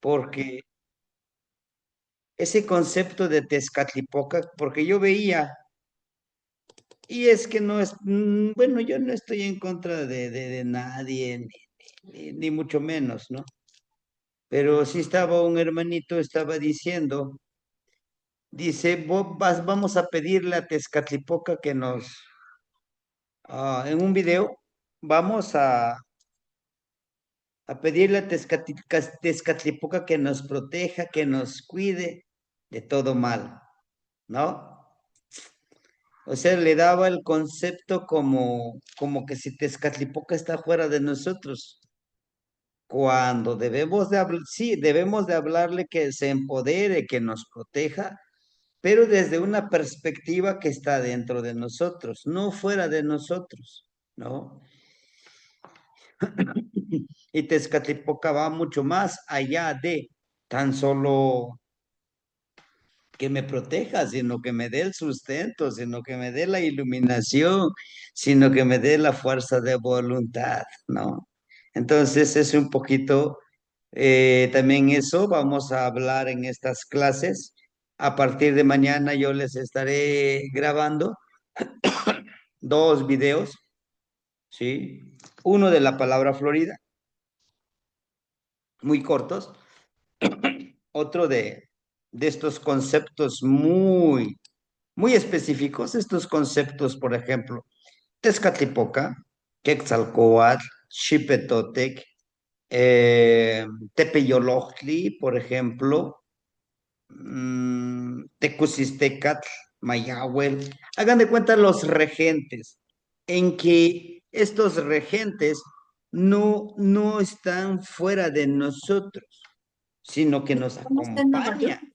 porque ese concepto de Tezcatlipoca, porque yo veía, y es que no es, bueno, yo no estoy en contra de nadie, ni mucho menos, ¿no? Pero sí estaba un hermanito, estaba diciendo, dice, vamos a pedirle a Tezcatlipoca que nos, en un video, vamos a pedirle a Tezcatlipoca que nos proteja, que nos cuide de todo mal, ¿no? O sea, le daba el concepto como que si Tezcatlipoca está fuera de nosotros, cuando debemos de hablar, sí, debemos de hablarle que se empodere, que nos proteja, pero desde una perspectiva que está dentro de nosotros, no fuera de nosotros, ¿no? Y Tezcatlipoca va mucho más allá de tan solo que me proteja, sino que me dé el sustento, sino que me dé la iluminación, sino que me dé la fuerza de voluntad, ¿no? Entonces es un poquito también eso, vamos a hablar en estas clases. A partir de mañana yo les estaré grabando dos videos, ¿sí? Uno de la palabra Florida, muy cortos, otro de estos conceptos muy específicos, estos conceptos, por ejemplo, Tezcatlipoca, Quetzalcóatl, Xipetotec, Tepeyolojtli, por ejemplo, Tecusistecatl, Mayahuel. Hagan de cuenta los regentes, en que estos regentes no están fuera de nosotros, sino que nos ¿Cómo está en Nueva York? acompañan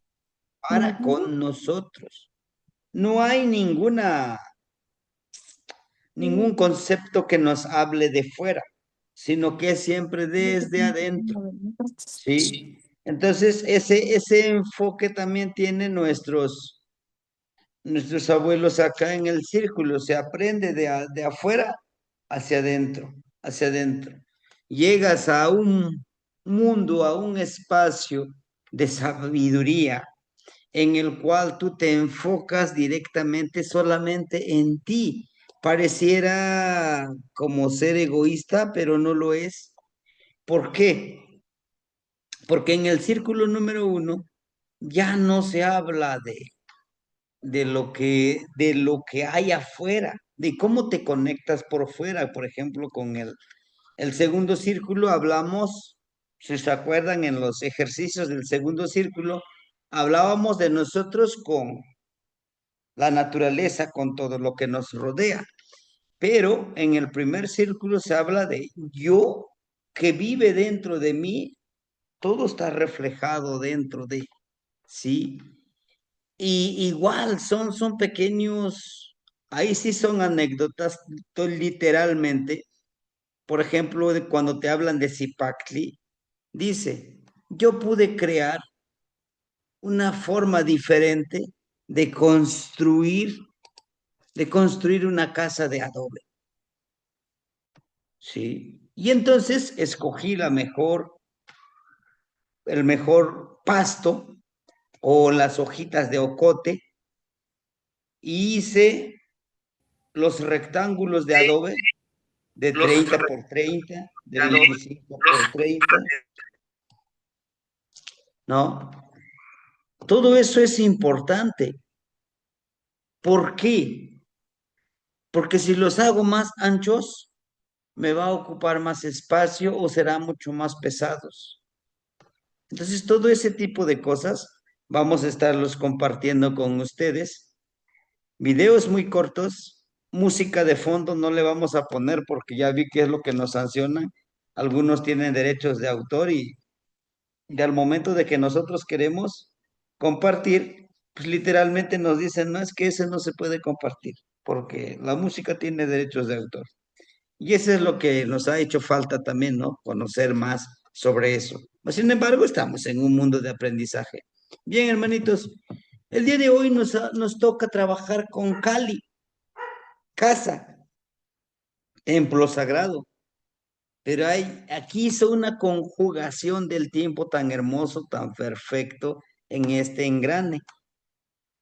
para Ujú. con nosotros. No hay ningún Sí. concepto que nos hable de fuera, sino que es siempre Yo creo desde que no sé adentro, cómo venir. ¿sí? Entonces, ese enfoque también tiene nuestros abuelos acá en el círculo, se aprende de afuera hacia adentro, hacia adentro. Llegas a un mundo, a un espacio de sabiduría en el cual tú te enfocas directamente solamente en ti. Pareciera como ser egoísta, pero no lo es. ¿Por qué? Porque en el círculo número uno ya no se habla de lo que hay afuera, de cómo te conectas por fuera. Por ejemplo, con el segundo círculo hablamos, si se acuerdan, en los ejercicios del segundo círculo, hablábamos de nosotros con la naturaleza, con todo lo que nos rodea. Pero en el primer círculo se habla de yo que vive dentro de mí, todo está reflejado dentro de, ¿sí? Y igual son pequeños, ahí sí son anécdotas, literalmente. Por ejemplo, cuando te hablan de Zipactli, dice, yo pude crear una forma diferente de construir una casa de adobe, ¿sí? Y entonces escogí el mejor pasto o las hojitas de ocote y hice los rectángulos de adobe de Los 30 por 30, de regalos, 25 por 30, ¿no? Todo eso es importante. ¿Por qué? Porque si los hago más anchos, me va a ocupar más espacio o será mucho más pesados. Entonces, todo ese tipo de cosas vamos a estarlos compartiendo con ustedes. Videos muy cortos, música de fondo no le vamos a poner porque ya vi que es lo que nos sancionan. Algunos tienen derechos de autor y al momento de que nosotros queremos compartir, pues literalmente nos dicen, no, es que ese no se puede compartir porque la música tiene derechos de autor. Y eso es lo que nos ha hecho falta también, ¿no? Conocer más sobre eso. Sin embargo, estamos en un mundo de aprendizaje. Bien, hermanitos, el día de hoy nos toca trabajar con Cali, casa, templo sagrado. Pero aquí hizo una conjugación del tiempo tan hermoso, tan perfecto en este engrane.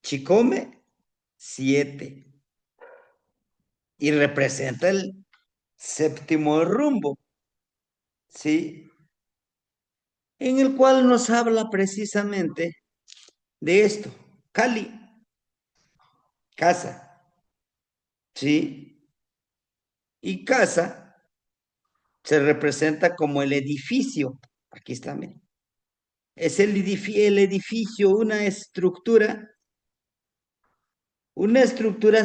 Chicome, 7. Y representa el séptimo rumbo, ¿sí? En el cual nos habla precisamente de esto. Cali, casa, ¿sí? Y casa se representa como el edificio. Aquí está, miren. Es el edificio, una estructura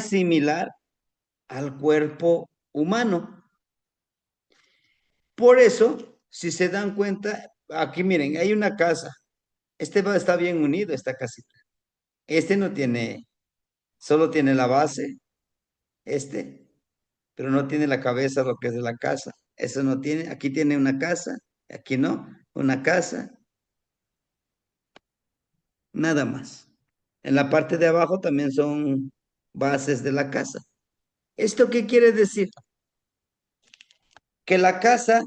similar al cuerpo humano. Por eso, si se dan cuenta, aquí miren, hay una casa. Está bien unido, esta casita. Este no tiene, solo tiene la base, este, pero no tiene la cabeza, lo que es de la casa. Eso no tiene, aquí tiene una casa, aquí no, una casa, nada más. En la parte de abajo también son bases de la casa. ¿Esto qué quiere decir? Que la casa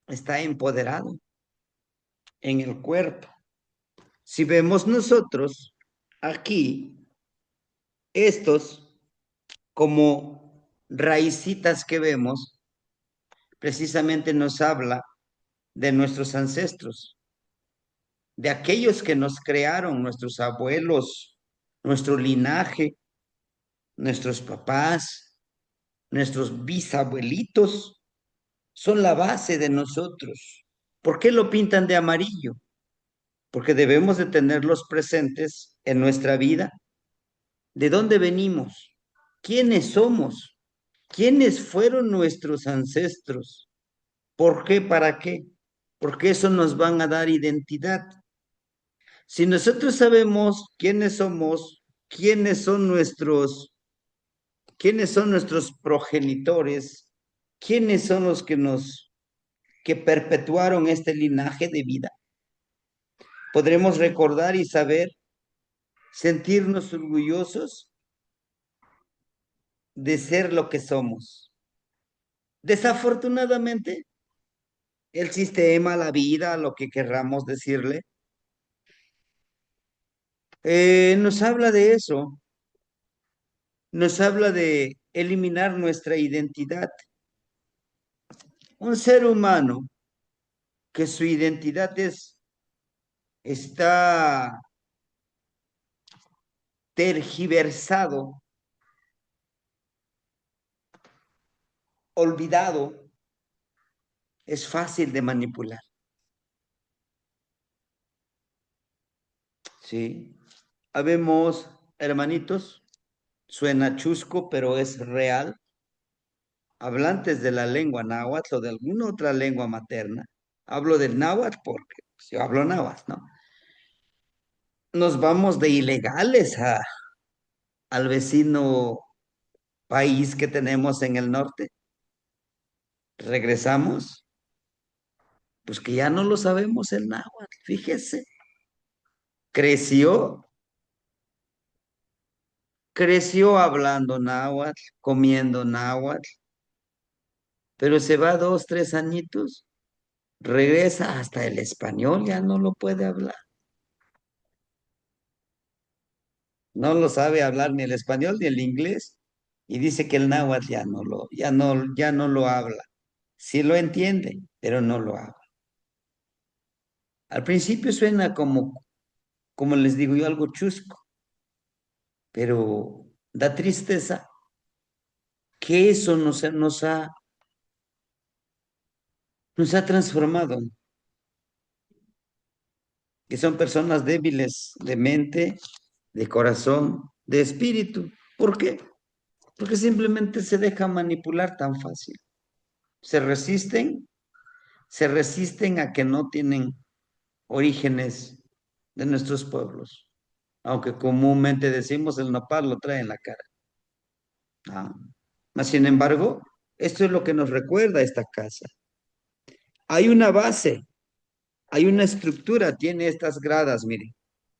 está empoderado en el cuerpo. Si vemos nosotros aquí, estos como raicitas que vemos, precisamente nos habla de nuestros ancestros, de aquellos que nos crearon, nuestros abuelos, nuestro linaje, nuestros papás, nuestros bisabuelitos, son la base de nosotros. ¿Por qué lo pintan de amarillo? Porque debemos de tenerlos presentes en nuestra vida. ¿De dónde venimos? ¿Quiénes somos? ¿Quiénes fueron nuestros ancestros? ¿Por qué? ¿Para qué? Porque eso nos van a dar identidad. Si nosotros sabemos quiénes somos, quiénes son nuestros progenitores, quiénes son los que perpetuaron este linaje de vida, podremos recordar y saber, sentirnos orgullosos de ser lo que somos. Desafortunadamente, el sistema, la vida, lo que querramos decirle, nos habla de eso, nos habla de eliminar nuestra identidad. Un ser humano que su identidad está tergiversado, olvidado, es fácil de manipular, ¿sí? Habemos, hermanitos, suena chusco, pero es real, hablantes de la lengua náhuatl o de alguna otra lengua materna. Hablo del náhuatl porque pues, yo hablo náhuatl, ¿no? Nos vamos de ilegales al vecino país que tenemos en el norte. Regresamos, pues que ya no lo sabemos el náhuatl, fíjese. Creció, creció hablando náhuatl, comiendo náhuatl, pero se va 2, 3 añitos, regresa hasta el español, ya no lo puede hablar. No lo sabe hablar ni el español ni el inglés y dice que el náhuatl ya no lo habla. Sí lo entiende, pero no lo habla. Al principio suena como les digo yo, algo chusco, pero da tristeza que eso nos ha transformado, que son personas débiles de mente, de corazón, de espíritu. ¿Por qué? Porque simplemente se dejan manipular tan fácil. Se resisten, se resisten a que no tienen orígenes de nuestros pueblos. Aunque comúnmente decimos el nopal lo trae en la cara. Ah. Mas, sin embargo, esto es lo que nos recuerda esta casa. Hay una base, hay una estructura, tiene estas gradas, miren,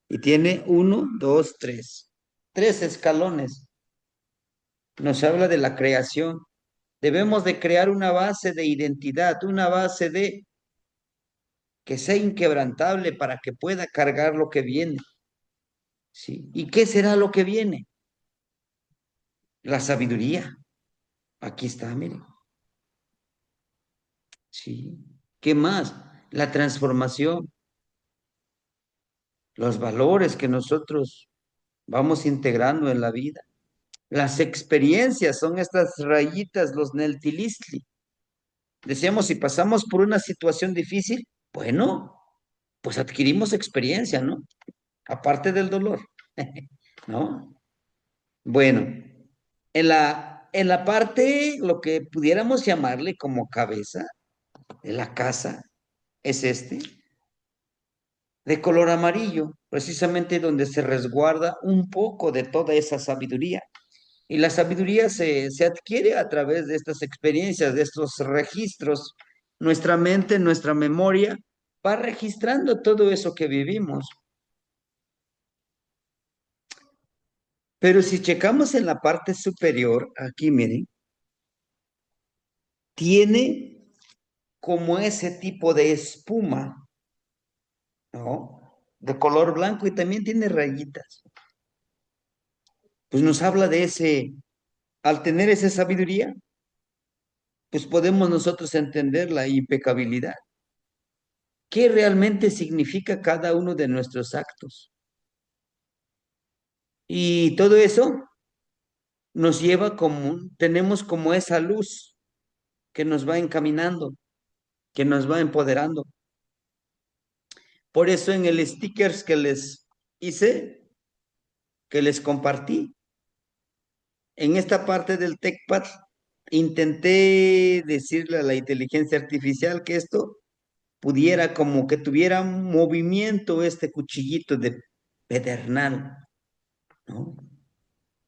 y tiene 1, 2, 3 escalones. Nos habla de la creación, Debemos de crear una base de identidad, una base de que sea inquebrantable para que pueda cargar lo que viene, ¿sí? ¿Y qué será lo que viene? La sabiduría. Aquí está, miren, ¿sí? ¿Qué más? La transformación, los valores que nosotros vamos integrando en la vida. Las experiencias son estas rayitas, los neltilistli. Decíamos, si pasamos por una situación difícil, bueno, pues adquirimos experiencia, ¿no? Aparte del dolor, ¿no? Bueno, en la parte, lo que pudiéramos llamarle como cabeza de la casa, es este, de color amarillo, precisamente donde se resguarda un poco de toda esa sabiduría. Y la sabiduría se adquiere a través de estas experiencias, de estos registros. Nuestra mente, nuestra memoria va registrando todo eso que vivimos. Pero si checamos en la parte superior, aquí miren, tiene como ese tipo de espuma, ¿no? De color blanco y también tiene rayitas. Pues nos habla de ese, al tener esa sabiduría, pues podemos nosotros entender la impecabilidad. ¿Qué realmente significa cada uno de nuestros actos? Y todo eso nos lleva como, tenemos como esa luz que nos va encaminando, que nos va empoderando. Por eso en el stickers que les hice, que les compartí, en esta parte del TechPad, intenté decirle a la inteligencia artificial que esto pudiera como que tuviera un movimiento este cuchillito de pedernal, ¿no?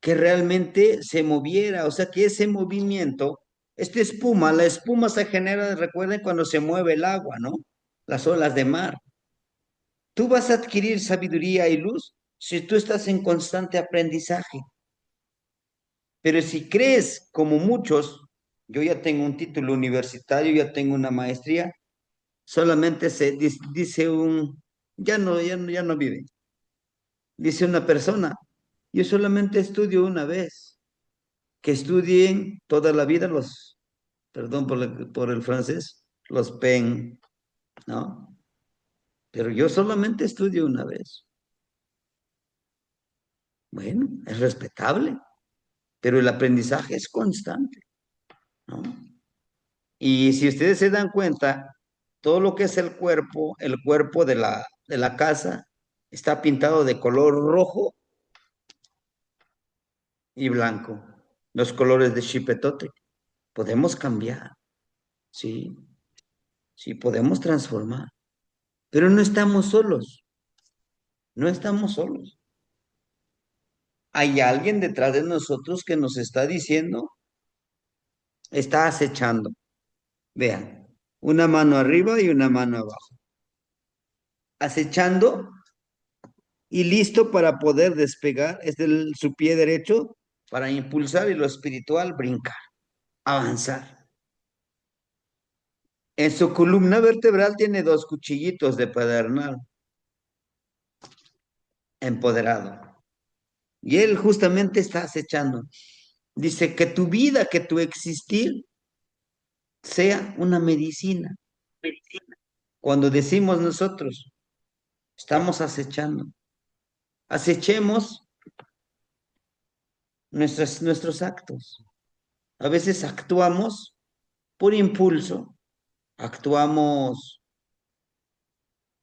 Que realmente se moviera, o sea, que ese movimiento, esta espuma, la espuma se genera, recuerden, cuando se mueve el agua, ¿no? Las olas de mar. Tú vas a adquirir sabiduría y luz si tú estás en constante aprendizaje. Pero si crees, como muchos, yo ya tengo un título universitario, ya tengo una maestría, solamente se dice ya no vive. Dice una persona, yo solamente estudio una vez. Que estudien toda la vida perdón por el francés, los pen, ¿no? Pero yo solamente estudio una vez. Bueno, es respetable, pero el aprendizaje es constante, ¿no? Y si ustedes se dan cuenta, todo lo que es el cuerpo de la casa, está pintado de color rojo y blanco. Los colores de chipetote. Podemos cambiar, sí, sí, podemos transformar, pero no estamos solos. No estamos solos. Hay alguien detrás de nosotros que nos está diciendo, está acechando. Vean, una mano arriba y una mano abajo. Acechando y listo para poder despegar. Su pie derecho para impulsar y lo espiritual brincar, avanzar. En su columna vertebral tiene dos cuchillitos de pedernal, empoderado. Y él justamente está acechando. Dice que tu vida, que tu existir sea una medicina. Cuando decimos nosotros, estamos acechando. Acechemos nuestros actos. A veces actuamos por impulso, actuamos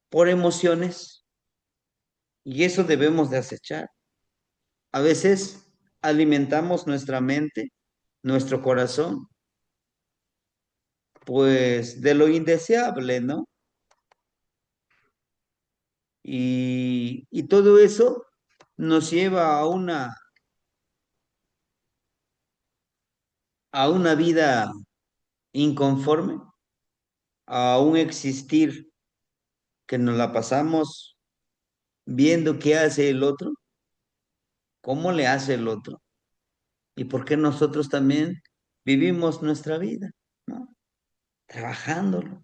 por emociones y eso debemos de acechar. A veces alimentamos nuestra mente, nuestro corazón, pues de lo indeseable, ¿no? Y todo eso nos lleva a una vida inconforme, a un existir que nos la pasamos viendo qué hace el otro, cómo le hace el otro y por qué nosotros también. vivimos nuestra vida, ¿no? Trabajándolo.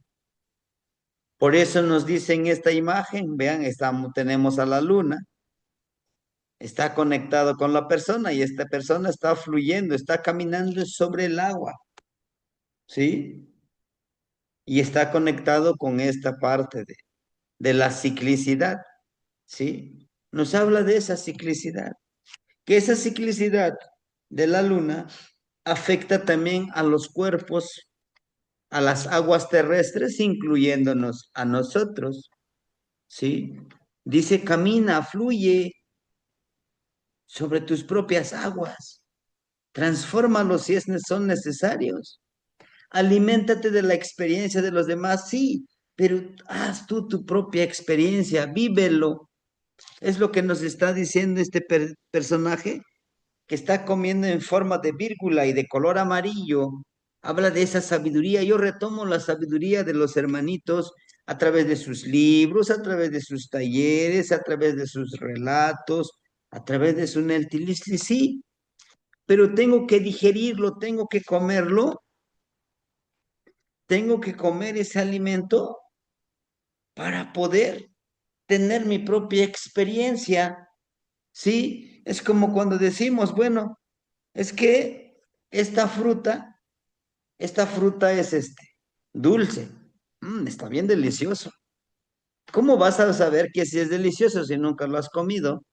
Por eso nos dice en esta imagen, vean, tenemos a la luna, está conectado con la persona y esta persona está fluyendo, está caminando sobre el agua, ¿sí? Y está conectado con esta parte de la ciclicidad, ¿sí? Nos habla de esa ciclicidad, que esa ciclicidad de la luna afecta también a los cuerpos, a las aguas terrestres, incluyéndonos a nosotros, ¿sí? Dice, camina, fluye sobre tus propias aguas, transfórmalos si son necesarios, aliméntate de la experiencia de los demás, sí, pero haz tú tu propia experiencia, vívelo. Es lo que nos está diciendo este personaje que está comiendo en forma de vírgula y de color amarillo. Habla de esa sabiduría. Yo retomo la sabiduría de los hermanitos a través de sus libros, a través de sus talleres, a través de sus relatos, a través de su Neltilisli, sí, pero tengo que digerirlo, tengo que comer ese alimento para poder tener mi propia experiencia. Sí, es como cuando decimos, bueno, es que esta fruta, esta fruta es dulce. Está bien delicioso. ¿Cómo vas a saber que si es delicioso si nunca lo has comido?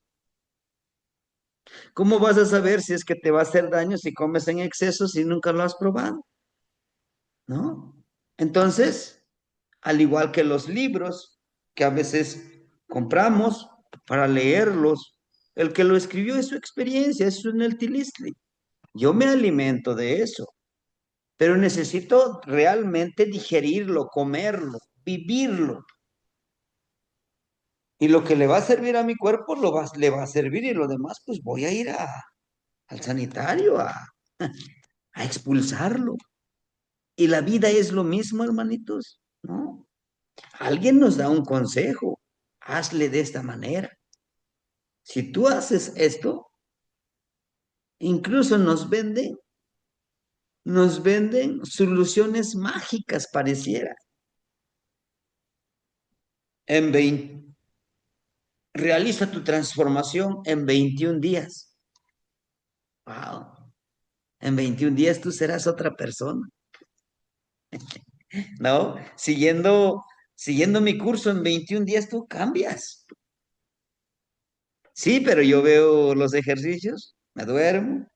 ¿Cómo vas a saber si es que te va a hacer daño si comes en exceso si nunca lo has probado? ¿No? Entonces, al igual que los libros que a veces compramos para leerlos, el que lo escribió es su experiencia, es un Neltilistli. Yo me alimento de eso, pero necesito realmente digerirlo, comerlo, vivirlo. Y lo que le va a servir a mi cuerpo le va a servir y lo demás, pues voy a ir al sanitario a expulsarlo. Y la vida es lo mismo, hermanitos, ¿no? Alguien nos da un consejo, hazle de esta manera. Si tú haces esto, incluso nos venden soluciones mágicas, pareciera. En 20, realiza tu transformación en 21 días. Wow. En 21 días tú serás otra persona, ¿no? Siguiendo mi curso, en 21 días tú cambias. Sí, pero yo veo los ejercicios, me duermo,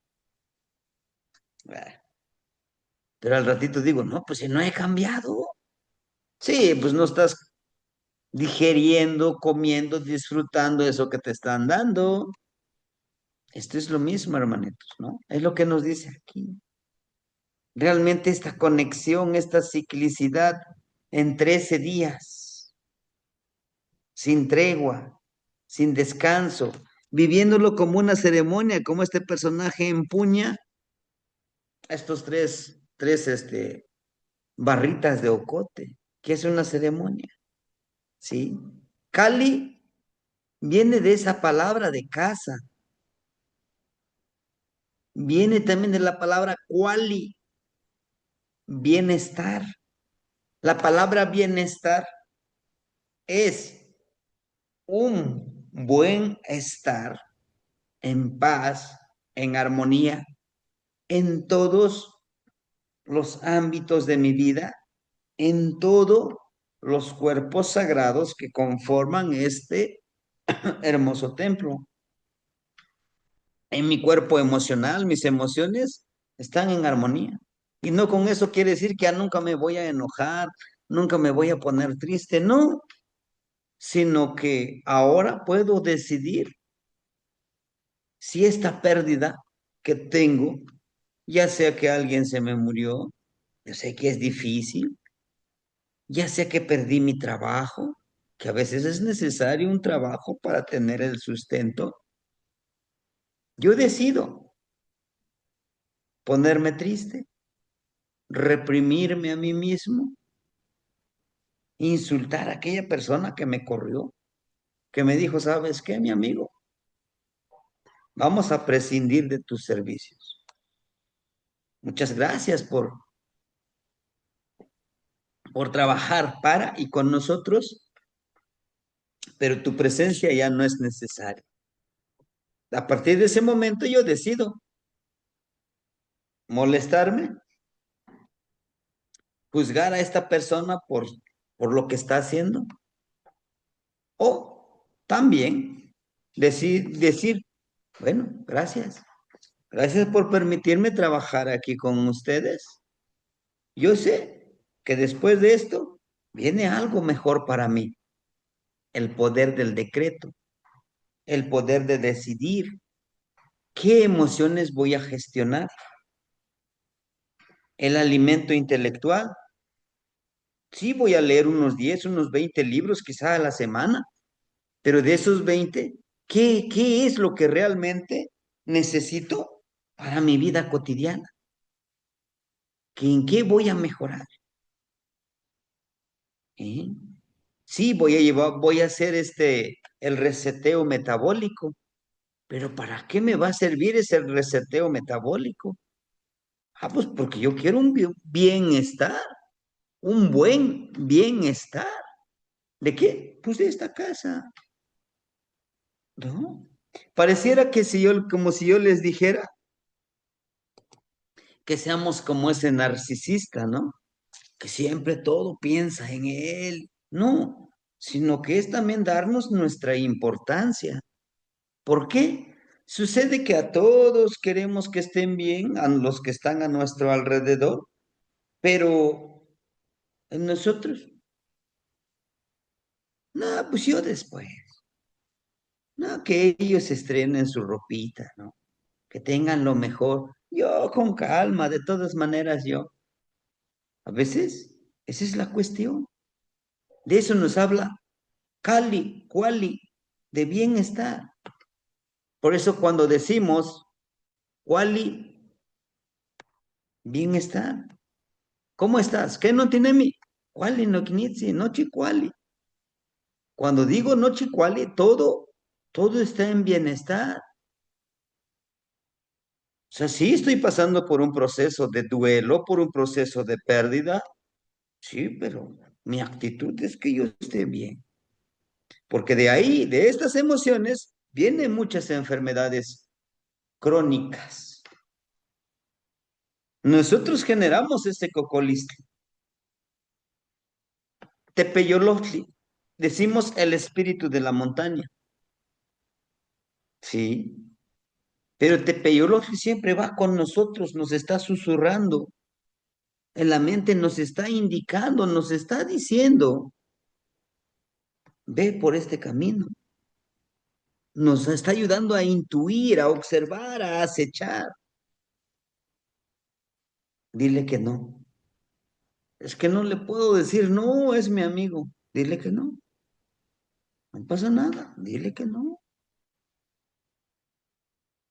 pero al ratito digo, no, pues si no he cambiado. Sí, pues no estás digeriendo, comiendo, disfrutando eso que te están dando. Esto es lo mismo, hermanitos, ¿no? Es lo que nos dice aquí. Realmente esta conexión, esta ciclicidad en 13 días, sin tregua, sin descanso, viviéndolo como una ceremonia, como este personaje empuña estos tres barritas de ocote, que es una ceremonia, ¿sí? Cali viene de esa palabra de casa, viene también de la palabra quali, bienestar. La palabra bienestar es un buen estar en paz, en armonía, en todos los ámbitos de mi vida, en todos los cuerpos sagrados que conforman este hermoso templo. En mi cuerpo emocional, mis emociones están en armonía. Y no con eso quiere decir que ya nunca me voy a enojar, nunca me voy a poner triste, no, sino que ahora puedo decidir si esta pérdida que tengo, ya sea que alguien se me murió, yo sé que es difícil, ya sea que perdí mi trabajo, que a veces es necesario un trabajo para tener el sustento, yo decido ponerme triste, reprimirme a mí mismo, insultar a aquella persona que me corrió, que me dijo, ¿sabes qué, mi amigo? Vamos a prescindir de tus servicios. Muchas gracias por trabajar para y con nosotros, pero tu presencia ya no es necesaria. A partir de ese momento yo decido molestarme, juzgar a esta persona por lo que está haciendo, o también decir, bueno, gracias. Gracias por permitirme trabajar aquí con ustedes. Yo sé que después de esto viene algo mejor para mí, el poder del decreto, el poder de decidir qué emociones voy a gestionar, el alimento intelectual. Sí, voy a leer unos 10, unos 20 libros quizá a la semana, pero de esos 20, ¿qué es lo que realmente necesito para mi vida cotidiana? ¿En qué voy a mejorar? ¿Eh? Sí, voy a hacer el reseteo metabólico, pero ¿para qué me va a servir ese reseteo metabólico? Ah, pues porque yo quiero un bienestar, un buen bienestar. ¿De qué? Pues de esta casa, ¿no? Pareciera que como si yo les dijera que seamos como ese narcisista, ¿no? Que siempre todo piensa en él. No, sino que es también darnos nuestra importancia. ¿Por qué? Sucede que a todos queremos que estén bien, a los que están a nuestro alrededor, pero en nosotros, no, pues yo después, no, que ellos estrenen su ropita, ¿no? Que tengan lo mejor. Yo con calma, de todas maneras yo. A veces, esa es la cuestión. De eso nos habla Cali, Cuali, de bienestar. Por eso cuando decimos Cuali, bienestar. ¿Cómo estás? ¿Qué no tiene mi? Cuali no knitsi, no chicuali. Cuando digo no chicuali, todo está en bienestar. O sea, sí estoy pasando por un proceso de duelo, por un proceso de pérdida, sí, pero mi actitud es que yo esté bien. Porque de ahí, de estas emociones, vienen muchas enfermedades crónicas. Nosotros generamos este cocolistli, tepeyolotli, decimos el espíritu de la montaña, ¿sí? Pero tepeyolotli siempre va con nosotros, nos está susurrando, en la mente nos está indicando, nos está diciendo, ve por este camino, nos está ayudando a intuir, a observar, a acechar. Dile que no. Es que no le puedo decir, no, es mi amigo. Dile que no, no pasa nada, dile que no.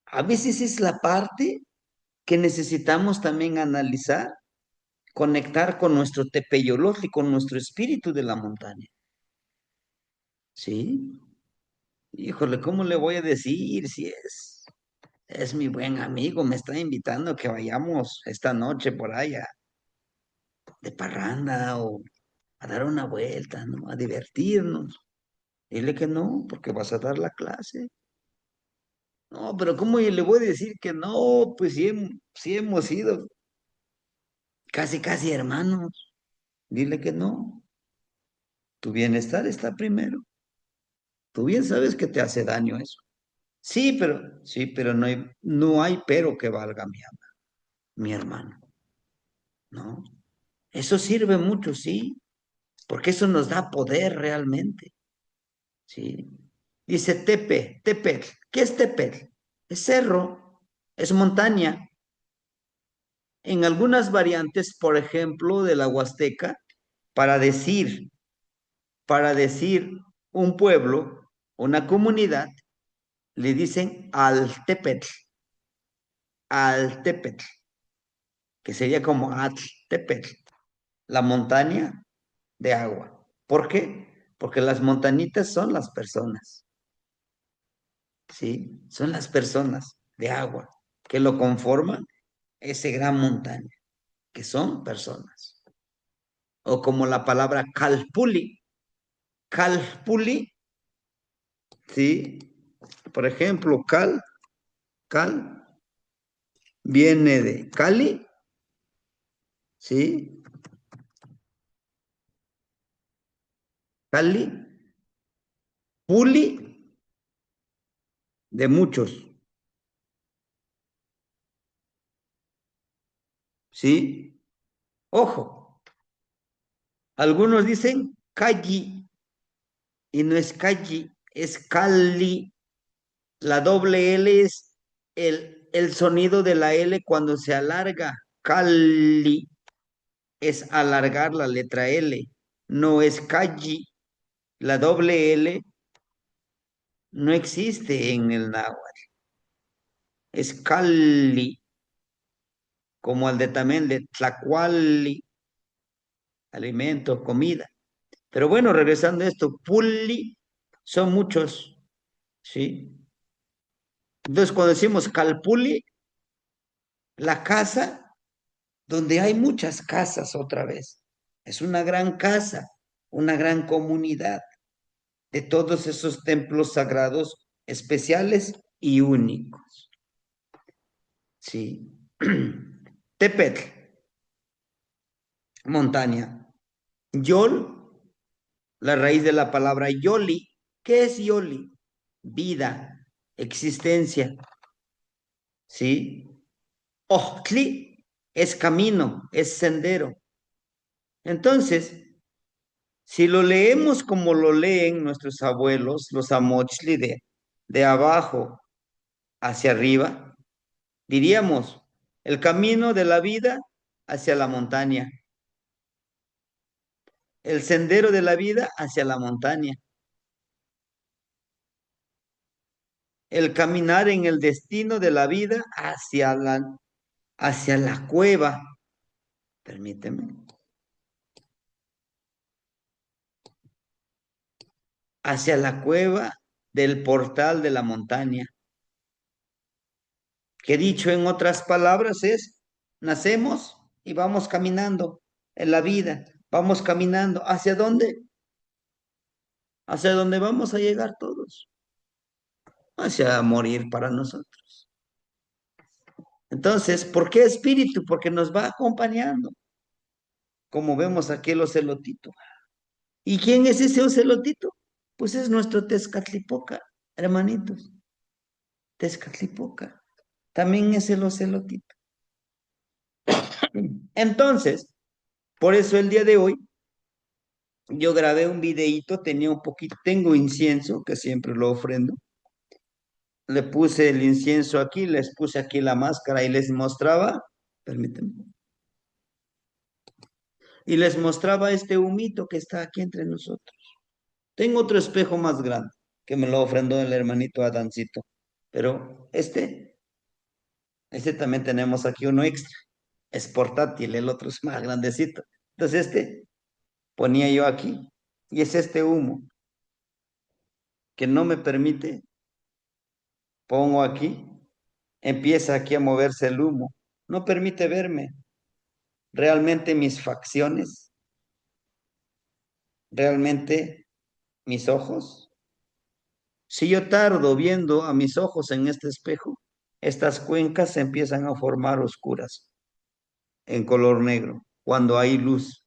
A veces es la parte que necesitamos también analizar, conectar con nuestro tepeyolotli, con nuestro espíritu de la montaña. ¿Sí? Híjole, ¿cómo le voy a decir si es mi buen amigo? Me está invitando a que vayamos esta noche por allá de parranda o a dar una vuelta, ¿no? A divertirnos. Dile que no, porque vas a dar la clase. No, pero ¿cómo le voy a decir que no? Pues sí hemos sido casi, casi hermanos. Dile que no. Tu bienestar está primero. Tú bien sabes que te hace daño eso. Sí, pero no hay pero que valga mi hermano, ¿no? Eso sirve mucho, sí, porque eso nos da poder realmente, ¿sí? Dice Tepetl. ¿Qué es Tepetl? Es cerro, es montaña. En algunas variantes, por ejemplo, de la Huasteca, para decir, para decir un pueblo, una comunidad, le dicen Altepetl, Altepetl, que sería como Atltepetl, la montaña de agua. ¿Por qué? Porque las montañitas son las personas, ¿sí? Son las personas de agua que lo conforman ese gran montaña, que son personas. O como la palabra calpuli. Calpuli, ¿sí? Por ejemplo, cal, viene de Cali, ¿sí? Cali, puli, de muchos, ¿sí? Ojo, algunos dicen Calli y no es Calli, es Cali. La doble L es el sonido de la L cuando se alarga. Cali es alargar la letra L, no es Calli. La doble L no existe en el náhuatl, es Cali, como el de también de Tlacuali, alimento, comida. Pero bueno, regresando a esto, Puli son muchos, ¿sí? Entonces, cuando decimos Calpuli, la casa, donde hay muchas casas otra vez, es una gran casa, una gran comunidad de todos esos templos sagrados especiales y únicos, ¿sí? Tepetl, montaña. Yol, la raíz de la palabra Yoli. ¿Qué es Yoli? Vida, existencia, ¿sí? Ojtli es camino, es sendero. Entonces, si lo leemos como lo leen nuestros abuelos, los amochli de abajo hacia arriba, diríamos el camino de la vida hacia la montaña, el sendero de la vida hacia la montaña, el caminar en el destino de la vida hacia la cueva, permíteme, hacia la cueva del portal de la montaña, que dicho en otras palabras es, nacemos y vamos caminando en la vida, vamos caminando, ¿hacia dónde? Hacia dónde vamos a llegar todos, hacia morir para nosotros. Entonces, ¿por qué espíritu? Porque nos va acompañando, como vemos aquí el ocelotito. ¿Y quién es ese ocelotito? Pues es nuestro Tezcatlipoca, hermanitos. Tezcatlipoca. También es el ocelotito. Entonces, por eso el día de hoy yo grabé un videíto, tenía un poquito, tengo incienso, que siempre lo ofrendo. Le puse el incienso aquí, les puse aquí la máscara y les mostraba, permítanme, y les mostraba este humito que está aquí entre nosotros. Tengo otro espejo más grande que me lo ofrendó el hermanito Adancito, pero este también tenemos aquí uno extra. Es portátil, el otro es más grandecito. Entonces ponía yo aquí y es este humo que no me permite, pongo aquí, empieza aquí a moverse el humo, no permite verme realmente mis facciones, realmente mis ojos. Si yo tardo viendo a mis ojos en este espejo, estas cuencas se empiezan a formar oscuras, en color negro, cuando hay luz,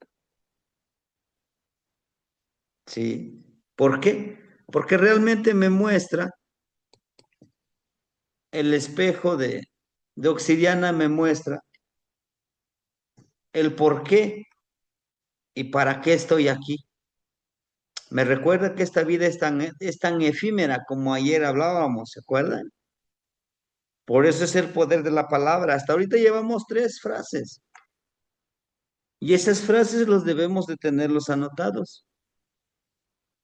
¿sí? ¿Por qué? Porque realmente me muestra el espejo de obsidiana, me muestra el por qué y para qué estoy aquí. Me recuerda que esta vida es tan efímera como ayer hablábamos, ¿se acuerdan? Por eso es el poder de la palabra. Hasta ahorita llevamos 3 frases y esas frases los debemos de tenerlos anotados,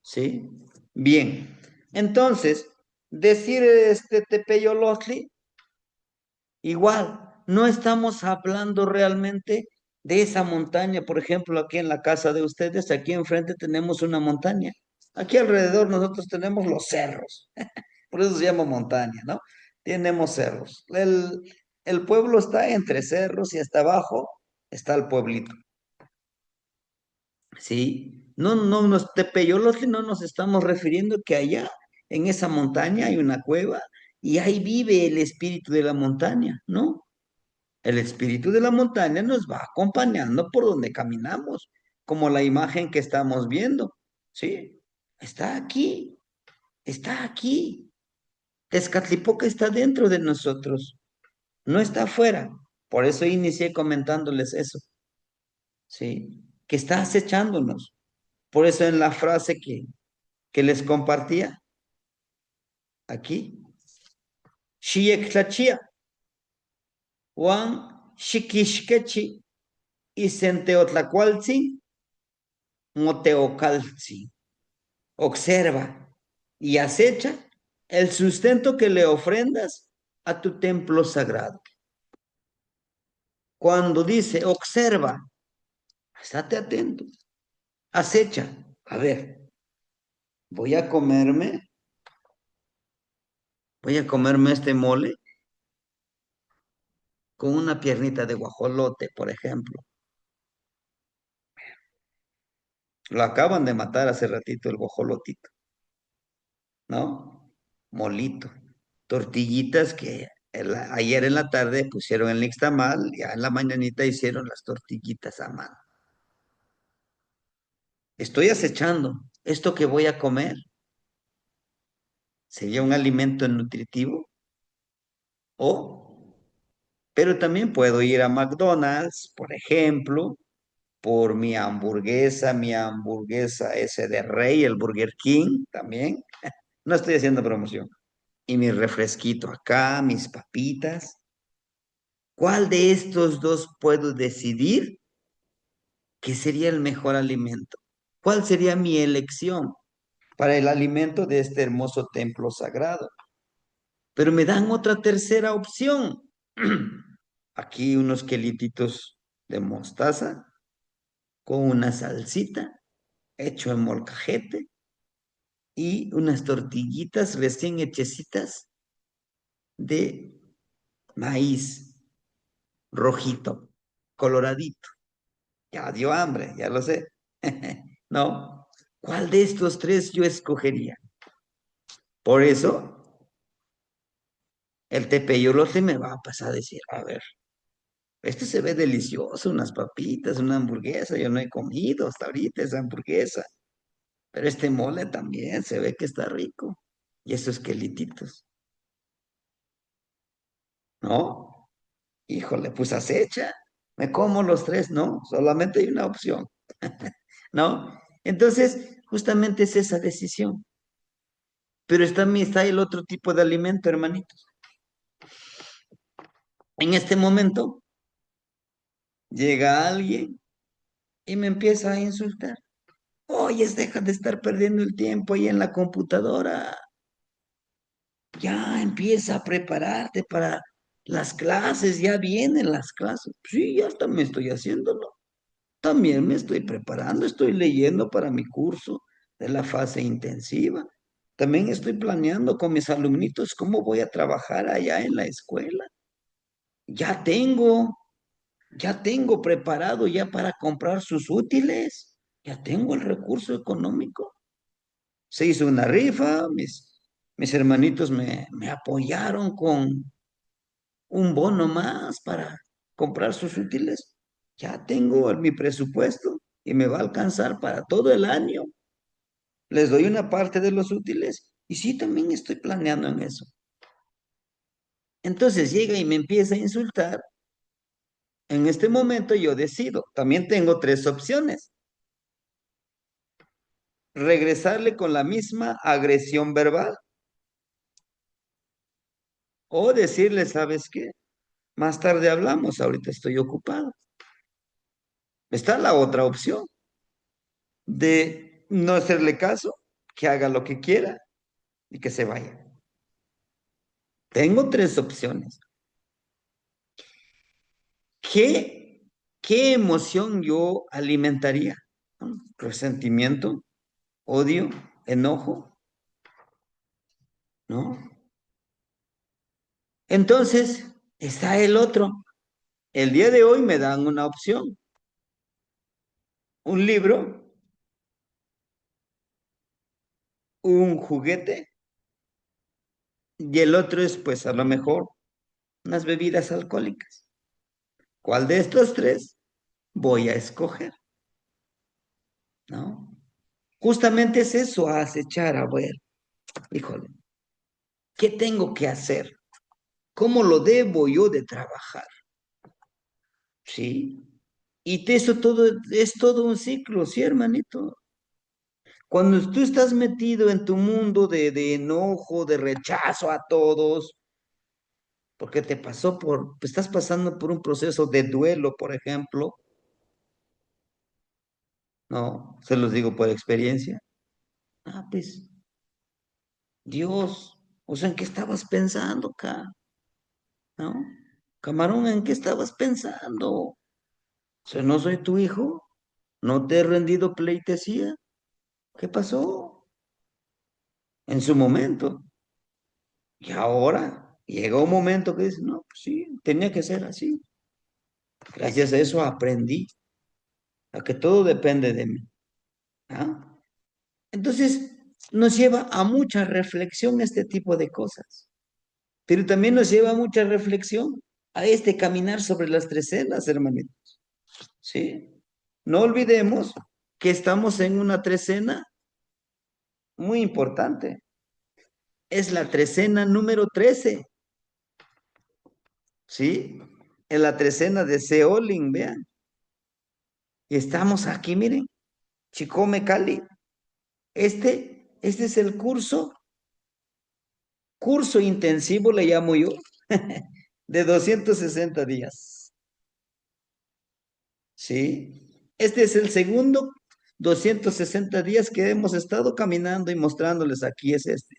¿sí? Bien, entonces, decir este Tepeyolotli, igual, no estamos hablando realmente de esa montaña. Por ejemplo, aquí en la casa de ustedes, aquí enfrente tenemos una montaña. Aquí alrededor nosotros tenemos los cerros. Por eso se llama montaña, ¿no? Tenemos cerros. El pueblo está entre cerros y hasta abajo está el pueblito. Sí, no, no, Tepeyolotl no nos estamos refiriendo que allá en esa montaña hay una cueva y ahí vive el espíritu de la montaña, ¿no? El espíritu de la montaña nos va acompañando por donde caminamos, como la imagen que estamos viendo, ¿sí? Está aquí, está aquí. Tezcatlipoca está dentro de nosotros, no está afuera. Por eso inicié comentándoles eso, ¿sí? Que está acechándonos. Por eso en la frase que les compartía aquí, Xiectlachia, Juan Xiquixquechi y Centeotlacualtzin, Moteocaltzin. Observa y acecha el sustento que le ofrendas a tu templo sagrado. Cuando dice observa, estate atento, acecha. A ver, voy a comerme, voy a comerme este mole con una piernita de guajolote, por ejemplo. Lo acaban de matar hace ratito el guajolotito, ¿no? Molito. Tortillitas que ayer en la tarde pusieron el nixtamal, ya en la mañanita hicieron las tortillitas a mano. Estoy acechando. ¿Esto que voy a comer sería un alimento nutritivo? O, pero también puedo ir a McDonald's, por ejemplo, por mi hamburguesa ese de Rey, el Burger King también. No estoy haciendo promoción. Y mi refresquito acá, mis papitas. ¿Cuál de estos dos puedo decidir que sería el mejor alimento? ¿Cuál sería mi elección para el alimento de este hermoso templo sagrado? Pero me dan otra tercera opción. Aquí unos quelititos de mostaza con una salsita hecho en molcajete y unas tortillitas recién hechecitas de maíz rojito, coloradito. Ya dio hambre, ya lo sé. ¿No? ¿Cuál de estos tres yo escogería? Por eso, el tepeyolote me va a pasar a decir, a ver, este se ve delicioso, unas papitas, una hamburguesa, yo no he comido hasta ahorita esa hamburguesa, pero este mole también se ve que está rico. Y esos quelititos, ¿no? Híjole, pues acecha, me como los tres, no, solamente hay una opción, ¿no? Entonces, justamente es esa decisión. Pero está el otro tipo de alimento, hermanitos. En este momento llega alguien y me empieza a insultar. Oye, deja de estar perdiendo el tiempo ahí en la computadora. Ya empieza a prepararte para las clases, ya vienen las clases. Sí, ya hasta me estoy haciéndolo. También me estoy preparando, estoy leyendo para mi curso de la fase intensiva. También estoy planeando con mis alumnitos cómo voy a trabajar allá en la escuela. Ya tengo, ya tengo preparado ya para comprar sus útiles. Ya tengo el recurso económico. Se hizo una rifa, mis hermanitos me apoyaron con un bono más para comprar sus útiles. Ya tengo mi presupuesto y me va a alcanzar para todo el año. Les doy una parte de los útiles y sí, también estoy planeando en eso. Entonces llega y me empieza a insultar. En este momento yo decido. También tengo tres opciones. Regresarle con la misma agresión verbal o decirle, ¿sabes qué? Más tarde hablamos, ahorita estoy ocupado. Está la otra opción de no hacerle caso, que haga lo que quiera y que se vaya. Tengo tres opciones. ¿Qué, qué emoción yo alimentaría? ¿No? Resentimiento, odio, enojo, ¿no? Entonces, Está el otro. El día de hoy me dan una opción, un libro, un juguete, y el otro es, pues, a lo mejor, unas bebidas alcohólicas. ¿Cuál de estos tres voy a escoger? ¿No? Justamente es eso, a acechar, a ver, híjole, ¿qué tengo que hacer? ¿Cómo lo debo yo de trabajar? ¿Sí? Y eso todo es todo un ciclo, ¿sí, hermanito? Cuando tú estás metido en tu mundo de enojo, de rechazo a todos, porque te pasó por, estás pasando por un proceso de duelo, por ejemplo, ¿no? Se los digo por experiencia. Ah, pues, Dios, o sea, ¿en qué estabas pensando acá? ¿No? Camarón, ¿en qué estabas pensando? O sea, ¿no soy tu hijo? ¿No te he rendido pleitesía? ¿Qué pasó? En su momento. Y ahora llega un momento que dices, no, pues sí, tenía que ser así. Gracias a eso aprendí a que todo depende de mí. ¿Ah? Entonces, nos lleva a mucha reflexión este tipo de cosas, pero también nos lleva a mucha reflexión a este caminar sobre las tres cenas, hermanito. ¿Sí? No olvidemos que estamos en una trecena muy importante. Es la trecena número 13, ¿sí? En la trecena de Seolin, vean. Y estamos aquí, miren, Chicome Cali. Este es el curso intensivo le llamo yo, de 260 días, ¿sí? Este es el segundo 260 días que hemos estado caminando y mostrándoles aquí es este.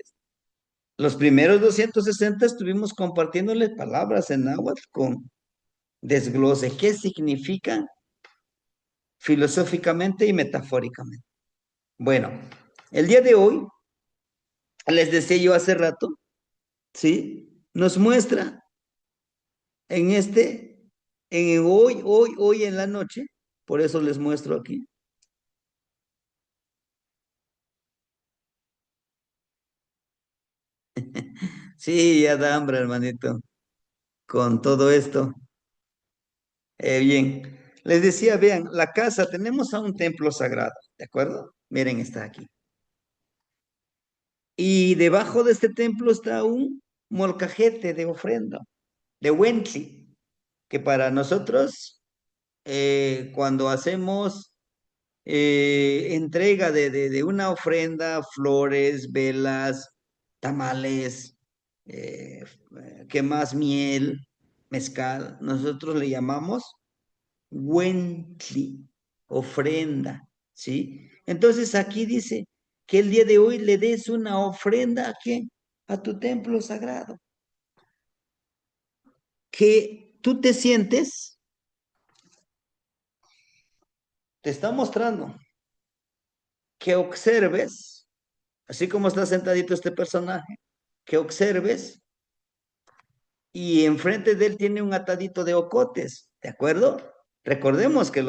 Los primeros 260 estuvimos compartiéndoles palabras en náhuatl con desglose, qué significan filosóficamente y metafóricamente. Bueno, el día de hoy, les decía yo hace rato, ¿sí? Nos muestra en hoy en la noche, por eso les muestro aquí. Sí, ya da hambre, hermanito, con todo esto. Bien, les decía, vean, la casa, tenemos a un templo sagrado, ¿de acuerdo? Miren, está aquí. Y debajo de este templo está un molcajete de ofrenda, de Wentli, que para nosotros, cuando hacemos entrega de una ofrenda, flores, velas, tamales, ¿qué más? Miel, mezcal. Nosotros le llamamos Wentli, ofrenda, ¿sí? Entonces aquí dice que el día de hoy le des una ofrenda a quién? A tu templo sagrado. Que tú te sientes, te está mostrando que observes, así como está sentadito este personaje, que observes y enfrente de él tiene un atadito de ocotes, ¿de acuerdo? Recordemos que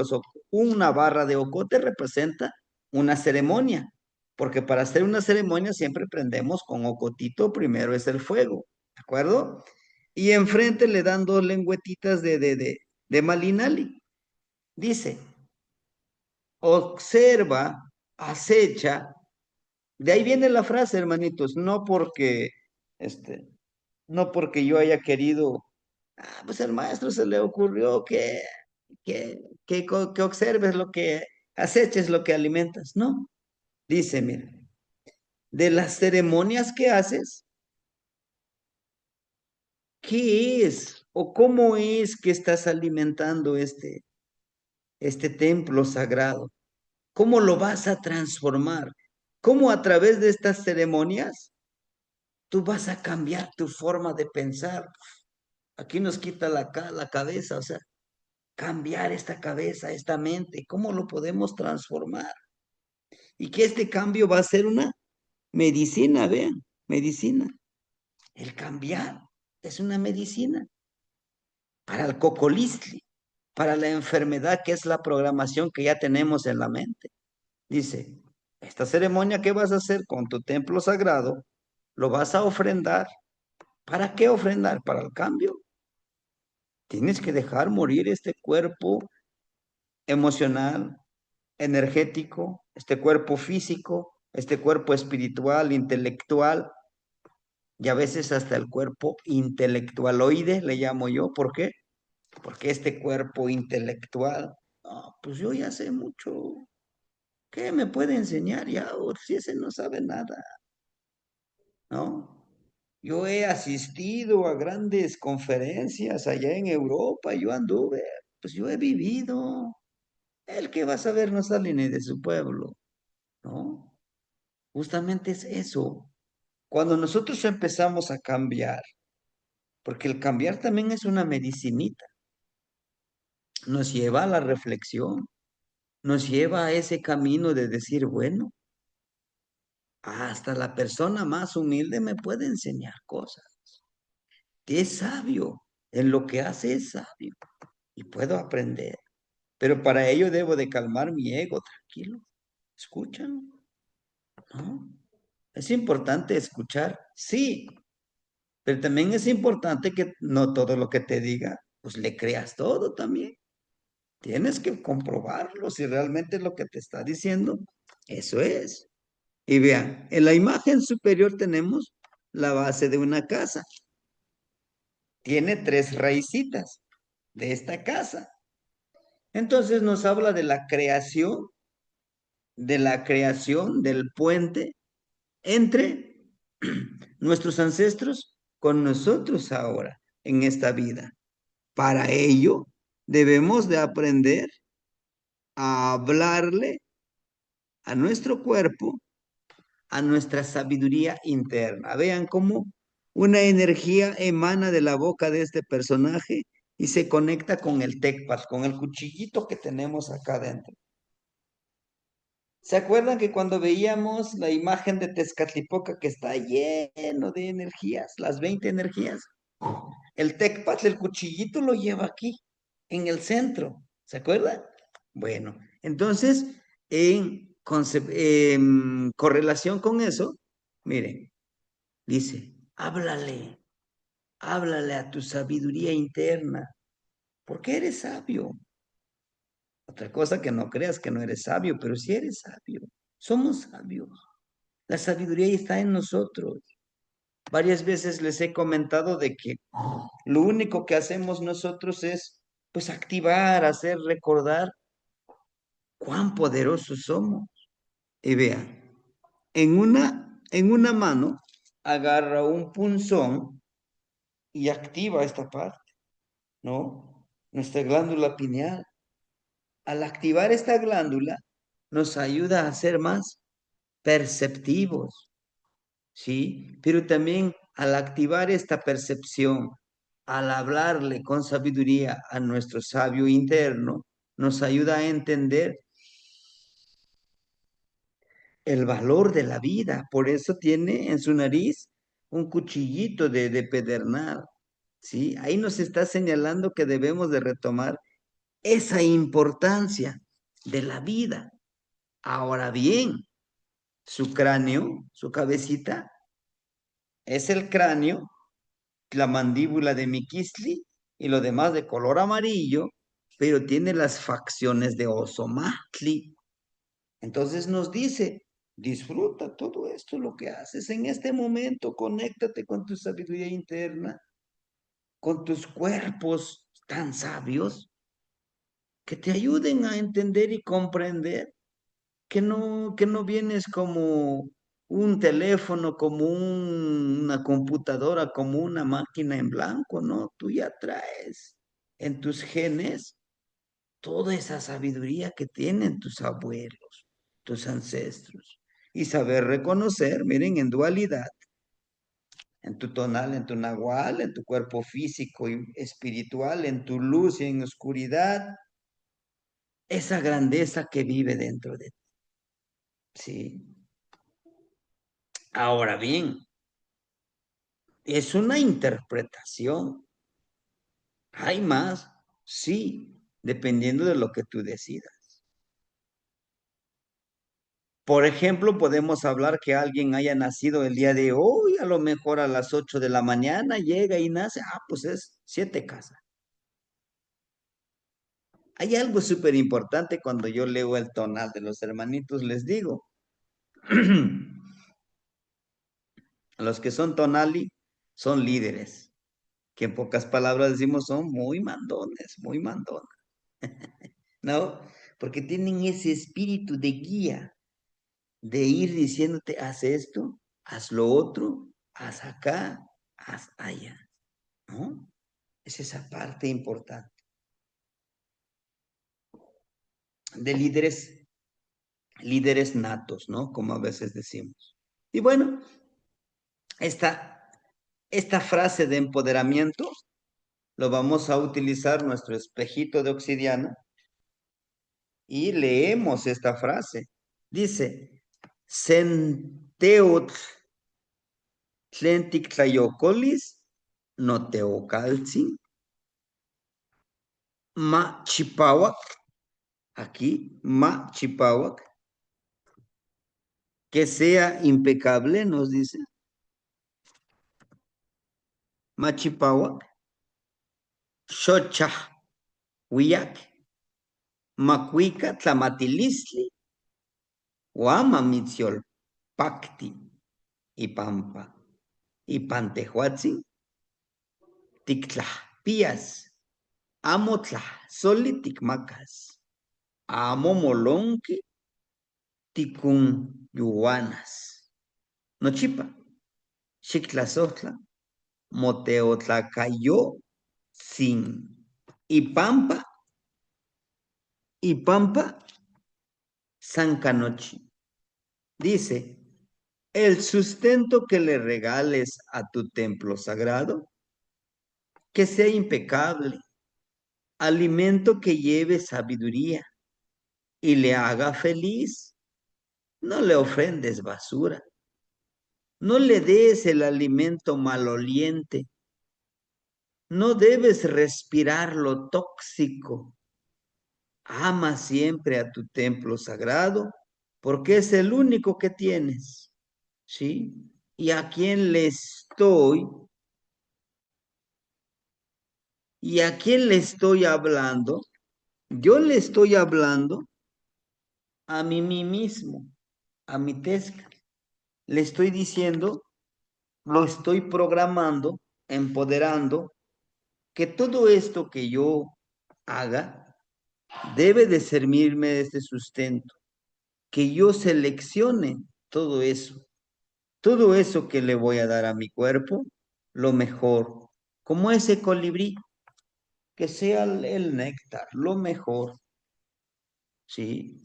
una barra de ocote representa una ceremonia, porque para hacer una ceremonia siempre prendemos con ocotito, primero es el fuego, ¿de acuerdo? Y enfrente le dan dos lengüetitas de malinali. Dice, observa, acecha. De ahí viene la frase, hermanitos, este, no porque yo haya querido, pues al maestro se le ocurrió que observes lo que aceches, lo que alimentas. No, dice, mira, de las ceremonias que haces, ¿qué es o cómo es que estás alimentando este templo sagrado? ¿Cómo lo vas a transformar? ¿Cómo a través de estas ceremonias tú vas a cambiar tu forma de pensar? Aquí nos quita la cabeza, o sea, cambiar esta cabeza, esta mente, ¿cómo lo podemos transformar? Y que este cambio va a ser una medicina, vean, medicina. El cambiar es una medicina. para el cocolistli, para la enfermedad que es la programación que ya tenemos en la mente. Dice, esta ceremonia que vas a hacer con tu templo sagrado, lo vas a ofrendar. ¿Para qué ofrendar? Para el cambio. Tienes que dejar morir este cuerpo emocional, energético, este cuerpo físico, este cuerpo espiritual, intelectual, y a veces hasta el cuerpo intelectualoide, le llamo yo. ¿Por qué? Porque este cuerpo intelectual, no, pues yo ya sé mucho. ¿Qué me puede enseñar ya? O si ese no sabe nada, ¿no? Yo he asistido a grandes conferencias allá en Europa, yo anduve, pues yo he vivido. El que va a saber no sale ni de su pueblo, ¿no? Justamente es eso. Cuando nosotros empezamos a cambiar, porque el cambiar también es una medicinita, nos lleva a la reflexión, nos lleva a ese camino de decir, bueno, hasta la persona más humilde me puede enseñar cosas. Es sabio, en lo que hace es sabio y puedo aprender. Pero para ello debo de calmar mi ego, tranquilo. Escuchan, ¿no? Es importante escuchar, sí, pero también es importante que no todo lo que te diga, pues le creas todo también. Tienes que comprobarlo si realmente es lo que te está diciendo. Eso es. Y vean, en la imagen superior tenemos la base de una casa. Tiene tres raicitas de esta casa. Entonces nos habla de la creación del puente entre nuestros ancestros con nosotros ahora en esta vida. Para ello debemos de aprender a hablarle a nuestro cuerpo, a nuestra sabiduría interna. Vean cómo una energía emana de la boca de este personaje y se conecta con el tecpat, con el cuchillito que tenemos acá adentro. ¿Se acuerdan que cuando veíamos la imagen de Tezcatlipoca que está lleno de energías, las 20 energías? El tecpat, el cuchillito lo lleva aquí, en el centro. ¿Se acuerdan? Bueno, entonces, en correlación con eso, miren, dice, háblale a tu sabiduría interna, porque eres sabio. Otra cosa que no creas que no eres sabio, pero sí eres sabio. Somos sabios. La sabiduría está en nosotros. Varias veces les he comentado de que lo único que hacemos nosotros es, pues, activar, hacer recordar cuán poderosos somos. Y vean, en una mano agarra un punzón y activa esta parte, ¿no? Nuestra glándula pineal. Al activar esta glándula, nos ayuda a ser más perceptivos, ¿sí? Pero también al activar esta percepción, al hablarle con sabiduría a nuestro sabio interno, nos ayuda a entender el valor de la vida. Por eso tiene en su nariz un cuchillito de pedernal, ¿sí? Ahí nos está señalando que debemos de retomar esa importancia de la vida. Ahora bien, su cráneo, su cabecita, es el cráneo, la mandíbula de Miquisli y lo demás de color amarillo, pero tiene las facciones de Ozomatli. Entonces nos dice, disfruta todo esto, lo que haces en este momento, conéctate con tu sabiduría interna, con tus cuerpos tan sabios que te ayuden a entender y comprender que no vienes como un teléfono, como una computadora, como una máquina en blanco, ¿no? Tú ya traes en tus genes toda esa sabiduría que tienen tus abuelos, tus ancestros. Y saber reconocer, miren, en dualidad, en tu tonal, en tu nahual, en tu cuerpo físico y espiritual, en tu luz y en oscuridad, esa grandeza que vive dentro de ti. Sí. Ahora bien, es una interpretación. ¿Hay más? Sí, dependiendo de lo que tú decidas. Por ejemplo, podemos hablar que alguien haya nacido el día de hoy, a lo mejor a las 8 de la mañana, llega y nace, pues es 7 casas. Hay algo súper importante cuando yo leo el tonal de los hermanitos, les digo, los que son tonali son líderes, que en pocas palabras decimos son muy mandones, ¿no? Porque tienen ese espíritu de guía, de ir diciéndote, haz esto, haz lo otro, haz acá, haz allá, ¿no? Es esa parte importante de líderes natos, ¿no? Como a veces decimos. Y bueno, esta, esta frase de empoderamiento lo vamos a utilizar nuestro espejito de obsidiana y leemos esta frase. Dice, Senteot tlentic tlayocolis no teocaltzin ma chipawak, aquí, ma chipawak, que sea impecable, nos dice, ma chipawak, xochah huiyak, macuica tlamatilistli, guama mitziol pacti y pampa, y pantehuatzin, tictlah pías, amo tlah solitic macas, amo molonque, ticun yuanas, nochipa, xictlasotla, moteotlacayo, sin, y pampa, Sancanochi. Dice, el sustento que le regales a tu templo sagrado, que sea impecable, alimento que lleve sabiduría y le haga feliz. No le ofrendes basura, no le des el alimento maloliente, no debes respirar lo tóxico. Ama siempre a tu templo sagrado, porque es el único que tienes, ¿sí? Y a quien le estoy, y a quién le estoy hablando, yo le estoy hablando a mí mismo, a mi tesca. Le estoy diciendo, lo estoy programando, empoderando, que todo esto que yo haga debe de servirme de este sustento, que yo seleccione todo eso que le voy a dar a mi cuerpo, lo mejor, como ese colibrí, que sea el néctar, lo mejor, ¿sí?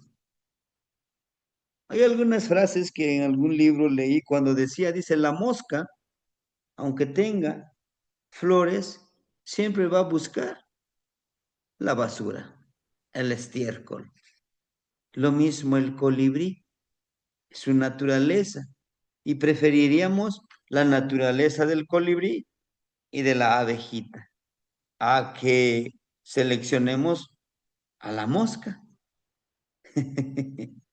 Hay algunas frases que en algún libro leí cuando dice, la mosca, aunque tenga flores, siempre va a buscar la basura, el estiércol. Lo mismo el colibrí, su naturaleza. Y preferiríamos la naturaleza del colibrí y de la abejita a que seleccionemos a la mosca,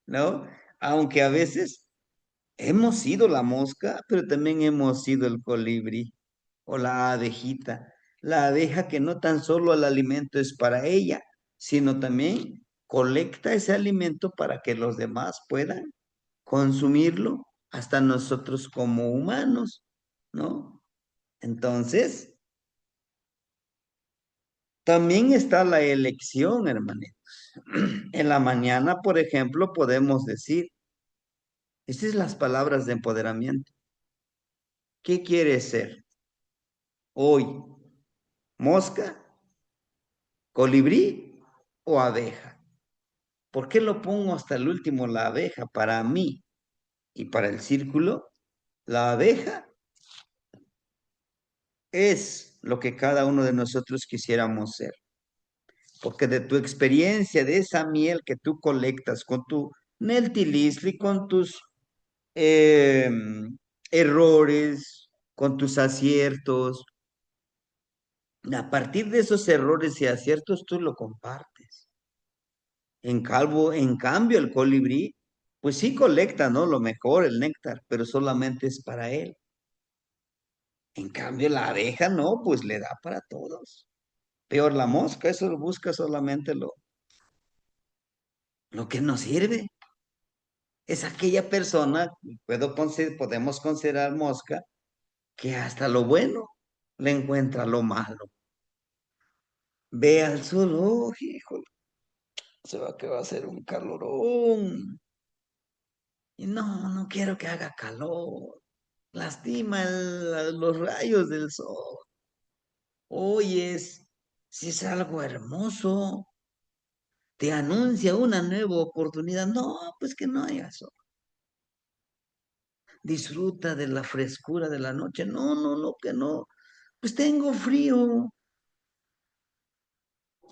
¿no? Aunque a veces hemos sido la mosca, pero también hemos sido el colibrí o la abejita. La abeja que no tan solo el alimento es para ella, sino también colecta ese alimento para que los demás puedan consumirlo, hasta nosotros como humanos, ¿no? Entonces, también está la elección, hermanito. En la mañana, por ejemplo, podemos decir, estas son las palabras de empoderamiento. ¿Qué quieres ser hoy? ¿Mosca, colibrí o abeja? ¿Por qué lo pongo hasta el último la abeja? Para mí y para el círculo, la abeja es lo que cada uno de nosotros quisiéramos ser. Porque de tu experiencia, de esa miel que tú colectas con tu Neltilisli, con tus errores, con tus aciertos, A partir de esos errores y aciertos, tú lo compartes. En cambio, el colibrí, pues sí colecta, ¿no? Lo mejor, el néctar, pero solamente es para él. En cambio, la abeja, no, pues le da para todos. Peor la mosca, eso busca solamente lo que nos sirve. Es aquella persona, podemos considerar mosca, que hasta lo bueno le encuentra lo malo. Ve al sol, oh, híjole, se va que va a ser un calorón. Y no, no quiero que haga calor. Lastima los rayos del sol. Hoy si es algo hermoso, te anuncia una nueva oportunidad. No, pues que no haya sol. Disfruta de la frescura de la noche. No, no, no, que no. Pues tengo frío.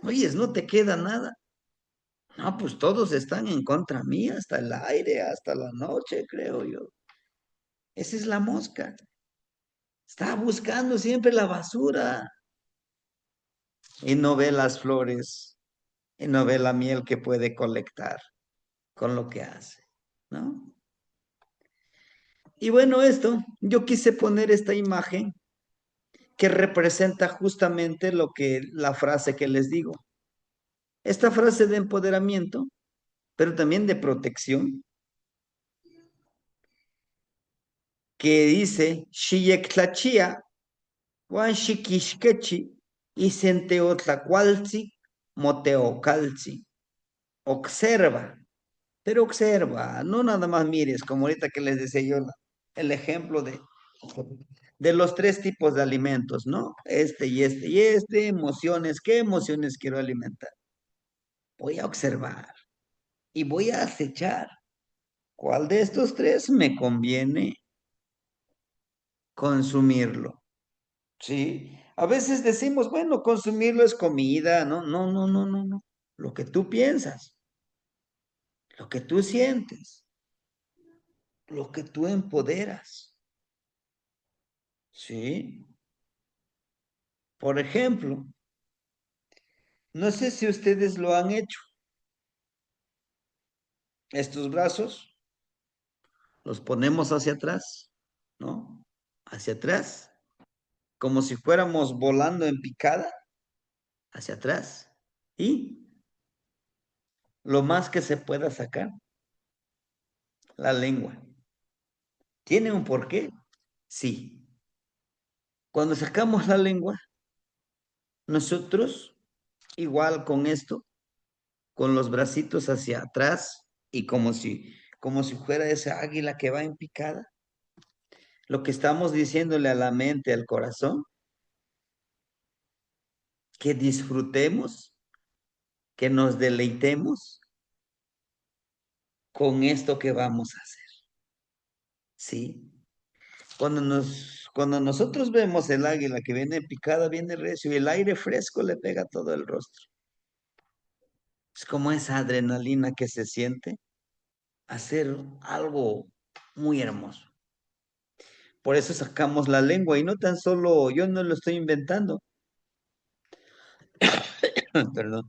Oyes, no te queda nada. No, pues todos están en contra mía, hasta el aire, hasta la noche, creo yo. Esa es la mosca. Está buscando siempre la basura y no ve las flores y no ve la miel que puede colectar con lo que hace, ¿no? Y bueno, yo quise poner esta imagen que representa justamente la frase que les digo. Esta frase de empoderamiento, pero también de protección, que dice, Xiyeklachia, Juan Xiquixquechi, y Senteotlacualzi, Moteocalzi. Observa, pero observa, no nada más mires, como ahorita que les decía yo, el ejemplo de los tres tipos de alimentos, ¿no? Este y este y este, emociones, ¿qué emociones quiero alimentar? Voy a observar y voy a acechar. ¿Cuál de estos tres me conviene consumirlo? Sí, a veces decimos, bueno, consumirlo es comida, no, no, no, no, no, no. Lo que tú piensas, lo que tú sientes, lo que tú empoderas, ¿sí? Por ejemplo, no sé si ustedes lo han hecho. Estos brazos los ponemos hacia atrás, ¿no? Hacia atrás, como si fuéramos volando en picada, hacia atrás. Y lo más que se pueda sacar, la lengua. ¿Tiene un porqué? Sí. Cuando sacamos la lengua, nosotros, igual con esto, con los bracitos hacia atrás y como si fuera esa águila que va en picada, lo que estamos diciéndole a la mente, al corazón, que disfrutemos, que nos deleitemos con esto que vamos a hacer. ¿Sí? Cuando nosotros vemos el águila que viene picada, viene recio y el aire fresco le pega todo el rostro. Es como esa adrenalina que se siente hacer algo muy hermoso. Por eso sacamos la lengua y no tan solo, yo no lo estoy inventando, perdón.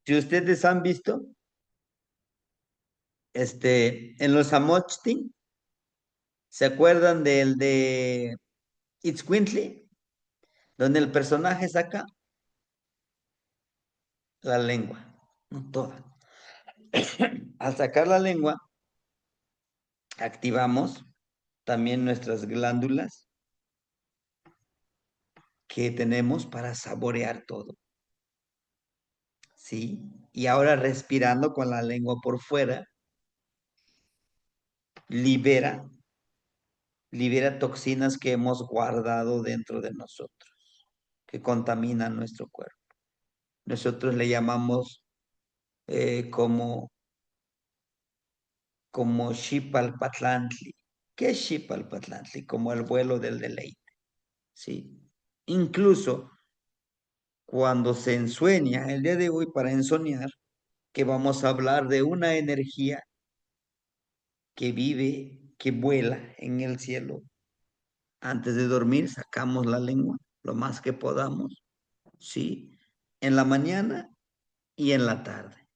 Si ustedes han visto, en los Amochtin, ¿se acuerdan del de Itzcuintli? Donde el personaje saca la lengua, no toda. Al sacar la lengua, activamos también nuestras glándulas que tenemos para saborear todo, ¿sí? Y ahora respirando con la lengua por fuera, libera, libera toxinas que hemos guardado dentro de nosotros, que contaminan nuestro cuerpo. Nosotros le llamamos como Xipalpatlantli. ¿Qué es Xipalpatlantli? Como el vuelo del deleite, ¿sí? Incluso cuando se ensueña, el día de hoy para ensoñar, que vamos a hablar de una energía que vive, que vuela en el cielo. Antes de dormir sacamos la lengua lo más que podamos, ¿sí? En la mañana y en la tarde,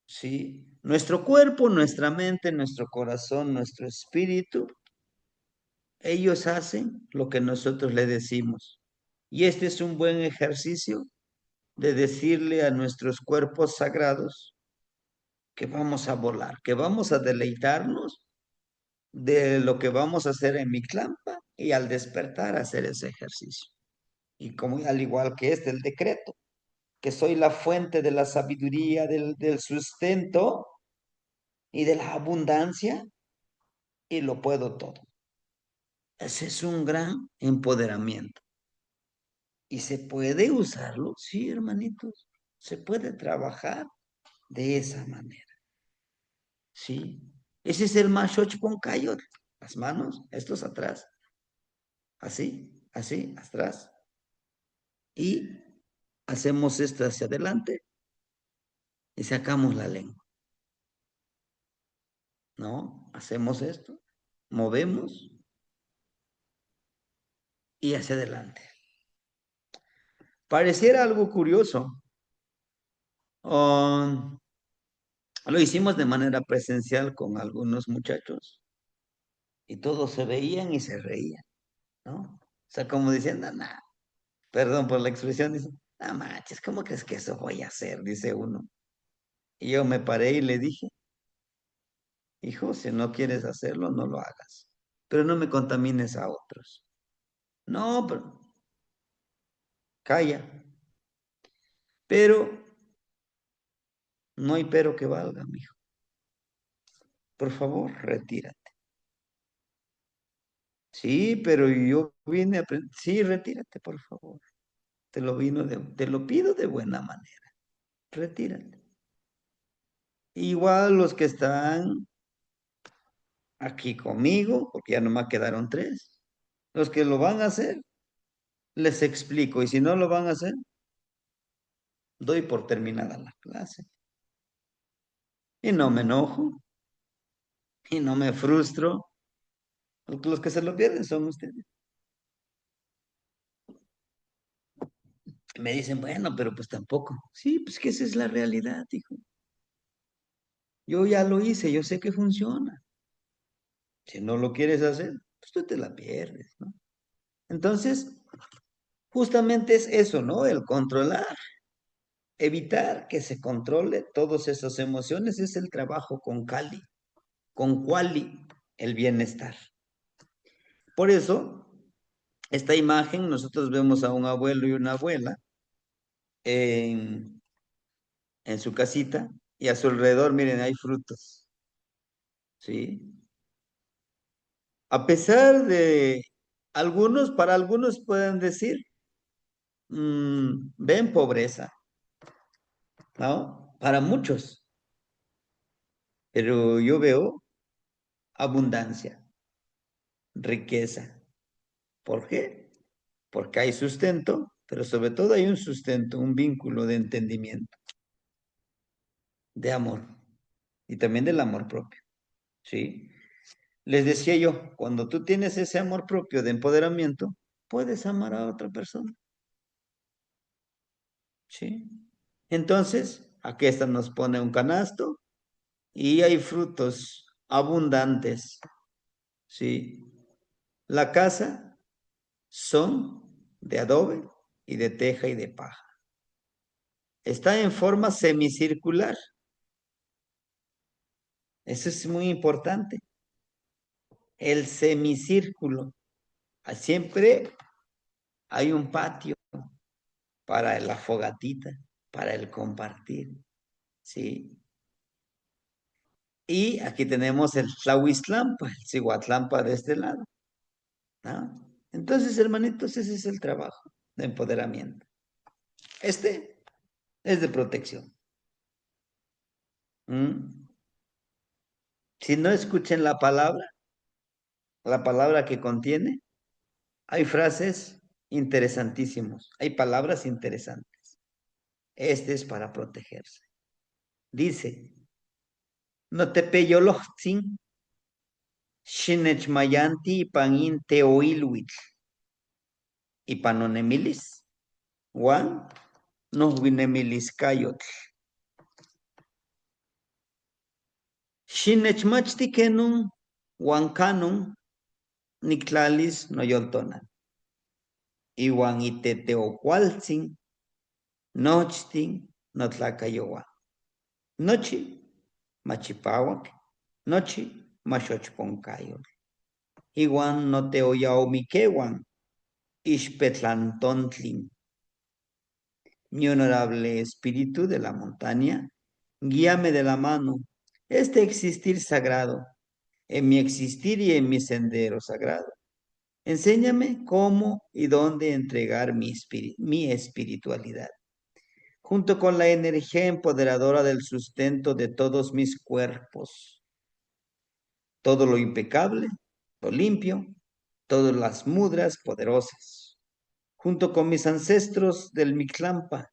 ¿sí? Nuestro cuerpo, nuestra mente, nuestro corazón, nuestro espíritu, ellos hacen lo que nosotros le decimos. Y este es un buen ejercicio de decirle a nuestros cuerpos sagrados que vamos a volar, que vamos a deleitarnos de lo que vamos a hacer en Mictlampa y al despertar hacer ese ejercicio. Y como al igual que este, el decreto, que soy la fuente de la sabiduría, del sustento y de la abundancia y lo puedo todo. Ese es un gran empoderamiento. ¿Y se puede usarlo? Sí, hermanitos, se puede trabajar de esa manera. Sí, ese es el Mashoch Poncayo. Las manos, estos atrás, así, atrás. Y hacemos esto hacia adelante y sacamos la lengua, ¿no? Hacemos esto, movemos y hacia adelante. Pareciera algo curioso. Um, lo hicimos de manera presencial con algunos muchachos y todos se veían y se reían, ¿no? O sea, como diciendo, nada, perdón por la expresión, dice, no manches, ¿cómo crees que eso voy a hacer? Dice uno. Y yo me paré y le dije, hijo, si no quieres hacerlo, no lo hagas, pero no me contamines a otros. No, pero calla, pero no hay pero que valga, mijo. Por favor, retírate. Sí, pero yo vine a aprender. Sí, retírate, por favor. Te lo pido de buena manera. Retírate. Igual los que están aquí conmigo, porque ya nomás quedaron tres. Los que lo van a hacer, les explico. Y si no lo van a hacer, doy por terminada la clase. Y no me enojo, y no me frustro. Los que se lo pierden son ustedes. Me dicen, bueno, pero pues tampoco. Sí, pues que esa es la realidad, hijo. Yo ya lo hice, yo sé que funciona. Si no lo quieres hacer, pues tú te la pierdes, ¿no? Entonces, justamente es eso, ¿no? El controlar, evitar que se controle todas esas emociones es el trabajo con Cali, con Quali, el bienestar. Por eso, esta imagen, nosotros vemos a un abuelo y una abuela en, en su casita y a su alrededor, miren, hay frutos, ¿sí? A pesar de algunos, para algunos pueden decir, ven pobreza, ¿no? Para muchos, pero yo veo abundancia, riqueza. ¿Por qué? Porque hay sustento, pero sobre todo hay un sustento, un vínculo de entendimiento, de amor y también del amor propio, ¿sí? Les decía yo, cuando tú tienes ese amor propio de empoderamiento, puedes amar a otra persona, ¿sí? Entonces, aquí esta nos pone un canasto y hay frutos abundantes, ¿sí? La casa son de adobe y de teja y de paja. Está en forma semicircular. Eso es muy importante. El semicírculo. Siempre hay un patio para la fogatita, para el compartir, ¿sí? Y aquí tenemos el Tlahuiztlampa, el Cihuatlampa de este lado, ¿no? Entonces, hermanitos, ese es el trabajo de empoderamiento. Este es de protección. ¿Mm? Si no escuchen la palabra que contiene, hay frases interesantísimos, hay palabras interesantes. Este es para protegerse. Dice, no te peyolojtzin, shinechmayanti panin teoilwitl. ipanonemilis, Juan, nohuinemilis cayotl. Xinechmachti kenon, Juan canon, nictlalis noyoltonan. Iwan iteteocualtzin, nochtin notlacayoua. Nochi machipauac, nochi maxochponcayotl. Iwan noteoyaomiquewan, ixpetlantontlin. Mi honorable espíritu de la montaña, guíame de la mano este existir sagrado, en mi existir y en mi sendero sagrado. Enséñame cómo y dónde entregar mi espiritualidad, junto con la energía empoderadora del sustento de todos mis cuerpos. Todo lo impecable, lo limpio, todas las mudras poderosas, junto con mis ancestros del Mictlampa,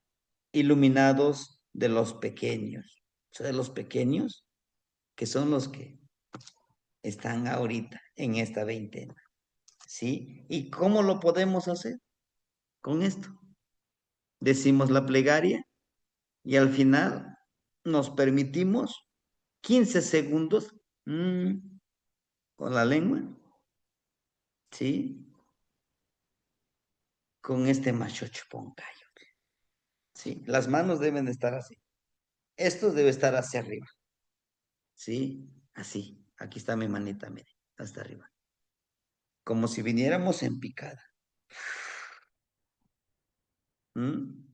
iluminados de los pequeños. O sea, de los pequeños, que son los que están ahorita en esta veintena. ¿Sí? ¿Y cómo lo podemos hacer? Con esto. Decimos la plegaria y al final nos permitimos 15 segundos con la lengua, ¿sí? Con este machochponcayo, ¿sí? Las manos deben de estar así. Esto debe estar hacia arriba, ¿sí? Así. Aquí está mi manita, mire, hasta arriba. Como si viniéramos en picada. ¿Mm?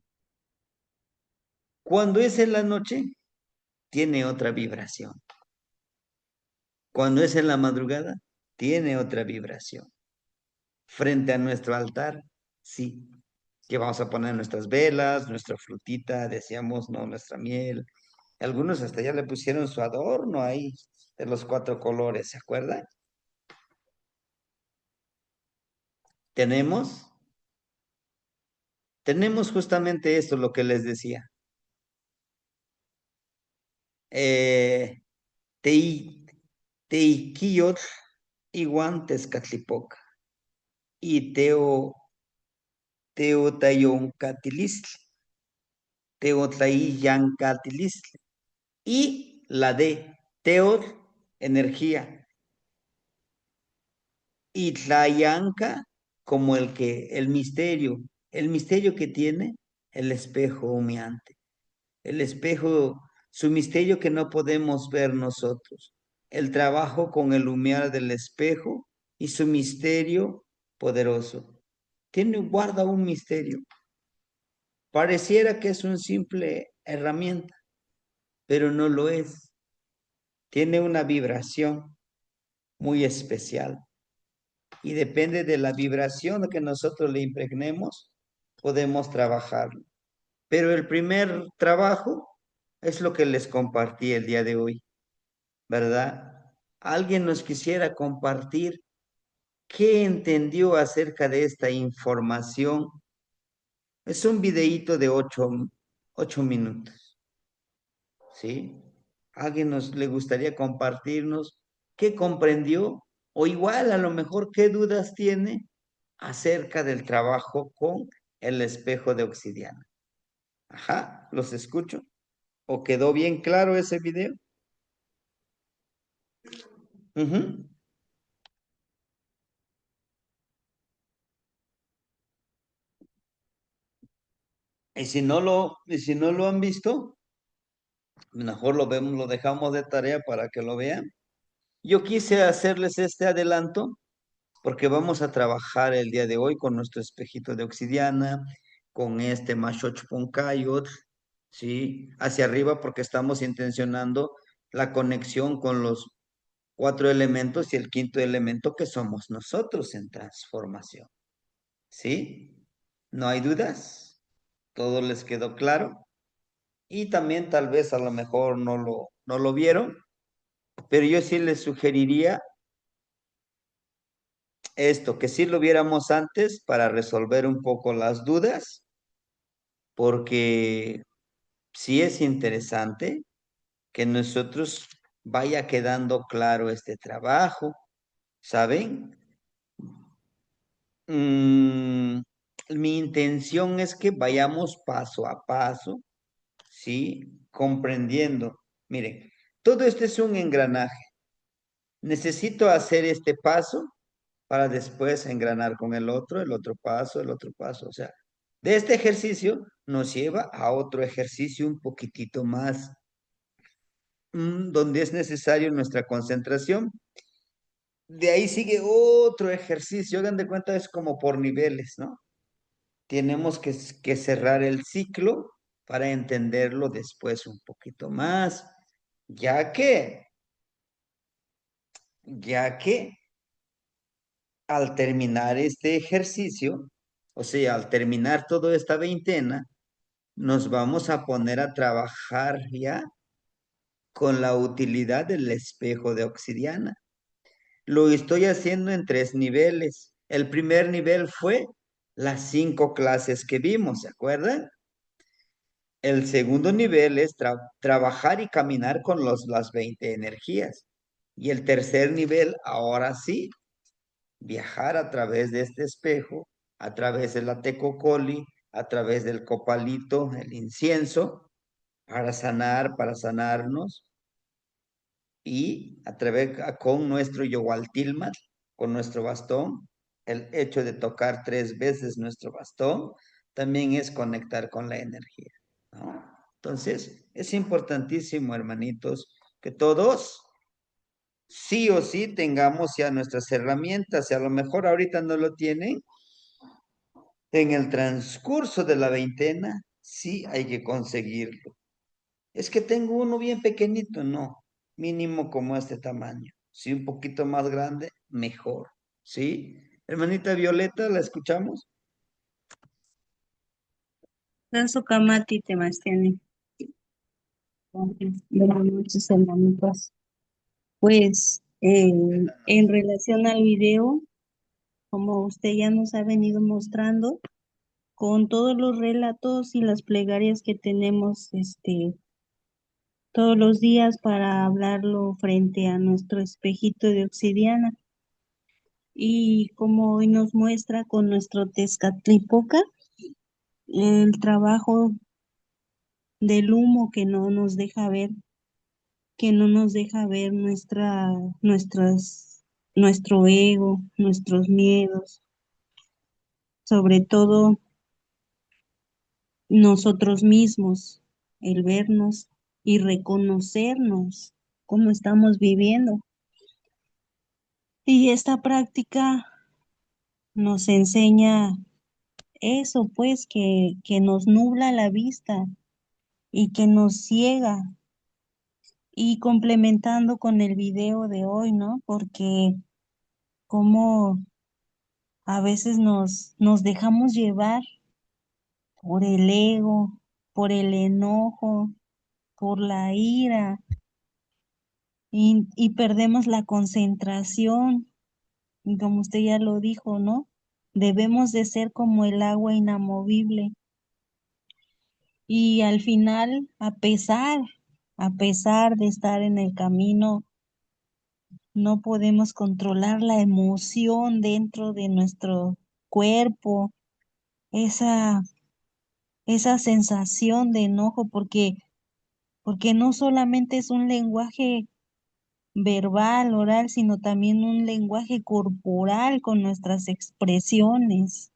Cuando es en la noche, tiene otra vibración. Cuando es en la madrugada, tiene otra vibración. Frente a nuestro altar, sí, que vamos a poner nuestras velas, nuestra frutita, decíamos, ¿no? Nuestra miel. Algunos hasta ya le pusieron su adorno ahí de los 4 colores, ¿se acuerdan? Tenemos, tenemos justamente esto, lo que les decía. Eh, tei, Teiquiyotl, iguan tezcatlipoca. Y teotayoncatilistle, teotlayancatilistle. Y la de teor, energía, y tlayanca como el misterio que tiene el espejo humeante, el espejo, su misterio que no podemos ver nosotros, el trabajo con el humear del espejo y su misterio poderoso. Guarda un misterio. Pareciera que es una simple herramienta, pero no lo es. Tiene una vibración muy especial y depende de la vibración que nosotros le impregnemos, podemos trabajarlo. Pero el primer trabajo es lo que les compartí el día de hoy, ¿verdad? ¿Alguien nos quisiera compartir qué entendió acerca de esta información? Es un videíto de 8 minutos, ¿sí? ¿Alguien le gustaría compartirnos qué comprendió o igual a lo mejor qué dudas tiene acerca del trabajo con el espejo de obsidiana? Ajá, los escucho. ¿O quedó bien claro ese video? Ujú. Y si no lo han visto, mejor lo vemos, lo dejamos de tarea para que lo vean. Yo quise hacerles este adelanto porque vamos a trabajar el día de hoy con nuestro espejito de obsidiana, con este Mashoch Poncayot, ¿sí? Hacia arriba porque estamos intencionando la conexión con los 4 elementos y el quinto elemento que somos nosotros en transformación, ¿sí? ¿No hay dudas? ¿Todo les quedó claro? Y también tal vez a lo mejor no lo vieron, pero yo sí les sugeriría esto, que sí lo viéramos antes para resolver un poco las dudas, porque sí es interesante que nosotros vaya quedando claro este trabajo, ¿saben? Mm, intención es que vayamos paso a paso, ¿sí? Comprendiendo. Miren, todo esto es un engranaje. Necesito hacer este paso para después engranar con el otro paso, el otro paso. O sea, de este ejercicio nos lleva a otro ejercicio un poquitito más, donde es necesario nuestra concentración. De ahí sigue otro ejercicio, hagan de cuenta, es como por niveles, ¿no? Tenemos que cerrar el ciclo para entenderlo después un poquito más, ya que, ya que al terminar este ejercicio, o sea, al terminar toda esta veintena, nos vamos a poner a trabajar ya con la utilidad del espejo de obsidiana. Lo estoy haciendo en 3 niveles. El primer nivel fue las 5 clases que vimos, ¿se acuerdan? El segundo nivel es trabajar y caminar con las 20 energías. Y el tercer nivel, ahora sí, viajar a través de este espejo, a través de la tecocoli, a través del copalito, el incienso, para sanar, para sanarnos, y a través con nuestro Yogualtilmat, con nuestro bastón, el hecho de tocar 3 veces nuestro bastón, también es conectar con la energía, ¿no? Entonces, es importantísimo, hermanitos, que todos sí o sí tengamos ya nuestras herramientas, y a lo mejor ahorita no lo tienen, en el transcurso de la veintena, sí hay que conseguirlo. Es que tengo uno bien pequeñito, no, mínimo como este tamaño. Si un poquito más grande, mejor. ¿Sí? Hermanita Violeta, ¿la escuchamos? Renzo Camati Temastiani. Buenas noches, hermanitos. Pues, Buenas en noches. relación al video, como usted ya nos ha venido mostrando, con todos los relatos y las plegarias que tenemos, todos los días para hablarlo frente a nuestro espejito de obsidiana. Y como hoy nos muestra con nuestro Tezcatlipoca, el trabajo del humo que no nos deja ver, nuestro ego, nuestros miedos, sobre todo nosotros mismos, el vernos y reconocernos cómo estamos viviendo. Y esta práctica nos enseña eso, pues, que nos nubla la vista y que nos ciega. Y complementando con el video de hoy, ¿no? Porque como a veces nos dejamos llevar por el ego, por el enojo, por la ira y perdemos la concentración. Y como usted ya lo dijo, ¿no? Debemos de ser como el agua inamovible. Y al final, a pesar de estar en el camino, no podemos controlar la emoción dentro de nuestro cuerpo, esa, esa sensación de enojo, porque no solamente es un lenguaje verbal, oral, sino también un lenguaje corporal con nuestras expresiones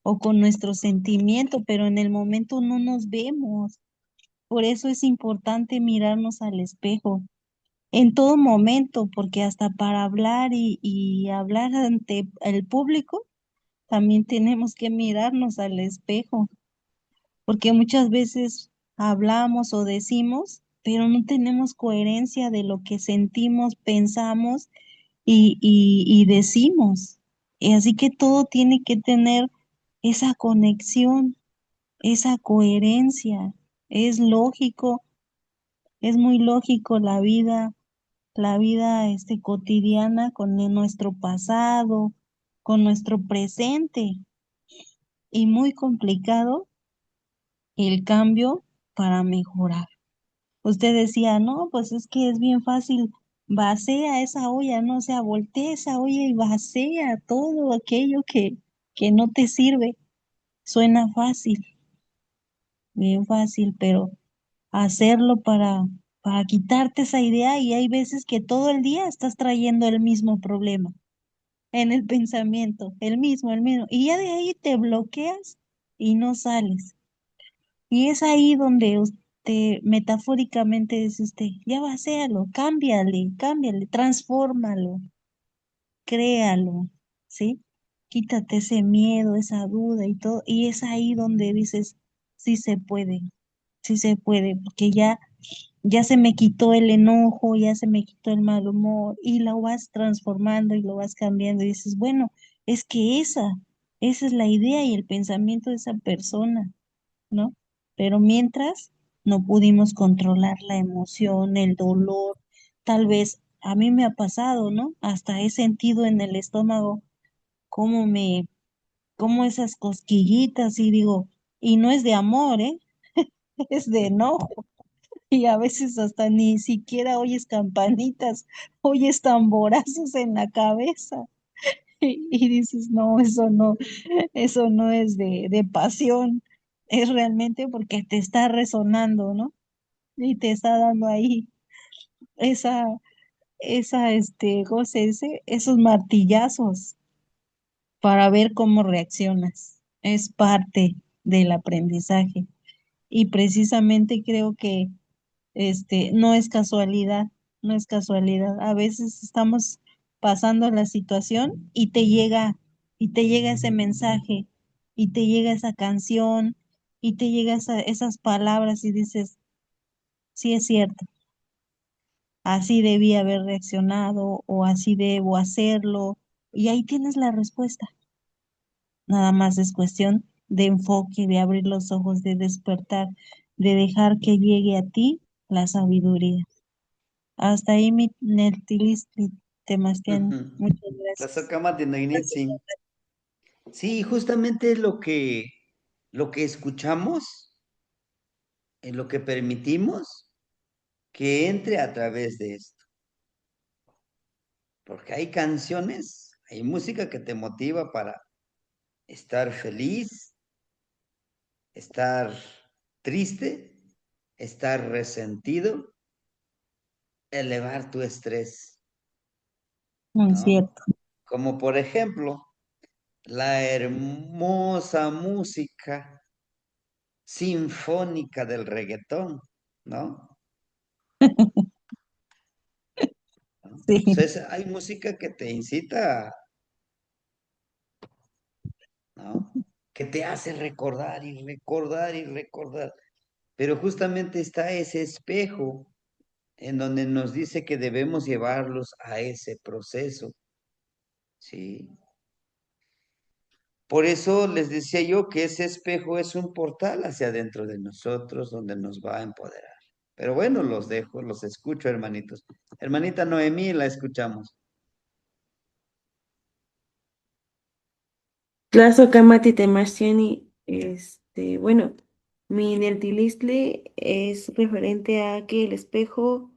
o con nuestro sentimiento, pero en el momento no nos vemos. Por eso es importante mirarnos al espejo en todo momento, porque hasta para hablar y hablar ante el público, también tenemos que mirarnos al espejo, porque muchas veces hablamos o decimos, pero no tenemos coherencia de lo que sentimos, pensamos y decimos. Y así que todo tiene que tener esa conexión, esa coherencia. Es lógico, es muy lógico la vida cotidiana con nuestro pasado, con nuestro presente, y muy complicado el cambio para mejorar. Usted decía, no, pues es que es bien fácil, vacía esa olla, no, o sea, voltea esa olla y vacía todo aquello que no te sirve. Suena fácil, bien fácil, pero hacerlo para quitarte esa idea y hay veces que todo el día estás trayendo el mismo problema en el pensamiento, el mismo, y ya de ahí te bloqueas y no sales. Y es ahí donde usted metafóricamente dice usted, ya va a hacerlo, cámbiale, cámbiale, transfórmalo, créalo, ¿sí? Quítate ese miedo, esa duda y todo, y es ahí donde dices, sí se puede, porque ya se me quitó el enojo, ya se me quitó el mal humor y lo vas transformando y lo vas cambiando y dices, bueno, es que esa es la idea y el pensamiento de esa persona, ¿no? Pero mientras no pudimos controlar la emoción, el dolor, tal vez a mí me ha pasado, ¿no? Hasta he sentido en el estómago cómo como esas cosquillitas y digo, y no es de amor, ¿eh? Es de enojo. Y a veces hasta ni siquiera oyes campanitas, oyes tamborazos en la cabeza. Y dices, no, eso no es de pasión, es realmente porque te está resonando, ¿no? Y te está dando ahí esa, ¿cómo se dice? Esos martillazos para ver cómo reaccionas. Es parte del aprendizaje. Y precisamente creo que no es casualidad, no es casualidad. A veces estamos pasando la situación y te llega ese mensaje, y te llega esa canción, y te llega esas palabras y dices, sí es cierto, así debí haber reaccionado o así debo hacerlo. Y ahí tienes la respuesta. Nada más es cuestión de enfoque, de abrir los ojos, de despertar, de dejar que llegue a ti la sabiduría. Hasta ahí mi Nertilistli Temastiani. Ujú. Muchas La gracias. socama de Noinitzi. Sí, justamente lo que escuchamos, en lo que permitimos que entre a través de esto. Porque hay canciones, hay música que te motiva para estar feliz, estar triste, estar resentido, elevar tu estrés, Muy ¿no? cierto. Como por ejemplo, la hermosa música sinfónica del reggaetón, ¿no? ¿No? Sí, Hay música que te incita, ¿no? Que te hace recordar y recordar y recordar. Pero justamente está ese espejo en donde nos dice que debemos llevarlos a ese proceso, ¿sí? Por eso les decía yo que ese espejo es un portal hacia adentro de nosotros donde nos va a empoderar. Pero bueno, los dejo, los escucho, hermanitos. Hermanita Noemí, la escuchamos. Tlazo Kamati Temashtiani, bueno, mi Nertilistle es referente a que el espejo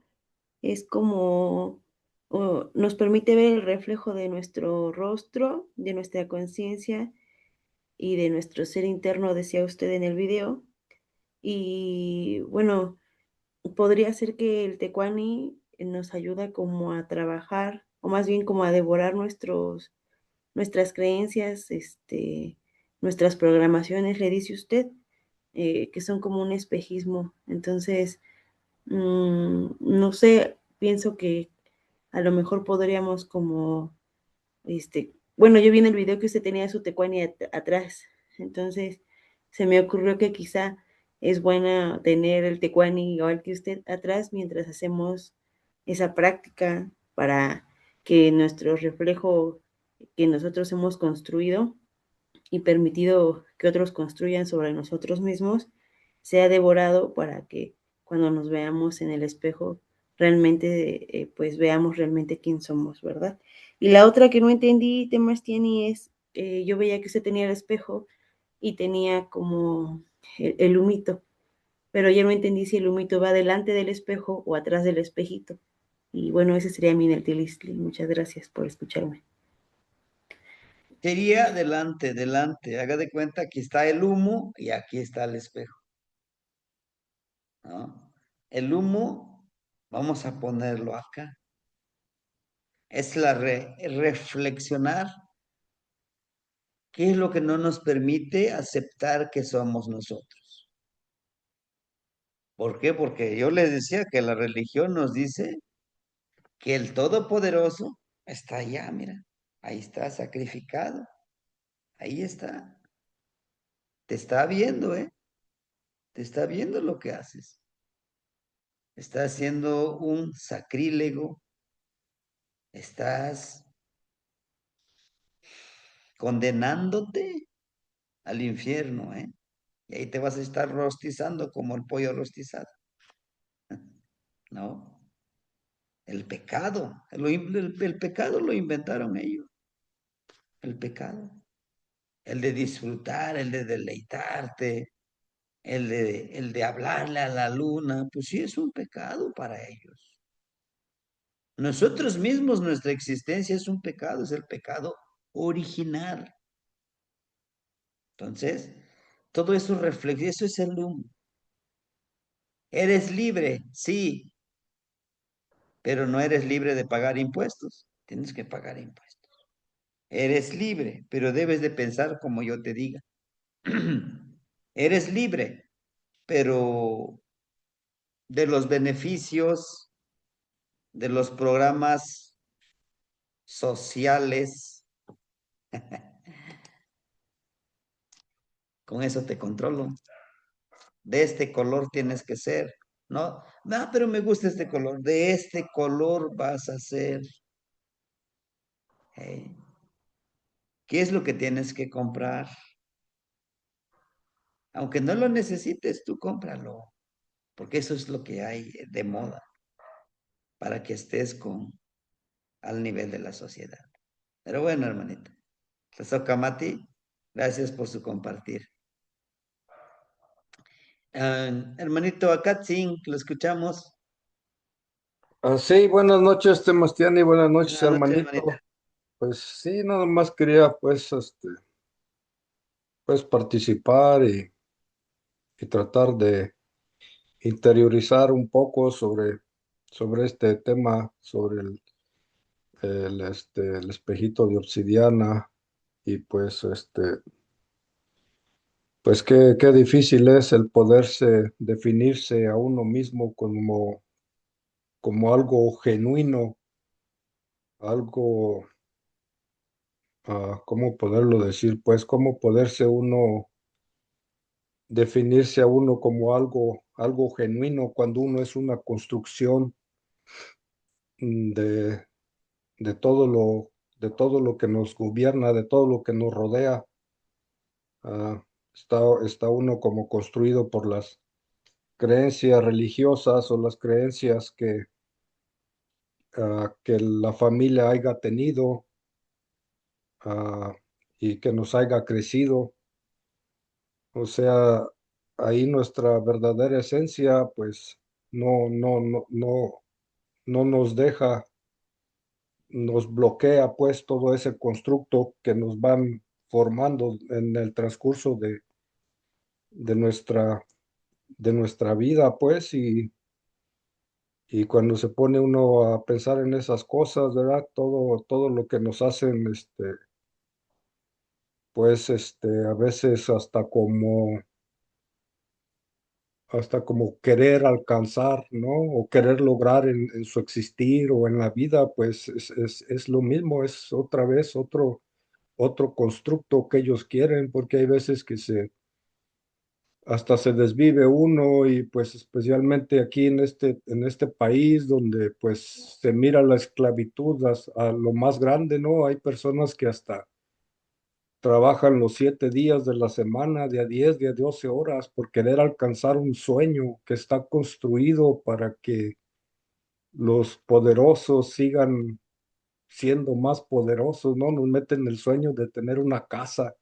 es como, nos permite ver el reflejo de nuestro rostro, de nuestra conciencia y de nuestro ser interno, decía usted en el video. Y bueno, podría ser que el tecuani nos ayuda como a trabajar, o más bien como a devorar nuestras creencias, nuestras programaciones, le dice usted, que son como un espejismo. Entonces, no sé, pienso que a lo mejor podríamos como, bueno, yo vi en el video que usted tenía su tecuani atrás, entonces se me ocurrió que quizá es buena tener el tecuani igual que usted atrás mientras hacemos esa práctica para que nuestro reflejo que nosotros hemos construido y permitido que otros construyan sobre nosotros mismos, sea devorado para que cuando nos veamos en el espejo realmente, pues veamos realmente quién somos, ¿verdad? Y la otra que no entendí, temas tiene es, yo veía que usted tenía el espejo y tenía como el humito, pero ya no entendí si el humito va delante del espejo o atrás del espejito. Y bueno, ese sería mi Neltilistli. Muchas gracias por escucharme. Sería delante, delante. Haga de cuenta, aquí está el humo y aquí está el espejo, ¿no? El humo, vamos a ponerlo acá. Es reflexionar qué es lo que no nos permite aceptar que somos nosotros. ¿Por qué? Porque yo les decía que la religión nos dice que el Todopoderoso está allá, mira, ahí está sacrificado, ahí está, te está viendo, ¿eh? Te está viendo lo que haces. Estás haciendo un sacrílego, estás condenándote al infierno, ¿eh? Y ahí te vas a estar rostizando como el pollo rostizado, ¿no? El pecado, el pecado lo inventaron ellos, el pecado. El de disfrutar, el de deleitarte, el de hablarle a la luna, pues sí es un pecado para ellos. Nosotros mismos, nuestra existencia es un pecado, es el pecado original. Entonces, todo eso refleja, eso es el humo. Eres libre, sí, pero no eres libre de pagar impuestos. Tienes que pagar impuestos. Eres libre, pero debes de pensar como yo te diga. Eres libre, pero de los beneficios, de los programas sociales, con eso te controlo. De este color tienes que ser, ¿no? No, pero me gusta este color. De este color vas a ser. ¿Eh? ¿Qué es lo que tienes que comprar? Aunque no lo necesites, tú cómpralo, porque eso es lo que hay de moda, para que estés al nivel de la sociedad. Pero bueno, hermanito, Mati, gracias por su compartir. Hermanito Akatzin, lo escuchamos. Sí, buenas noches, Temastiani, buenas noches, Buenas noches, hermanita. hermanito. Pues sí, nada más quería pues participar y tratar de interiorizar un poco sobre este tema, sobre el espejito de obsidiana y pues qué difícil es el poderse definirse a uno mismo como algo genuino, algo, ¿cómo poderlo decir? Pues cómo poderse uno definirse a uno como algo genuino cuando uno es una construcción mm, de, de todo lo que nos gobierna, de todo lo que nos rodea. Ah, está uno como construido por las creencias religiosas o las creencias que la familia haya tenido, ah, y que nos haya crecido. O sea, ahí nuestra verdadera esencia, pues no nos deja, nos bloquea pues todo ese constructo que nos van formando en el transcurso de nuestra, de nuestra vida pues y cuando se pone uno a pensar en esas cosas, ¿verdad? Todo lo que nos hacen, pues a veces hasta como querer alcanzar, ¿no? O querer lograr en su existir o en la vida, pues es lo mismo, es otra vez otro constructo que ellos quieren, porque hay veces que hasta se desvive uno y pues especialmente aquí en este país donde pues se mira la esclavitud a lo más grande, ¿no? Hay personas que hasta trabajan los 7 días de la semana, de a 10, de a 12 horas, por querer alcanzar un sueño que está construido para que los poderosos sigan siendo más poderosos, ¿no? Nos meten el sueño de tener una casa,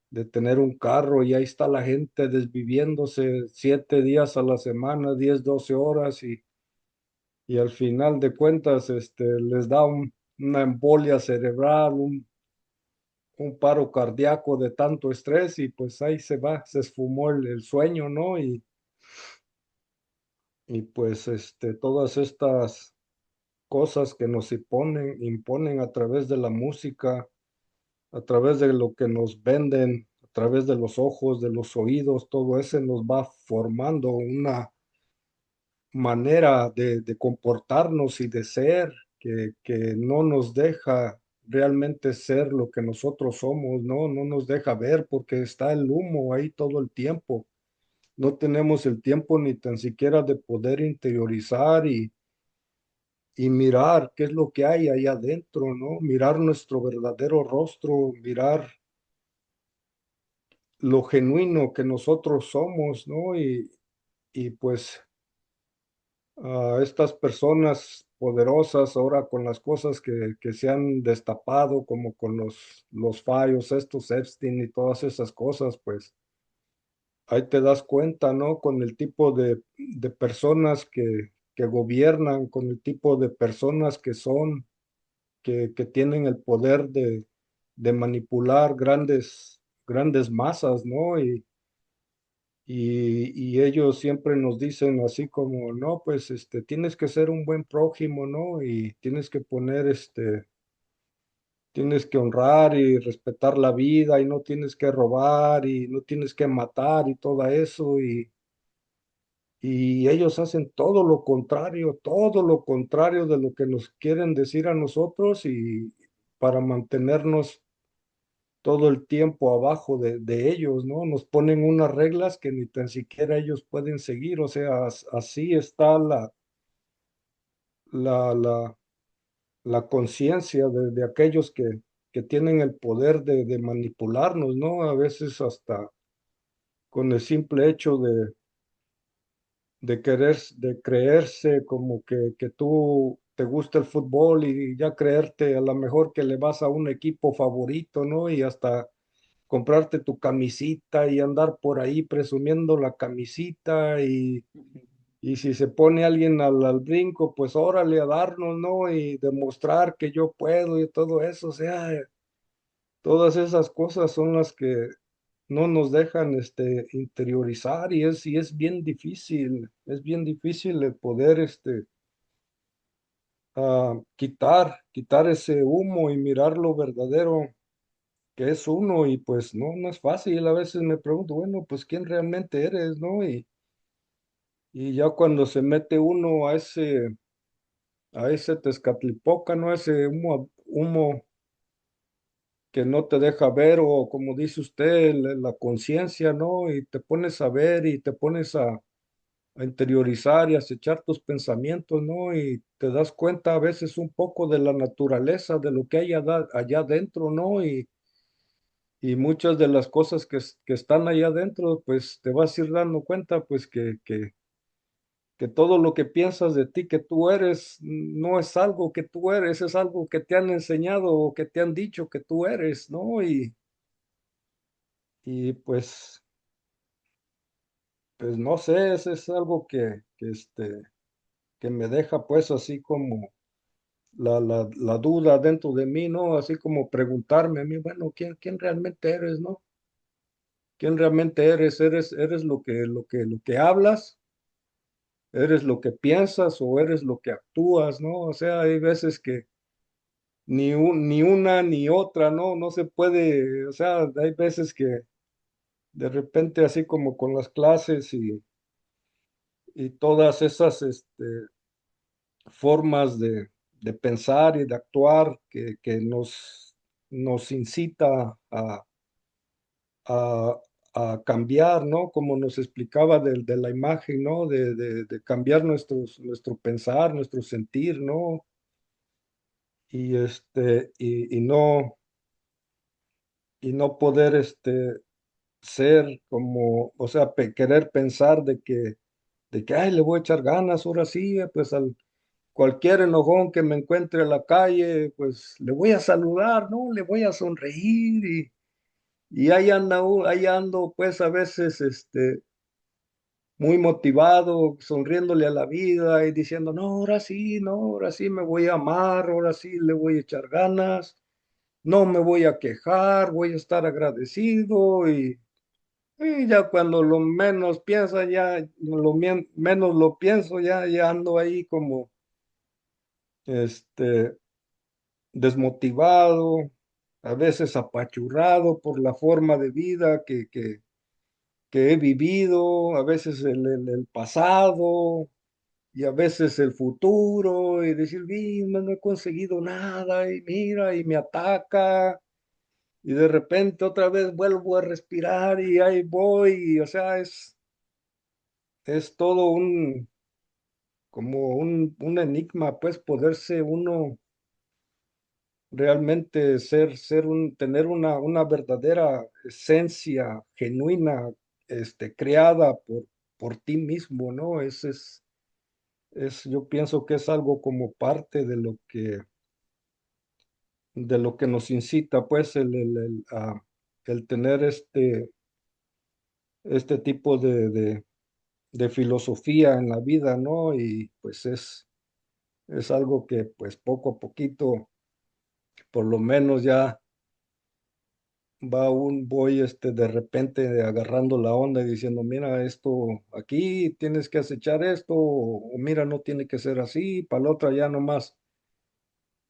de tener un carro, y ahí está la gente desviviéndose 7 días a la semana, 10, 12 horas, y al final de cuentas les da una embolia cerebral, un paro cardíaco de tanto estrés y pues ahí se va, se esfumó el sueño, ¿no? Y pues todas estas cosas que nos imponen a través de la música, a través de lo que nos venden, a través de los ojos, de los oídos, todo eso nos va formando una manera de comportarnos y de ser que no nos deja realmente ser lo que nosotros somos, ¿no? No nos deja ver porque está el humo ahí todo el tiempo. No tenemos el tiempo ni tan siquiera de poder interiorizar y mirar qué es lo que hay ahí adentro, ¿no? Mirar nuestro verdadero rostro, mirar lo genuino que nosotros somos, ¿no? Y pues a estas personas poderosas ahora con las cosas que se han destapado, como con los fallos, estos Epstein y todas esas cosas, pues ahí te das cuenta, ¿no? Con el tipo de personas que gobiernan, con el tipo de personas que son, que tienen el poder de manipular grandes masas, ¿no? Y ellos siempre nos dicen así como, no, pues tienes que ser un buen prójimo, ¿no? Y tienes que poner, tienes que honrar y respetar la vida y no tienes que robar y no tienes que matar y todo eso. Y ellos hacen todo lo contrario de lo que nos quieren decir a nosotros y para mantenernos todo el tiempo abajo de ellos, ¿no? Nos ponen unas reglas que ni tan siquiera ellos pueden seguir, o sea, así está la, la, la conciencia de aquellos que tienen el poder de manipularnos, ¿no? A veces hasta con el simple hecho de creerse como que tú te gusta el fútbol y ya creerte a lo mejor que le vas a un equipo favorito, ¿no? Y hasta comprarte tu camisita y andar por ahí presumiendo la camisita y si se pone alguien al brinco, pues órale a darnos, ¿no? Y demostrar que yo puedo y todo eso, o sea, todas esas cosas son las que no nos dejan interiorizar y es es bien difícil el poder quitar ese humo y mirar lo verdadero que es uno y pues no es fácil. A veces me pregunto, bueno, pues quién realmente eres, ¿no? Y ya cuando se mete uno a ese Tezcatlipoca, ¿no? Ese humo que no te deja ver o como dice usted, la conciencia, ¿no? Y te pones a ver y te pones a interiorizar y a acechar tus pensamientos, ¿no? Y te das cuenta a veces un poco de la naturaleza, de lo que hay allá adentro, ¿no? Y muchas de las cosas que están allá adentro, pues te vas a ir dando cuenta, pues que todo lo que piensas de ti, que tú eres, no es algo que tú eres, es algo que te han enseñado o que te han dicho que tú eres, ¿no? Y pues no sé, es algo que me deja pues así como la duda dentro de mí, ¿no? Así como preguntarme a mí, bueno, ¿quién realmente eres, ¿no? ¿Quién realmente eres? ¿Eres lo que hablas? ¿Eres lo que piensas o eres lo que actúas, ¿no? O sea, hay veces que ni una ni otra, ¿no? No se puede, o sea, hay veces que de repente así como con las clases y todas esas formas de pensar y de actuar que nos incita a, a cambiar, ¿no? Como nos explicaba de la imagen, ¿no? De cambiar nuestro pensar, nuestro sentir, ¿no? Y no poder ser como, o sea, querer pensar de que, ay, le voy a echar ganas, ahora sí, pues al cualquier enojón que me encuentre en la calle, pues le voy a saludar, ¿no? Le voy a sonreír y ahí ando, pues a veces, muy motivado, sonriéndole a la vida y diciendo, no, ahora sí me voy a amar, ahora sí le voy a echar ganas no me voy a quejar, voy a estar agradecido y ya cuando lo menos piensa, ya menos lo pienso, ya ando ahí como este, desmotivado, a veces apachurrado por la forma de vida que he vivido, a veces el pasado y a veces el futuro, y decir, no he conseguido nada, y mira, y me ataca, y de repente otra vez vuelvo a respirar y ahí voy, y, o sea, es todo como un enigma, pues poderse uno realmente tener una verdadera esencia genuina, creada por ti mismo, ¿no? Yo pienso que es algo como parte de lo que nos incita, pues, el tener este tipo de filosofía en la vida, ¿no? Y pues es algo que, pues, poco a poquito, por lo menos ya voy de repente agarrando la onda y diciendo, mira, esto aquí tienes que acechar esto, o mira, no tiene que ser así, para la otra ya nomás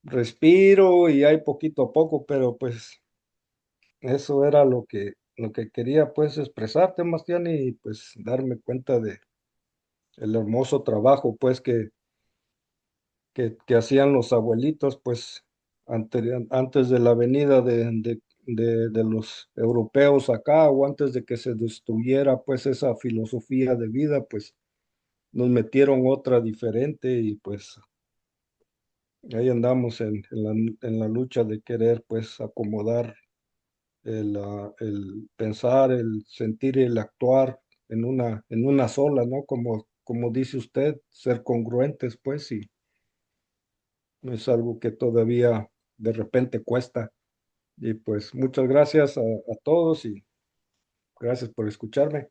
respiro y hay poquito a poco, pero pues eso era lo que quería pues expresarte, Bastián, y pues darme cuenta de el hermoso trabajo pues que hacían los abuelitos pues antes de la venida de los europeos acá o antes de que se destruyera pues esa filosofía de vida, pues nos metieron otra diferente y pues ahí andamos en la lucha de querer pues acomodar el pensar, el sentir y el actuar en una sola, ¿no? Como dice usted, ser congruentes, pues, y es algo que todavía de repente cuesta. Y pues muchas gracias a todos y gracias por escucharme.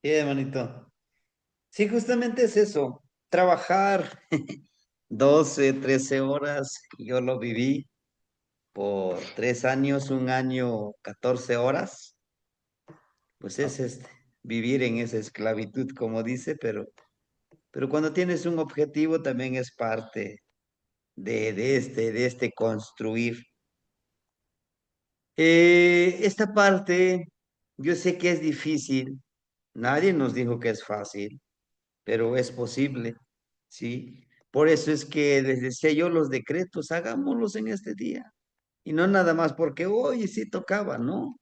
Sí, hermanito. Sí, justamente es eso, trabajar 12, 13 horas, yo lo viví por 3 años, un año, 14 horas, pues Ah, es vivir en esa esclavitud, como dice, pero cuando tienes un objetivo también es parte de este construir. Esta parte, yo sé que es difícil, nadie nos dijo que es fácil, pero es posible, ¿sí? Por eso es que les decía yo los decretos, hagámoslos en este día. Y no nada más porque hoy sí tocaba, ¿no?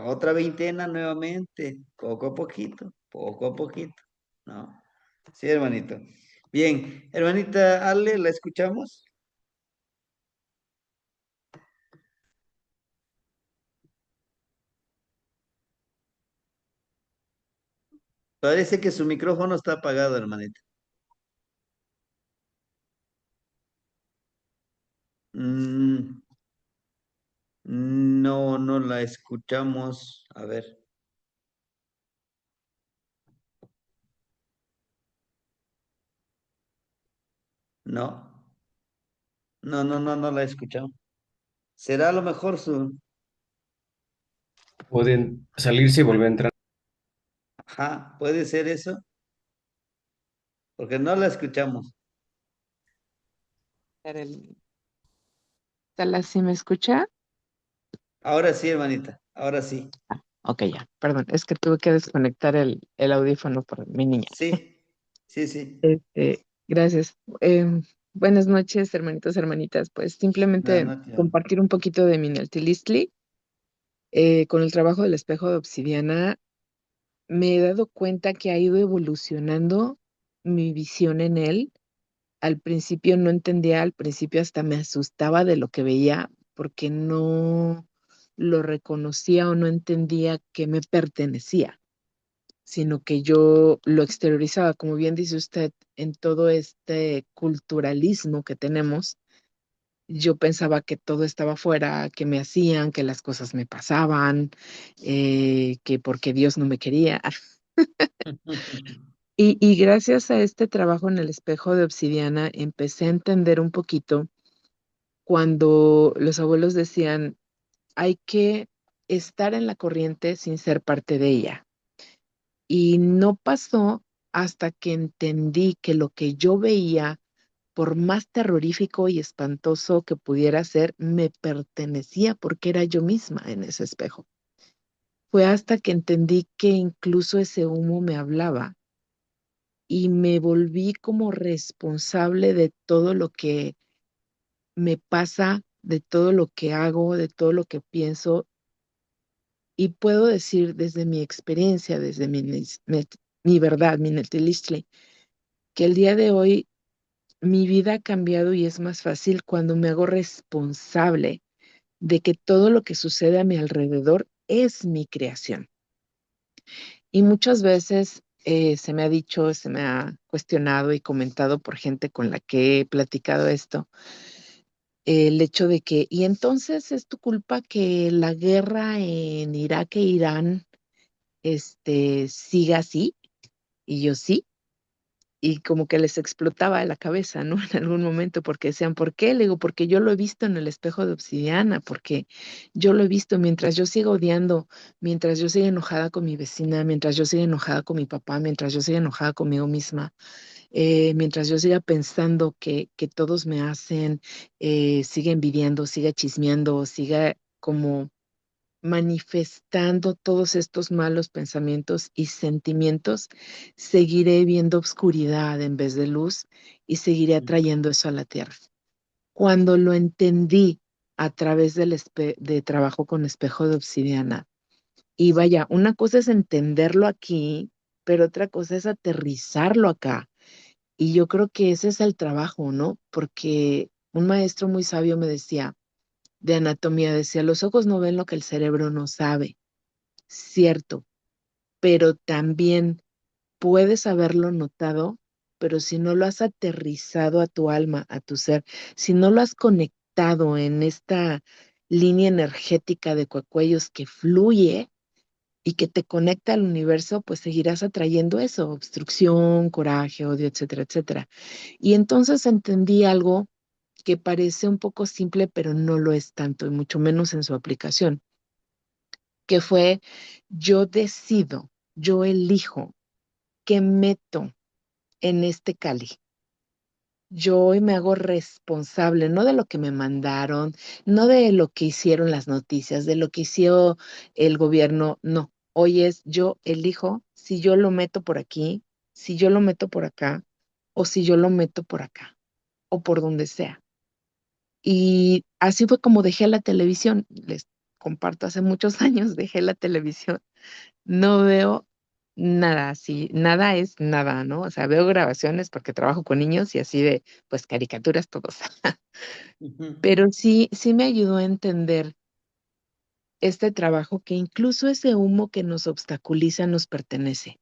Otra veintena nuevamente, poco a poquito, ¿no? Sí, hermanito. Bien, hermanita Ale, ¿la escuchamos? Parece que su micrófono está apagado, hermanita. Mm, no, no la escuchamos. A ver, no, no la escuchamos. ¿Será a lo mejor su... Pueden salirse y volver a entrar. Ajá, puede ser eso? Porque no la escuchamos. El, Tala, ¿sí me escucha? Ahora sí, hermanita, ahora sí. Ok, ya, perdón, es que tuve que desconectar el audífono por mi niña. Sí, sí, sí. Gracias. Buenas noches, hermanitos, hermanitas. Pues Buenas simplemente noches. compartir un poquito de mi Naltilistli. Con el trabajo del espejo de obsidiana, me he dado cuenta que ha ido evolucionando mi visión en él. Al principio no entendía, al principio hasta me asustaba de lo que veía porque no lo reconocía o no entendía que me pertenecía, sino que yo lo exteriorizaba, como bien dice usted, en todo este culturalismo que tenemos. Yo pensaba que todo estaba afuera, que me hacían, que las cosas me pasaban, que porque Dios no me quería. Y gracias a este trabajo en el espejo de obsidiana empecé a entender un poquito cuando los abuelos decían, hay que estar en la corriente sin ser parte de ella. Y no pasó hasta que entendí que lo que yo veía, por más terrorífico y espantoso que pudiera ser, me pertenecía porque era yo misma en ese espejo. Fue hasta que entendí que incluso ese humo me hablaba y me volví como responsable de todo lo que me pasa, de todo lo que hago, de todo lo que pienso. Y puedo decir desde mi experiencia, desde mi verdad, mi Netlisley, que el día de hoy mi vida ha cambiado y es más fácil cuando me hago responsable de que todo lo que sucede a mi alrededor es mi creación. Y muchas veces se me ha dicho, se me ha cuestionado y comentado por gente con la que he platicado esto, el hecho de que, y entonces es tu culpa que la guerra en Irak e Irán siga así, y yo sí, y como que les explotaba la cabeza, ¿no? En algún momento, porque decían, ¿por qué? Le digo, porque yo lo he visto en el espejo de obsidiana, porque yo lo he visto mientras yo siga odiando, mientras yo siga enojada con mi vecina, mientras yo siga enojada con mi papá, mientras yo siga enojada conmigo misma, mientras yo siga pensando que todos me hacen, siga envidiando, siga chismeando, siga como manifestando todos estos malos pensamientos y sentimientos, seguiré viendo obscuridad en vez de luz y seguiré atrayendo eso a la tierra. Cuando lo entendí a través de trabajo con espejo de obsidiana, y vaya, una cosa es entenderlo aquí, pero otra cosa es aterrizarlo acá. Y yo creo que ese es el trabajo, ¿no? Porque un maestro muy sabio me decía, de anatomía, decía, los ojos no ven lo que el cerebro no sabe. Cierto, pero también puedes haberlo notado, pero si no lo has aterrizado a tu alma, a tu ser, si no lo has conectado en esta línea energética de cuecuellos que fluye y que te conecta al universo, pues seguirás atrayendo eso, obstrucción, coraje, odio, etcétera, etcétera. Y entonces entendí algo que parece un poco simple, pero no lo es tanto, y mucho menos en su aplicación, que fue yo decido, yo elijo qué meto en este cáliz. Yo hoy me hago responsable, no de lo que me mandaron, no de lo que hicieron las noticias, de lo que hizo el gobierno, no. Hoy es yo elijo si yo lo meto por aquí, si yo lo meto por acá, o si yo lo meto por acá, o por donde sea. Y así fue como dejé la televisión. Les comparto, hace muchos años dejé la televisión. No veo nada así, nada es nada, ¿no? O sea, veo grabaciones porque trabajo con niños y así de, pues, caricaturas todos. Ujú. Pero sí, sí me ayudó a entender este trabajo que incluso ese humo que nos obstaculiza nos pertenece.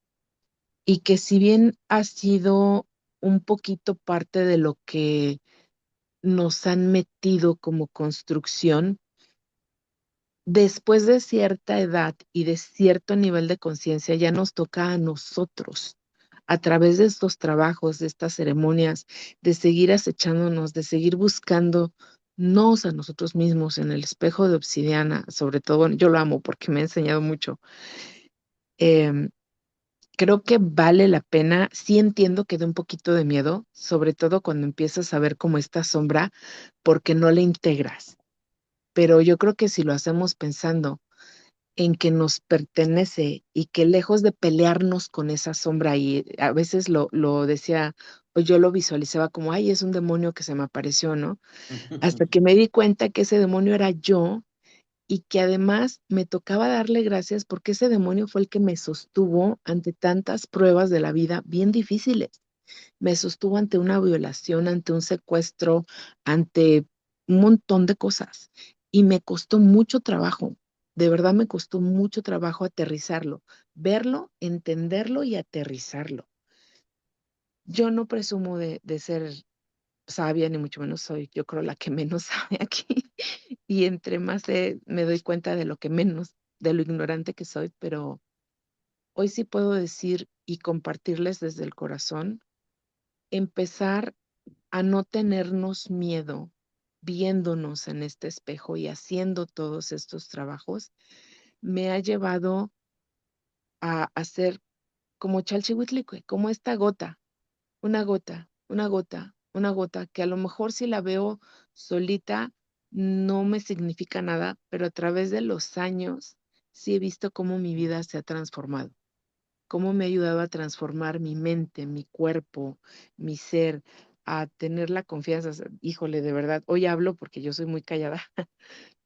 Y que si bien ha sido un poquito parte de lo que nos han metido como construcción, después de cierta edad y de cierto nivel de conciencia, ya nos toca a nosotros, a través de estos trabajos, de estas ceremonias, de seguir acechándonos, de seguir buscándonos a nosotros mismos en el espejo de obsidiana, sobre todo, yo lo amo porque me ha enseñado mucho. Em, Creo que vale la pena, sí entiendo que da un poquito de miedo, sobre todo cuando empiezas a ver como esta sombra, porque no la integras, pero yo creo que si lo hacemos pensando en que nos pertenece y que lejos de pelearnos con esa sombra, y a veces lo decía, o yo lo visualizaba como, ay, es un demonio que se me apareció, ¿no? Hasta que me di cuenta que ese demonio era yo y que además me tocaba darle gracias porque ese demonio fue el que me sostuvo ante tantas pruebas de la vida bien difíciles. Me sostuvo ante una violación, ante un secuestro, ante un montón de cosas. Y me costó mucho trabajo, de verdad me costó mucho trabajo aterrizarlo, verlo, entenderlo y aterrizarlo. Yo no presumo de ser sabia, ni mucho menos soy, yo creo, la que menos sabe aquí. Y entre más me doy cuenta de lo que menos, de lo ignorante que soy, pero hoy sí puedo decir y compartirles desde el corazón, empezar a no tenernos miedo viéndonos en este espejo y haciendo todos estos trabajos, me ha llevado a hacer como Chalchihuitlicue, como esta gota, una gota, una gota, una gota, que a lo mejor si la veo solita no me significa nada, pero a través de los años sí he visto cómo mi vida se ha transformado, cómo me ha ayudado a transformar mi mente, mi cuerpo, mi ser, a tener la confianza. Híjole, de verdad, hoy hablo porque yo soy muy callada,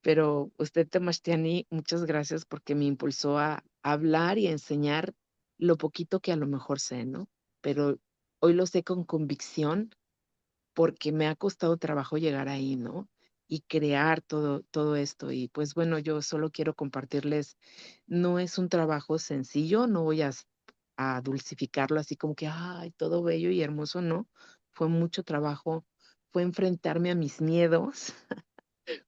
pero usted, Temastiani, muchas gracias porque me impulsó a hablar y a enseñar lo poquito que a lo mejor sé, ¿no? Pero hoy lo sé con convicción porque me ha costado trabajo llegar ahí, ¿no? Y crear todo esto. Y pues bueno, yo solo quiero compartirles, no es un trabajo sencillo, no voy a dulcificarlo así como que, ay, todo bello y hermoso, no. Fue mucho trabajo, fue enfrentarme a mis miedos,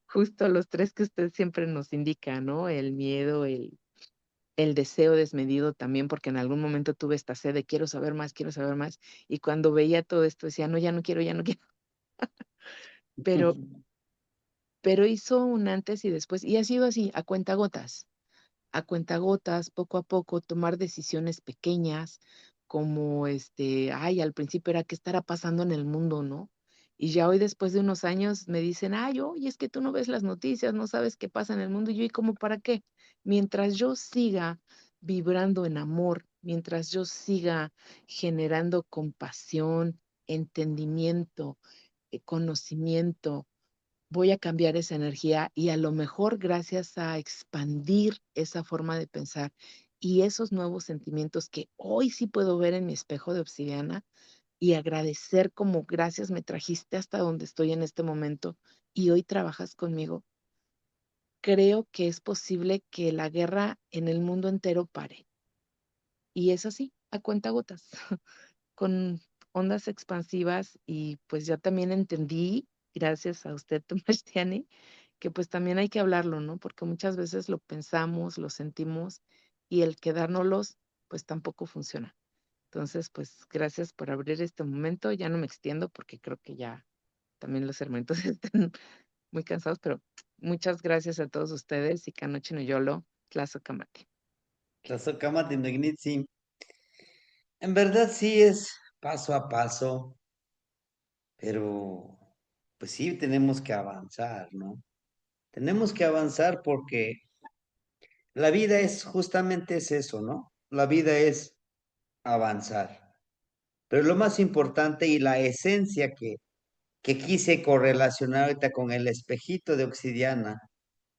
justo los tres que usted siempre nos indica, ¿no? El miedo, el deseo desmedido también, porque en algún momento tuve esta sed de quiero saber más, y cuando veía todo esto decía, no, ya no quiero, ya no quiero, pero, pero hizo un antes y después, y ha sido así, a cuentagotas, poco a poco, tomar decisiones pequeñas, como ay, al principio era qué estará pasando en el mundo, ¿no? Y ya hoy, después de unos años, me dicen, ay, oye, es que tú no ves las noticias, no sabes qué pasa en el mundo. Y yo, ¿y cómo para qué? Mientras yo siga vibrando en amor, mientras yo siga generando compasión, entendimiento, conocimiento, voy a cambiar esa energía y a lo mejor gracias a expandir esa forma de pensar y esos nuevos sentimientos que hoy sí puedo ver en mi espejo de obsidiana y agradecer como gracias me trajiste hasta donde estoy en este momento y hoy trabajas conmigo, creo que es posible que la guerra en el mundo entero pare. Y es así, a cuentagotas, con ondas expansivas y pues ya también entendí, gracias a usted, Tomás, que pues también hay que hablarlo, ¿no? Porque muchas veces lo pensamos, lo sentimos y el quedárnoslos, pues tampoco funciona. Entonces, pues gracias por abrir este momento. Ya no me extiendo porque creo que ya también los hermanitos están muy cansados, pero muchas gracias a todos ustedes y Canoche no Yolo, Tlazocamati. Tlazocamati no ignitzi. En verdad sí es paso a paso, pero pues sí tenemos que avanzar, ¿no? Tenemos que avanzar porque la vida es justamente es eso, ¿no? La vida es avanzar. Pero lo más importante y la esencia que quise correlacionar ahorita con el espejito de obsidiana,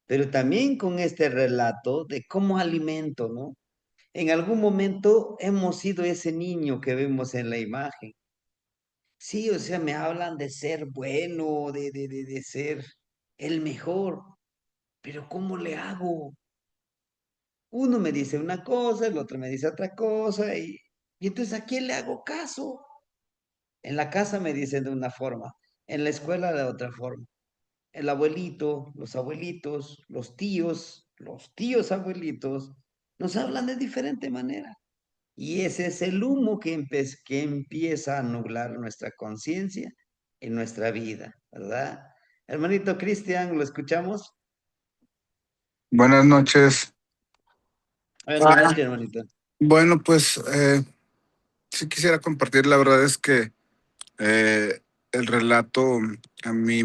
pero también con este relato de cómo alimento, ¿no? En algún momento hemos sido ese niño que vemos en la imagen. Sí, o sea, me hablan de ser bueno, de ser el mejor, pero ¿cómo le hago? Uno me dice una cosa, el otro me dice otra cosa, y entonces ¿a quién le hago caso? En la casa me dicen de una forma, en la escuela de otra forma. El abuelito, los abuelitos, los tíos abuelitos, nos hablan de diferente manera. Y ese es el humo que empieza a nublar nuestra conciencia en nuestra vida, ¿verdad? Hermanito Cristian, ¿lo escuchamos? Buenas noches. Buenas noches, hermanito. Bueno, pues sí quisiera compartir, la verdad es que el relato a mí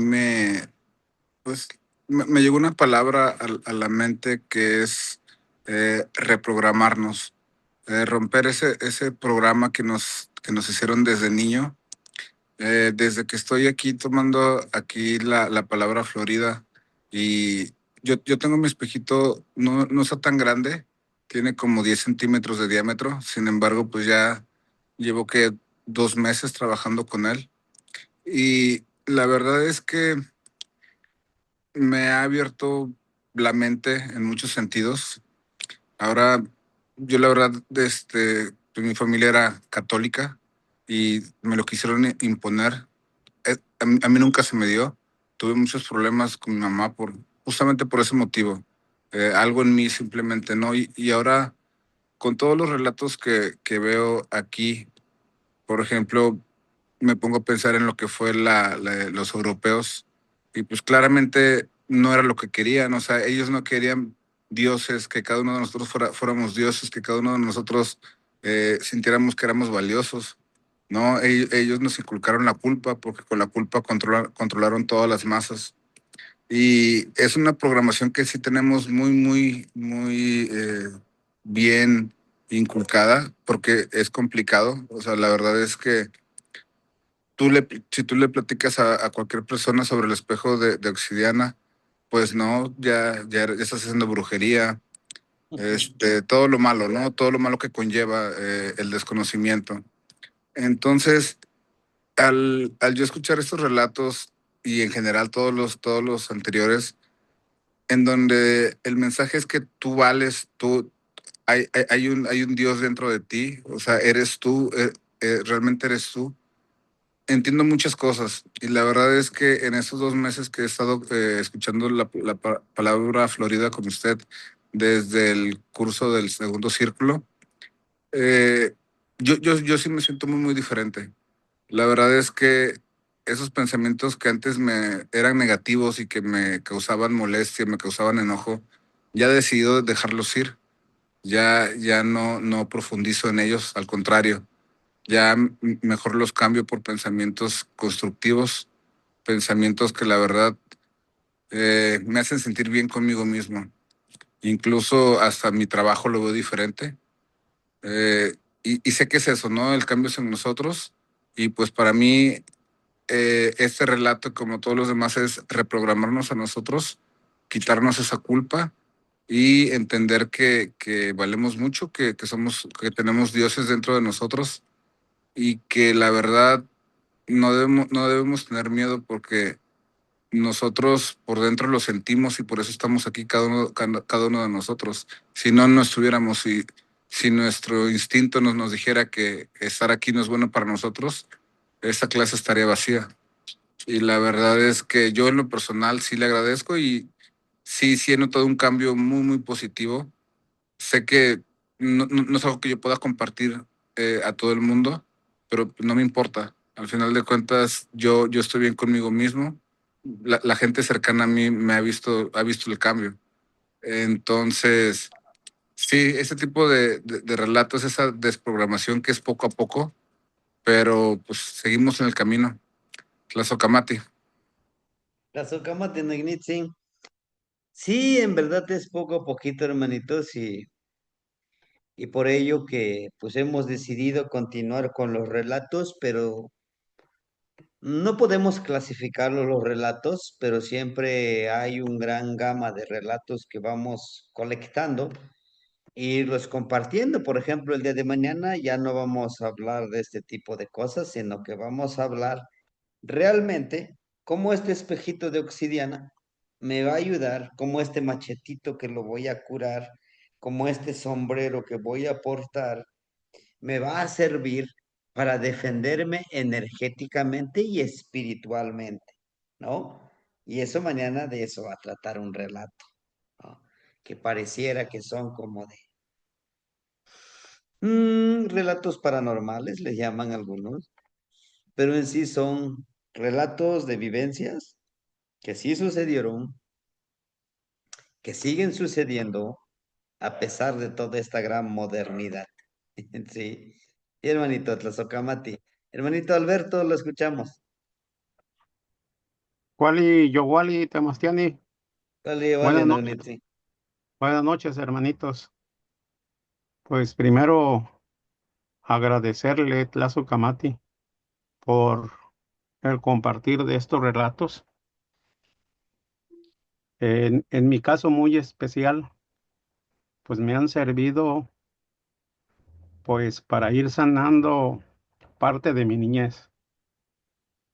pues, me llegó una palabra a la mente que es reprogramarnos, romper ese programa que nos hicieron desde niño. Desde que estoy aquí tomando aquí la palabra Florida y yo tengo mi espejito, no está tan grande, tiene como 10 centímetros de diámetro, sin embargo, pues ya llevo que 2 meses trabajando con él y la verdad es que me ha abierto la mente en muchos sentidos. Ahora, yo la verdad, pues mi familia era católica y me lo quisieron imponer. A mí nunca se me dio. Tuve muchos problemas con mi mamá justamente por ese motivo. Algo en mí simplemente no. Y ahora, con todos los relatos que veo aquí, por ejemplo, me pongo a pensar en lo que fue los europeos. y pues claramente no era lo que querían, o sea, ellos no querían dioses, que cada uno de nosotros fuéramos dioses, que cada uno de nosotros sintiéramos que éramos valiosos. No, ellos nos inculcaron la culpa porque con la culpa controlaron todas las masas. Y es una programación que sí tenemos muy bien inculcada porque es complicado. O sea, la verdad es que si tú le platicas a cualquier persona sobre el espejo de obsidiana, pues no, ya estás haciendo brujería, todo lo malo, ¿no? Todo lo malo que conlleva el desconocimiento. Entonces, al yo escuchar estos relatos y en general todos los anteriores, en donde el mensaje es que tú vales, hay un Dios dentro de ti, o sea, eres tú, realmente eres tú. Entiendo muchas cosas y la verdad es que en estos 2 meses que he estado escuchando la palabra Florida con usted desde el curso del segundo círculo, eh, yo sí me siento muy diferente. La verdad es que esos pensamientos que antes me eran negativos y que me causaban molestia, me causaban enojo, ya he decidido dejarlos ir. Ya no profundizo en ellos, al contrario, ya mejor los cambio por pensamientos constructivos, pensamientos que la verdad me hacen sentir bien conmigo mismo. Incluso hasta mi trabajo lo veo diferente. Y sé que es eso, ¿no? El cambio es en nosotros. Y pues para mí este relato, como todos los demás, es reprogramarnos a nosotros, quitarnos esa culpa y entender que valemos mucho, que tenemos dioses dentro de nosotros y que la verdad no debemos tener miedo porque nosotros por dentro lo sentimos y por eso estamos aquí cada uno de nosotros. Si no, no estuviéramos. Si nuestro instinto nos dijera que estar aquí no es bueno para nosotros, esta clase estaría vacía. Y la verdad es que yo en lo personal sí le agradezco y sí he notado un cambio muy positivo. Sé que no es algo que yo pueda compartir a todo el mundo, pero no me importa. Al final de cuentas, yo estoy bien conmigo mismo. La gente cercana a mí ha visto el cambio. Entonces, sí, ese tipo de relatos, esa desprogramación que es poco a poco, pero pues seguimos en el camino. Tlazocamati. La socama Tenochtitlan. Sí, en verdad es poco a poquito, hermanitos, y por ello que pues hemos decidido continuar con los relatos, pero no podemos clasificarlos los relatos, pero siempre hay un gran gama de relatos que vamos colectando y los compartiendo. Por ejemplo, el día de mañana ya no vamos a hablar de este tipo de cosas, sino que vamos a hablar realmente cómo este espejito de obsidiana me va a ayudar, como este machetito que lo voy a curar, como este sombrero que voy a portar, me va a servir para defenderme energéticamente y espiritualmente, ¿no? Y eso mañana de eso va a tratar un relato, ¿no? Que pareciera que son como de relatos paranormales, le llaman algunos, pero en sí son relatos de vivencias que sí sucedieron, que siguen sucediendo a pesar de toda esta gran modernidad. Sí. Y hermanito Tlazocamati. Hermanito Alberto, lo escuchamos. Wally, Yowali, Temastiani, Vale, vale, buenas noches, hermanito. Sí. buenas noches, hermanitos. Pues primero agradecerle, Tlazo Camati, por el compartir de estos relatos. En mi caso muy especial, pues me han servido pues para ir sanando parte de mi niñez,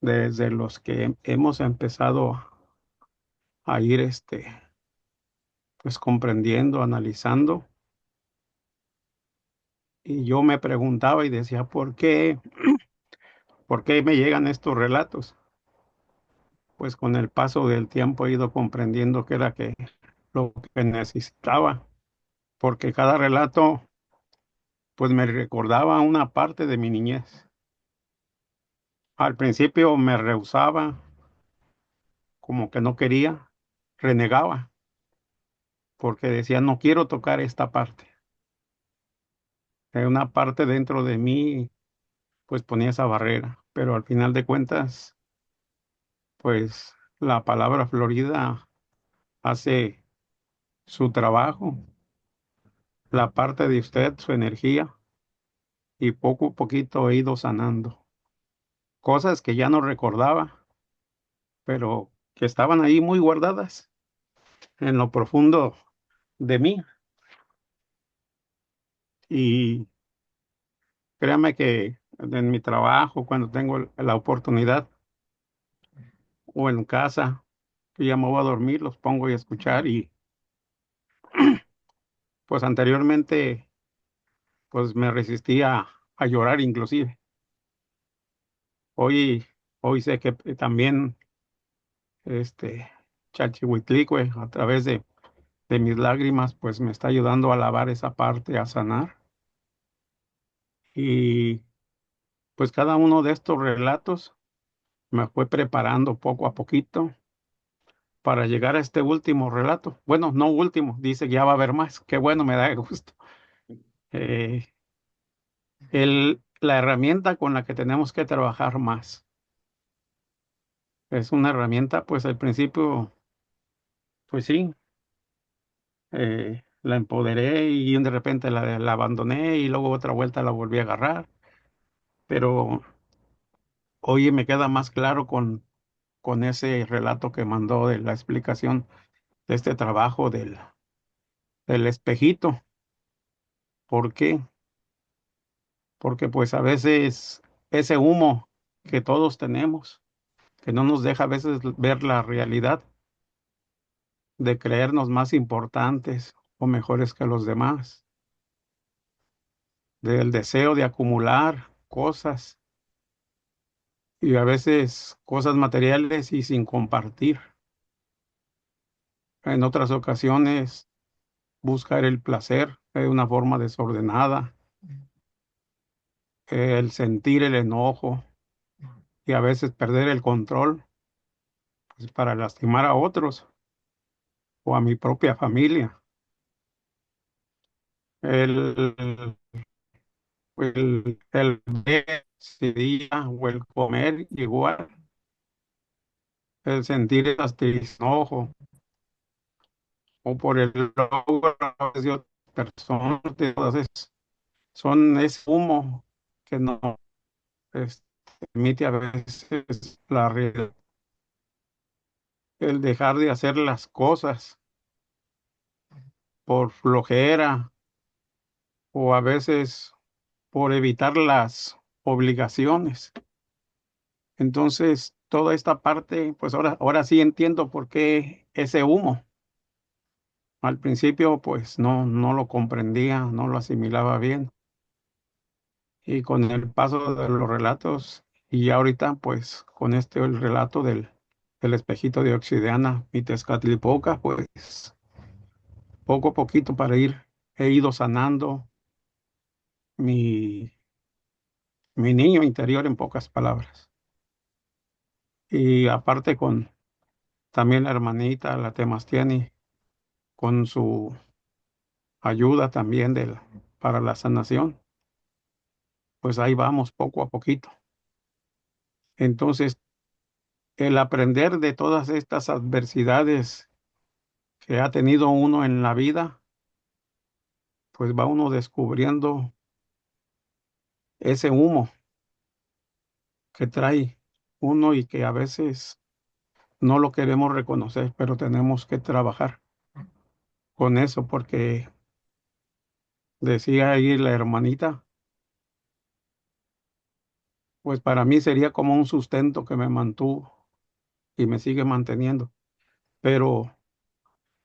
desde los que hemos empezado a ir pues comprendiendo, analizando. Y yo me preguntaba y decía, ¿por qué me llegan estos relatos? Pues con el paso del tiempo he ido comprendiendo que era lo que necesitaba, porque cada relato pues me recordaba una parte de mi niñez. Al principio me rehusaba como que no quería, renegaba, porque decía, no quiero tocar esta parte. Una parte dentro de mí, pues ponía esa barrera, pero al final de cuentas, pues la palabra Florida hace su trabajo, la parte de usted, su energía, y poco a poquito he ido sanando cosas que ya no recordaba, pero que estaban ahí muy guardadas en lo profundo de mí. Y créame que en mi trabajo, cuando tengo la oportunidad, o en casa, que ya me voy a dormir, los pongo y a escuchar. Y pues anteriormente, pues me resistía a llorar inclusive. Hoy, hoy sé que también Chalchihuitlicue, a través de mis lágrimas, pues me está ayudando a lavar esa parte, a sanar. Y pues cada uno de estos relatos me fue preparando poco a poquito para llegar a este último relato. Bueno, no último, dice que ya va a haber más. Qué bueno, me da gusto. Eh, la herramienta con la que tenemos que trabajar más es una herramienta, pues al principio, pues sí, la empoderé y de repente la abandoné y luego otra vuelta la volví a agarrar. Pero hoy me queda más claro con ese relato que mandó de la explicación de este trabajo del espejito. ¿Por qué? Porque pues a veces ese humo que todos tenemos, que no nos deja a veces ver la realidad, de creernos más importantes o mejores que los demás, del deseo de acumular cosas y a veces cosas materiales y sin compartir. En otras ocasiones buscar el placer de una forma desordenada, el sentir el enojo y a veces perder el control, pues, para lastimar a otros o a mi propia familia. El, el ver ese día o el comer igual, el sentir el enojo o por el logro de otras personas, entonces son ese humo que no este, emite a veces la realidad, el dejar de hacer las cosas por flojera o a veces por evitar las obligaciones. Entonces, toda esta parte, pues ahora sí entiendo por qué ese humo. Al principio, pues no lo comprendía, no lo asimilaba bien. Y con el paso de los relatos, y ya ahorita, pues con el relato del espejito de Oxidiana y Tezcatlipoca, pues poco a poquito he ido sanando mi, mi niño interior en pocas palabras. Y aparte con también la hermanita, la Temastiani, con su ayuda también para la sanación, pues ahí vamos poco a poquito. Entonces, el aprender de todas estas adversidades que ha tenido uno en la vida, pues va uno descubriendo ese humo que trae uno y que a veces no lo queremos reconocer, pero tenemos que trabajar con eso porque decía ahí la hermanita, pues para mí sería como un sustento que me mantuvo y me sigue manteniendo, pero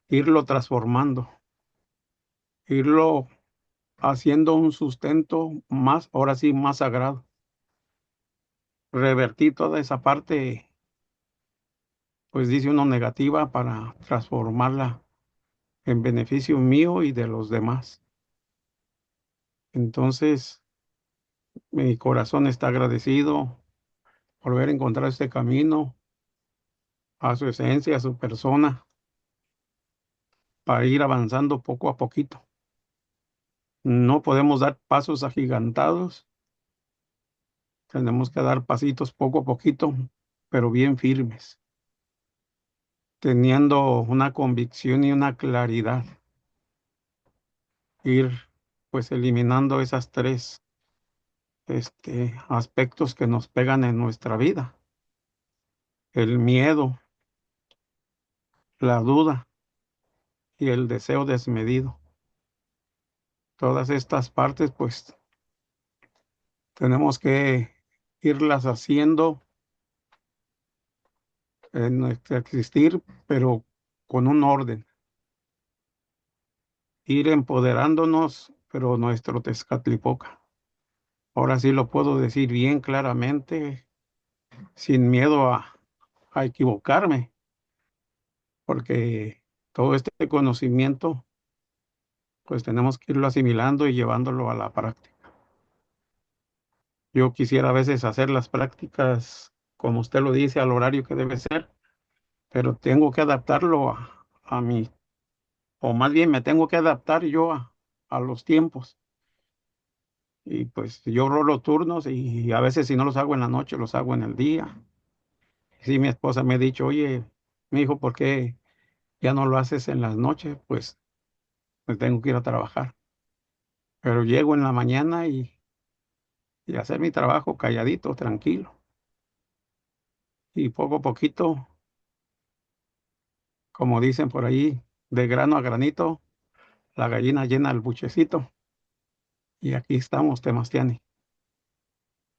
irlo transformando, irlo haciendo un sustento más, ahora sí, más sagrado, revertir toda esa parte, pues dice uno negativa para transformarla en beneficio mío y de los demás. Entonces, mi corazón está agradecido por haber encontrado este camino, a su esencia, a su persona, para ir avanzando poco a poquito. No podemos dar pasos agigantados, tenemos que dar pasitos poco a poquito, pero bien firmes, teniendo una convicción y una claridad, ir pues eliminando esas tres aspectos que nos pegan en nuestra vida: el miedo, la duda y el deseo desmedido. Todas estas partes pues tenemos que irlas haciendo en nuestro existir, pero con un orden, ir empoderándonos, pero nuestro Tezcatlipoca. Ahora sí lo puedo decir bien claramente, sin miedo a equivocarme, porque todo este conocimiento, pues tenemos que irlo asimilando y llevándolo a la práctica. Yo quisiera a veces hacer las prácticas, como usted lo dice, al horario que debe ser, pero tengo que adaptarlo a mi, o más bien me tengo que adaptar yo a los tiempos. Y pues yo rolo turnos y a veces si no los hago en la noche, los hago en el día. Sí, mi esposa me ha dicho, oye, mi hijo, ¿por qué ya no lo haces en las noches? Pues me tengo que ir a trabajar. Pero llego en la mañana y hacer mi trabajo calladito, tranquilo. Y poco a poquito, como dicen por ahí, de grano a granito, la gallina llena el buchecito. Y aquí estamos, Temastiani,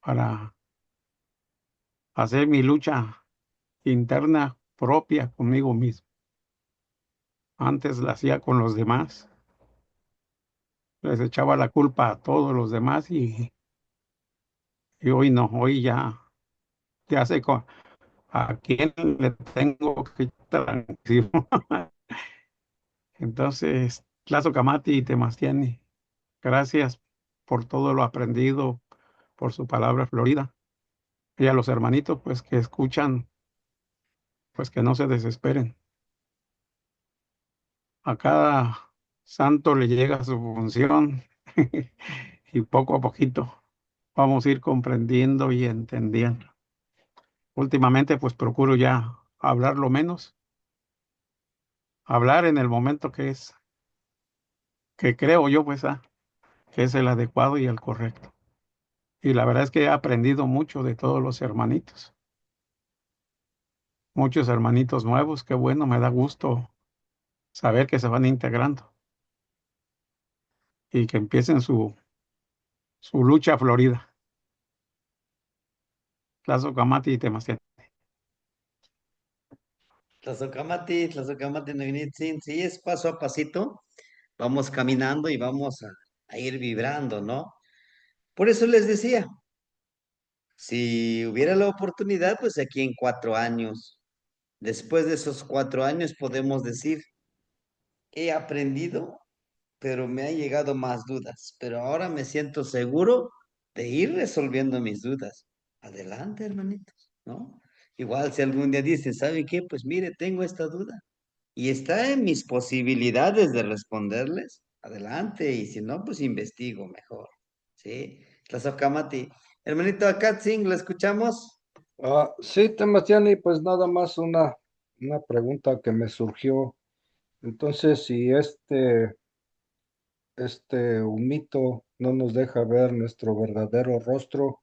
para hacer mi lucha interna propia conmigo mismo. Antes la hacía con los demás, les echaba la culpa a todos los demás y hoy no, hoy ya sé a quién le tengo que transmitir. Entonces, Tlazo Camati y Temastiani, gracias por todo lo aprendido, por su palabra florida. Y a los hermanitos, pues que escuchan, pues que no se desesperen. A cada santo le llega su función y poco a poquito vamos a ir comprendiendo y entendiendo. Últimamente, pues procuro ya hablar lo menos, hablar en el momento que creo yo, pues, que es el adecuado y el correcto. Y la verdad es que he aprendido mucho de todos los hermanitos, muchos hermanitos nuevos, qué bueno, me da gusto saber que se van integrando y que empiecen su lucha florida. Tlazo Camati y Temastiat. Tlazocamati, Noinitzin, sí, es paso a pasito, vamos caminando y vamos a ir vibrando, ¿no? Por eso les decía, si hubiera la oportunidad, pues aquí en 4 años, después de esos 4 años podemos decir, he aprendido, pero me han llegado más dudas, pero ahora me siento seguro de ir resolviendo mis dudas. Adelante, hermanitos, ¿no? Igual si algún día dicen, ¿sabe qué? Pues mire, tengo esta duda y está en mis posibilidades de responderles, adelante, y si no, pues investigo mejor, ¿sí? Tlazocamati. Hermanito Akatzin, ¿lo escuchamos? Sí, Temastiani, pues nada más una pregunta que me surgió. Entonces, si este humito no nos deja ver nuestro verdadero rostro,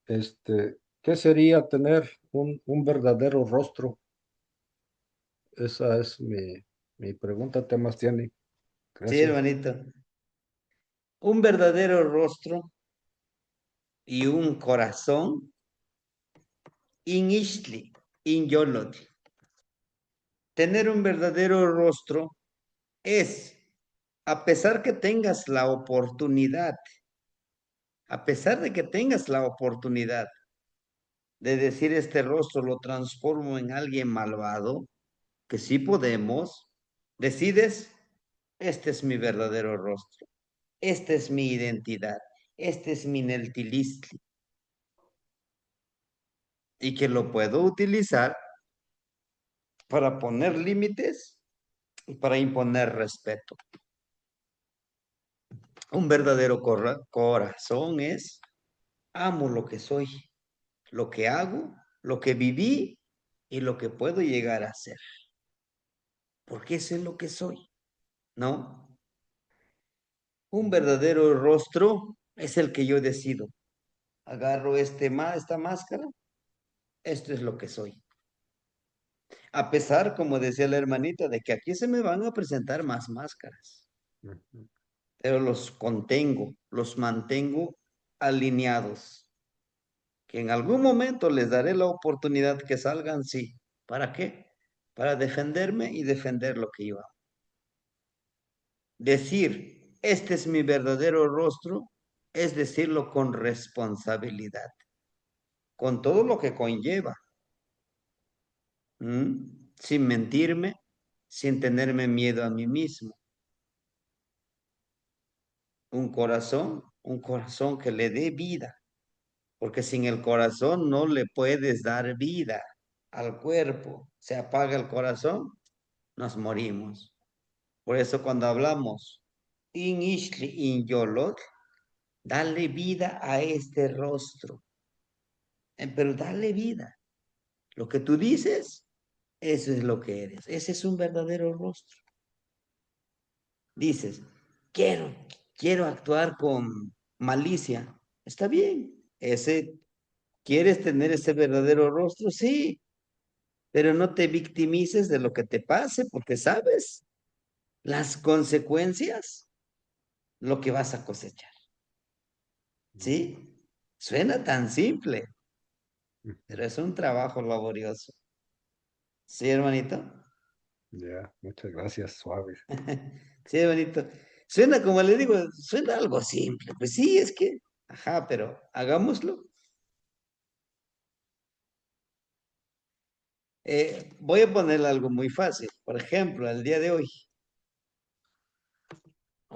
¿qué sería tener un verdadero rostro? Esa es mi pregunta, Temastiani. Sí, Gracias. hermanito. Un verdadero rostro y un corazón in Ishtli, in Yolotl. Tener un verdadero rostro es, a pesar que tengas la oportunidad, a pesar de que tengas la oportunidad de decir este rostro lo transformo en alguien malvado, que sí podemos, decides, este es mi verdadero rostro, esta es mi identidad, este es mi Neltilistli, y que lo puedo utilizar para poner límites y para imponer respeto. Un verdadero corazón es, amo lo que soy, lo que hago, lo que viví y lo que puedo llegar a ser. Porque eso es lo que soy, ¿no? Un verdadero rostro es el que yo decido. Agarro esta máscara, esto es lo que soy. A pesar, como decía la hermanita, de que aquí se me van a presentar más máscaras, pero los contengo, los mantengo alineados, que en algún momento les daré la oportunidad que salgan, sí. ¿Para qué? Para defenderme y defender lo que yo amo. Decir, este es mi verdadero rostro, es decirlo con responsabilidad, con todo lo que conlleva, sin mentirme, sin tenerme miedo a mí mismo. Un corazón que le dé vida, porque sin el corazón no le puedes dar vida al cuerpo. Se apaga el corazón, nos morimos. Por eso cuando hablamos in Ishli, in Yolot, dale vida a este rostro, pero dale vida. Lo que tú dices, eso es lo que eres. Ese es un verdadero rostro. Dices, quiero actuar con malicia. Está bien. ¿Quieres tener ese verdadero rostro? Sí, pero no te victimices de lo que te pase, porque sabes las consecuencias, lo que vas a cosechar. ¿Sí? Suena tan simple, pero es un trabajo laborioso. ¿Sí, hermanito? Ya, muchas gracias, suave. Sí, hermanito. Suena, como le digo, suena algo simple. Pues sí, es que, ajá, pero hagámoslo. Voy a ponerle algo muy fácil. Por ejemplo, el día de hoy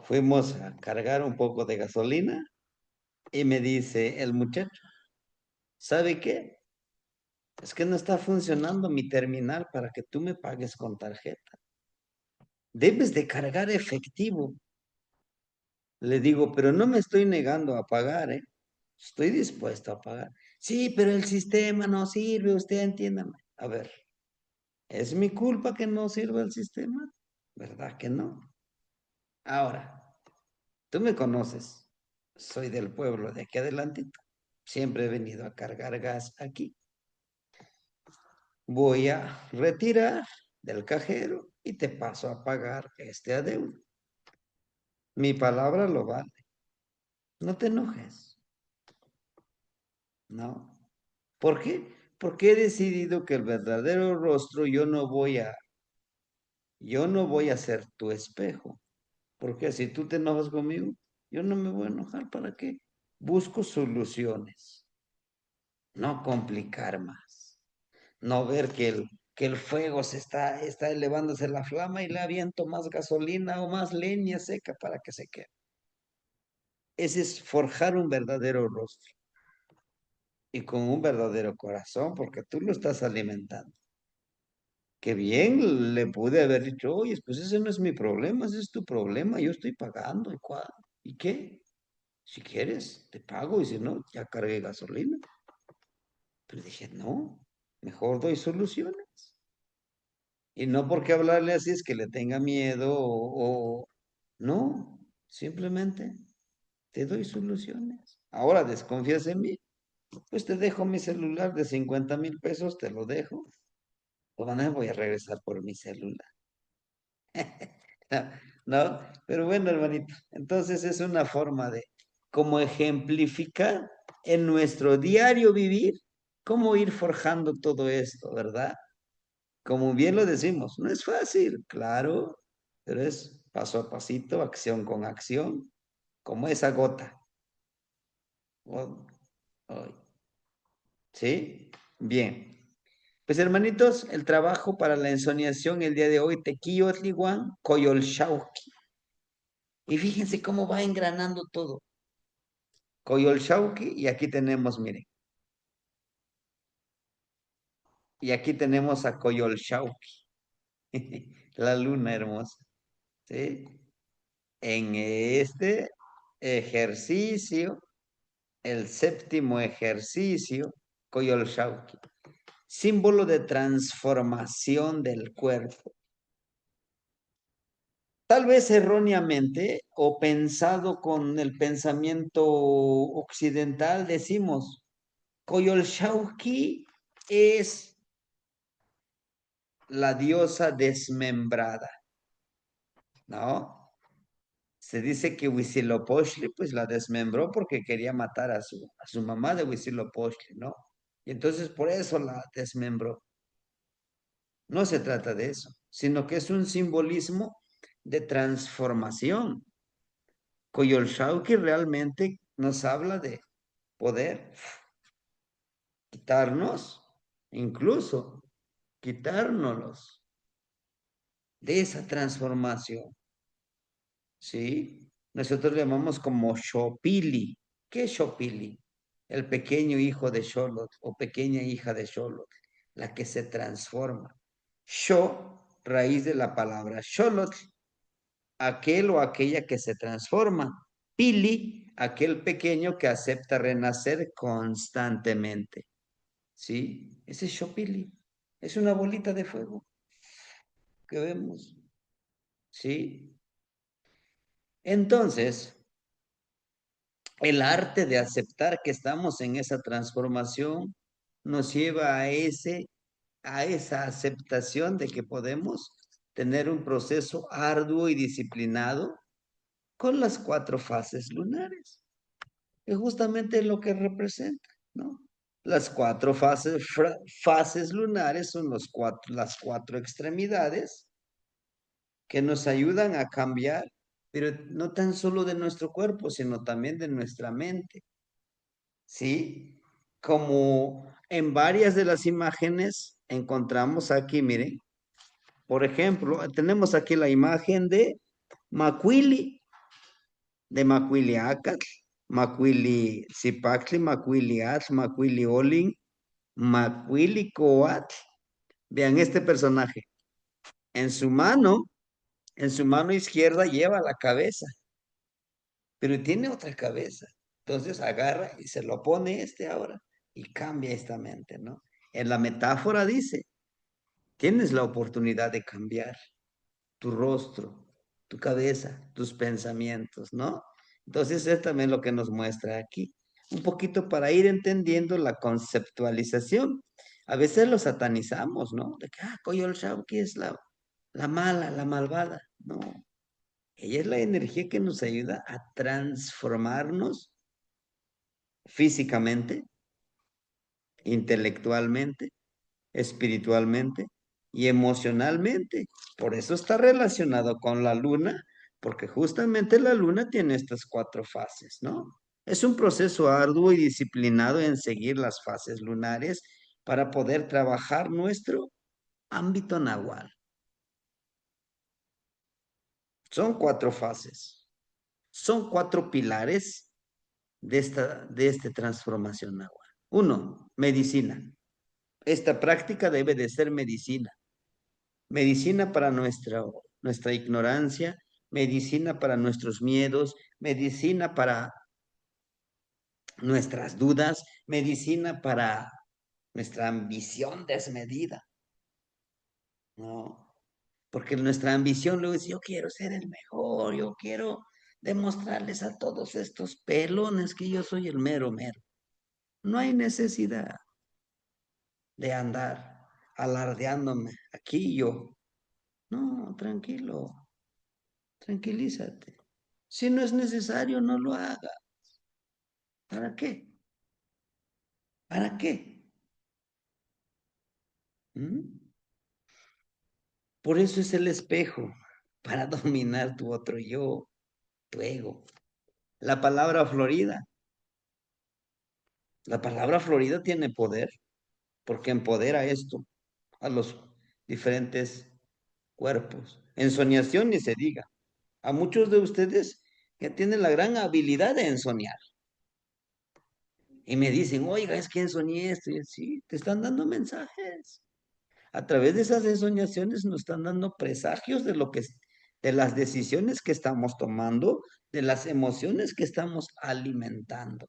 fuimos a cargar un poco de gasolina y me dice el muchacho, ¿sabe qué? Es que no está funcionando mi terminal para que tú me pagues con tarjeta. Debes de cargar efectivo. Le digo, pero no me estoy negando a pagar, ¿eh? Estoy dispuesto a pagar. Sí, pero el sistema no sirve, usted entiéndame. A ver, ¿es mi culpa que no sirva el sistema? ¿Verdad que no? Ahora, tú me conoces. Soy del pueblo de aquí adelantito. Siempre he venido a cargar gas aquí. Voy a retirar del cajero y te paso a pagar este adeudo. Mi palabra lo vale. No te enojes. No. ¿Por qué? Porque he decidido que el verdadero rostro yo no voy a ser tu espejo. Porque si tú te enojas conmigo, yo no me voy a enojar. ¿Para qué? Busco soluciones, no complicar más. No ver que el fuego está elevándose la flama y le aviento más gasolina o más leña seca para que se quede. Ese es forjar un verdadero rostro y con un verdadero corazón, porque tú lo estás alimentando. Que bien le pude haber dicho, oye, pues ese no es mi problema, ese es tu problema, yo estoy pagando. ¿Y qué? Si quieres, te pago y si no, ya cargué gasolina. Pero dije, no, mejor doy soluciones. Y no porque hablarle así es que le tenga miedo no, simplemente te doy soluciones. Ahora desconfías en mí, pues te dejo mi celular de 50,000 pesos, te lo dejo. O no voy a regresar por mi celular. No, pero bueno, hermanito, entonces es una forma de como ejemplificar en nuestro diario vivir cómo ir forjando todo esto, ¿verdad? Como bien lo decimos, no es fácil, claro, pero es paso a pasito, acción con acción, como esa gota. Oh, oh, ¿sí? Bien. Pues hermanitos, el trabajo para la ensoñación el día de hoy, tequiyotliwan, coyolxauqui. Y fíjense cómo va engranando todo. Coyolxauqui, y aquí tenemos, miren, y aquí tenemos a Coyolxauqui. La luna hermosa, ¿sí? En este ejercicio, el séptimo ejercicio, Koyol Shauki, símbolo de transformación del cuerpo. Tal vez erróneamente o pensado con el pensamiento occidental, decimos, Koyol Shauki es la diosa desmembrada, ¿no? Se dice que Huitzilopochtli pues la desmembró porque quería matar a su mamá de Huitzilopochtli, ¿no? Y entonces por eso la desmembró. No se trata de eso, sino que es un simbolismo de transformación. Coyolxauhqui realmente nos habla de poder quitarnos, incluso quitárnoslos de esa transformación, ¿sí? Nosotros le llamamos como Xopili. ¿Qué es Xopili? El pequeño hijo de Xolotl o pequeña hija de Xolotl, la que se transforma. Xo, raíz de la palabra Xolotl, aquel o aquella que se transforma. Pili, aquel pequeño que acepta renacer constantemente. ¿Sí? Ese es Xopili. Es una bolita de fuego que vemos. ¿Sí? Entonces, el arte de aceptar que estamos en esa transformación nos lleva a esa aceptación de que podemos tener un proceso arduo y disciplinado con las 4 fases lunares, que justamente es lo que representa, ¿no? Las 4 fases lunares son las 4 extremidades que nos ayudan a cambiar, pero no tan solo de nuestro cuerpo, sino también de nuestra mente. ¿Sí? Como en varias de las imágenes encontramos aquí, miren, por ejemplo, tenemos aquí la imagen de Macuili, de Macuili Acatl, Macuili Zipactli, Macuili Atl, Macuili Olin, Macuili Coatl. Vean este personaje. En su mano, en su mano izquierda lleva la cabeza, pero tiene otra cabeza. Entonces agarra y se lo pone ahora y cambia esta mente, ¿no? En la metáfora dice, tienes la oportunidad de cambiar tu rostro, tu cabeza, tus pensamientos, ¿no? Entonces es también lo que nos muestra aquí, un poquito para ir entendiendo la conceptualización. A veces lo satanizamos, ¿no? De que, Koyol Shauki es la mala, la malvada. No, ella es la energía que nos ayuda a transformarnos físicamente, intelectualmente, espiritualmente y emocionalmente. Por eso está relacionado con la luna, porque justamente la luna tiene estas 4 fases, ¿no? Es un proceso arduo y disciplinado en seguir las fases lunares para poder trabajar nuestro ámbito nahual. Son 4 fases. Son 4 pilares de esta transformación nahual. 1, medicina. Esta práctica debe de ser medicina. Medicina para nuestra ignorancia, medicina para nuestros miedos, medicina para nuestras dudas, medicina para nuestra ambición desmedida, ¿no? Porque nuestra ambición luego es, yo quiero ser el mejor, yo quiero demostrarles a todos estos pelones que yo soy el mero mero. No hay necesidad de andar alardeándome aquí yo. No, tranquilo, tranquilízate. Si no es necesario, no lo haga. ¿Para qué? ¿Para qué? ¿Mm? Por eso es el espejo, para dominar tu otro yo, tu ego. La palabra Florida. La palabra Florida tiene poder, porque empodera esto a los diferentes cuerpos. Ensoñación ni se diga. A muchos de ustedes que tienen la gran habilidad de ensoñar. Y me dicen, oiga, es que ensoñé esto. Y sí, te están dando mensajes. A través de esas ensoñaciones nos están dando presagios de lo que de las decisiones que estamos tomando, de las emociones que estamos alimentando.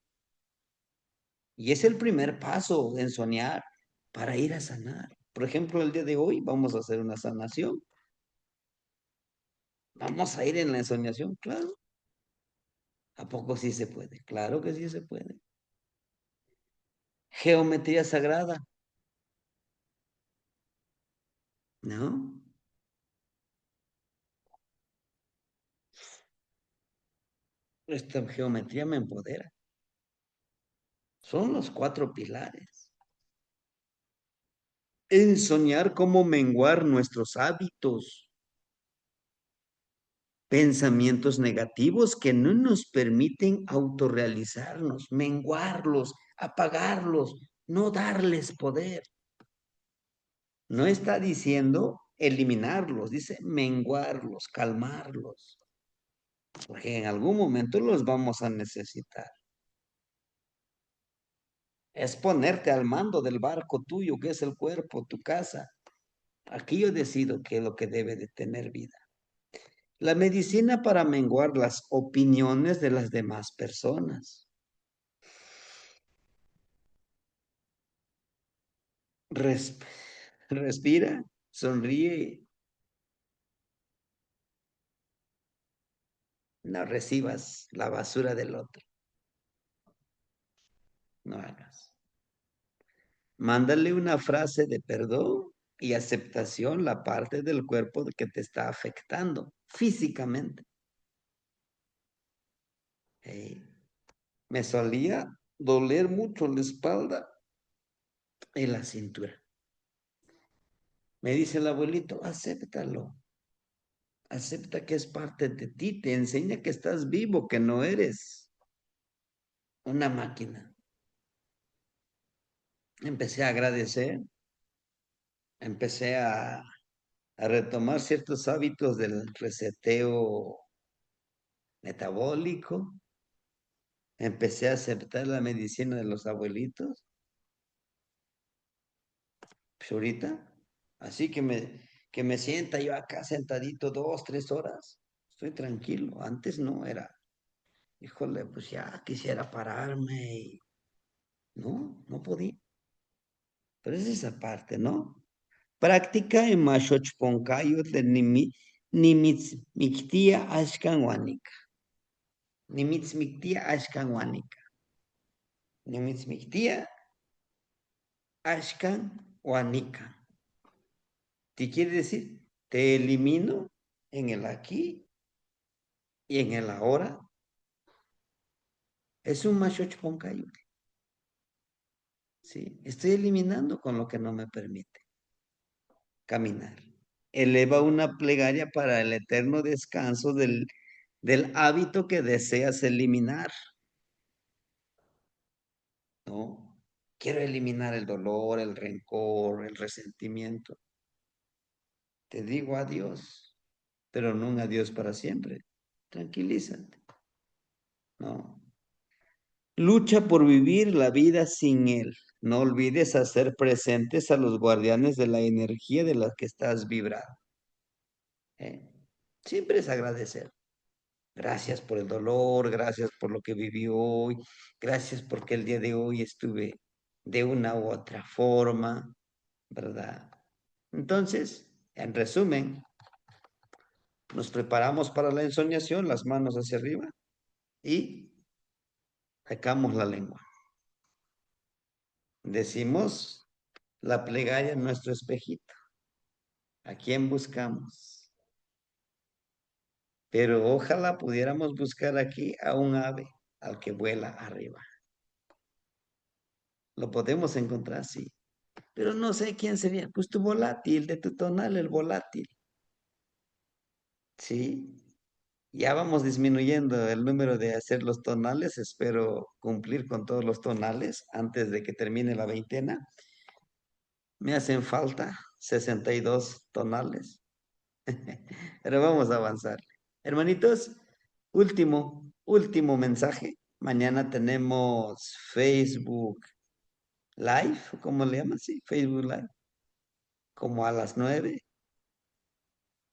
Y es el primer paso en soñar para ir a sanar. Por ejemplo, el día de hoy vamos a hacer una sanación. Vamos a ir en la ensoñación, claro. ¿A poco sí se puede? Claro que sí se puede. Geometría sagrada, ¿no? Esta geometría me empodera. Son los 4 pilares. En soñar cómo menguar nuestros hábitos, pensamientos negativos que no nos permiten autorrealizarnos, menguarlos, apagarlos, no darles poder. No está diciendo eliminarlos, dice menguarlos, calmarlos, porque en algún momento los vamos a necesitar. Es ponerte al mando del barco tuyo, que es el cuerpo, tu casa. Aquí yo decido qué es lo que debe de tener vida. La medicina para menguar las opiniones de las demás personas. Respira, sonríe, no recibas la basura del otro. No hagas. Mándale una frase de perdón y aceptación la parte del cuerpo que te está afectando físicamente. Me solía doler mucho la espalda y la cintura. Me dice el abuelito, acéptalo. Acepta que es parte de ti, te enseña que estás vivo, que no eres una máquina. Empecé a agradecer, empecé a retomar ciertos hábitos del reseteo metabólico, empecé a aceptar la medicina de los abuelitos, pues ahorita, así que me sienta yo acá sentadito 2, 3 horas, estoy tranquilo, antes no era, híjole, pues ya quisiera pararme y no podía, pero es esa parte, ¿no? Práctica en Mashochponcayo de Nimitzmiktia Ashkanwanika. Nimitzmiktia Ashkanwanika. Nimitzmiktia Ashkanwanika. ¿Qué quiere decir? Te elimino en el aquí y en el ahora. Es un Mashochponcayo. ¿Sí? Estoy eliminando con lo que no me permite caminar. Eleva una plegaria para el eterno descanso del hábito que deseas eliminar. ¿No? Quiero eliminar el dolor, el rencor, el resentimiento. Te digo adiós, pero no un adiós para siempre. Tranquilízate. No. Lucha por vivir la vida sin él. No olvides hacer presentes a los guardianes de la energía de la que estás vibrando. ¿Eh? Siempre es agradecer. Gracias por el dolor, gracias por lo que viví hoy, gracias porque el día de hoy estuve de una u otra forma, ¿verdad? Entonces, en resumen, nos preparamos para la ensoñación, las manos hacia arriba y sacamos la lengua. Decimos la plegaria en nuestro espejito. ¿A quién buscamos? Pero ojalá pudiéramos buscar aquí a un ave, al que vuela arriba. Lo podemos encontrar, sí. Pero no sé quién sería. Pues tu volátil, de tu tonal, el volátil. Sí. Ya vamos disminuyendo el número de hacer los tonales. Espero cumplir con todos los tonales antes de que termine la veintena. Me hacen falta 62 tonales. Pero vamos a avanzar. Hermanitos, último mensaje. Mañana tenemos Facebook Live, ¿cómo le llaman? Sí, Facebook Live. como a las 9,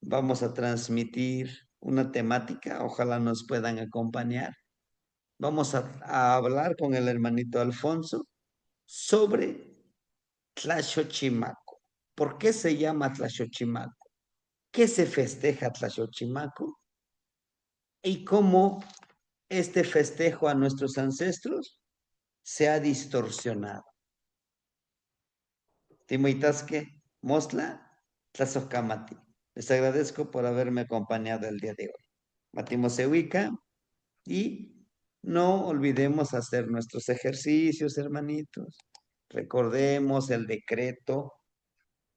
vamos a transmitir una temática, ojalá nos puedan acompañar. Vamos a hablar con el hermanito Alfonso sobre Tlaxochimaco. ¿Por qué se llama Tlaxochimaco? ¿Qué se festeja Tlaxochimaco? Y cómo este festejo a nuestros ancestros se ha distorsionado. Timoitasque, Mosla, Tlazocamati. Les agradezco por haberme acompañado el día de hoy. Matimosehuica, y no olvidemos hacer nuestros ejercicios, hermanitos. Recordemos el decreto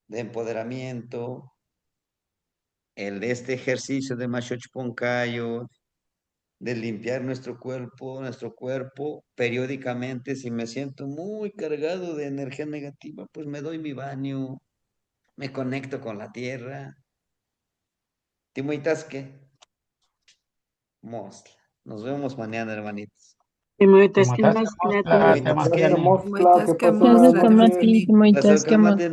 de empoderamiento, el de este ejercicio de Machochponcayo, de limpiar nuestro cuerpo periódicamente. Si me siento muy cargado de energía negativa, pues me doy mi baño, me conecto con la tierra. Timuitasque, Mosla. Nos vemos mañana, hermanitos. Timoitasque Timotasque Moscla, Mostra, Timoitasque, Timotasque Mostra, que Gracias, pasen buenas Tomati, noches. Timoitasque, Tlazocamati,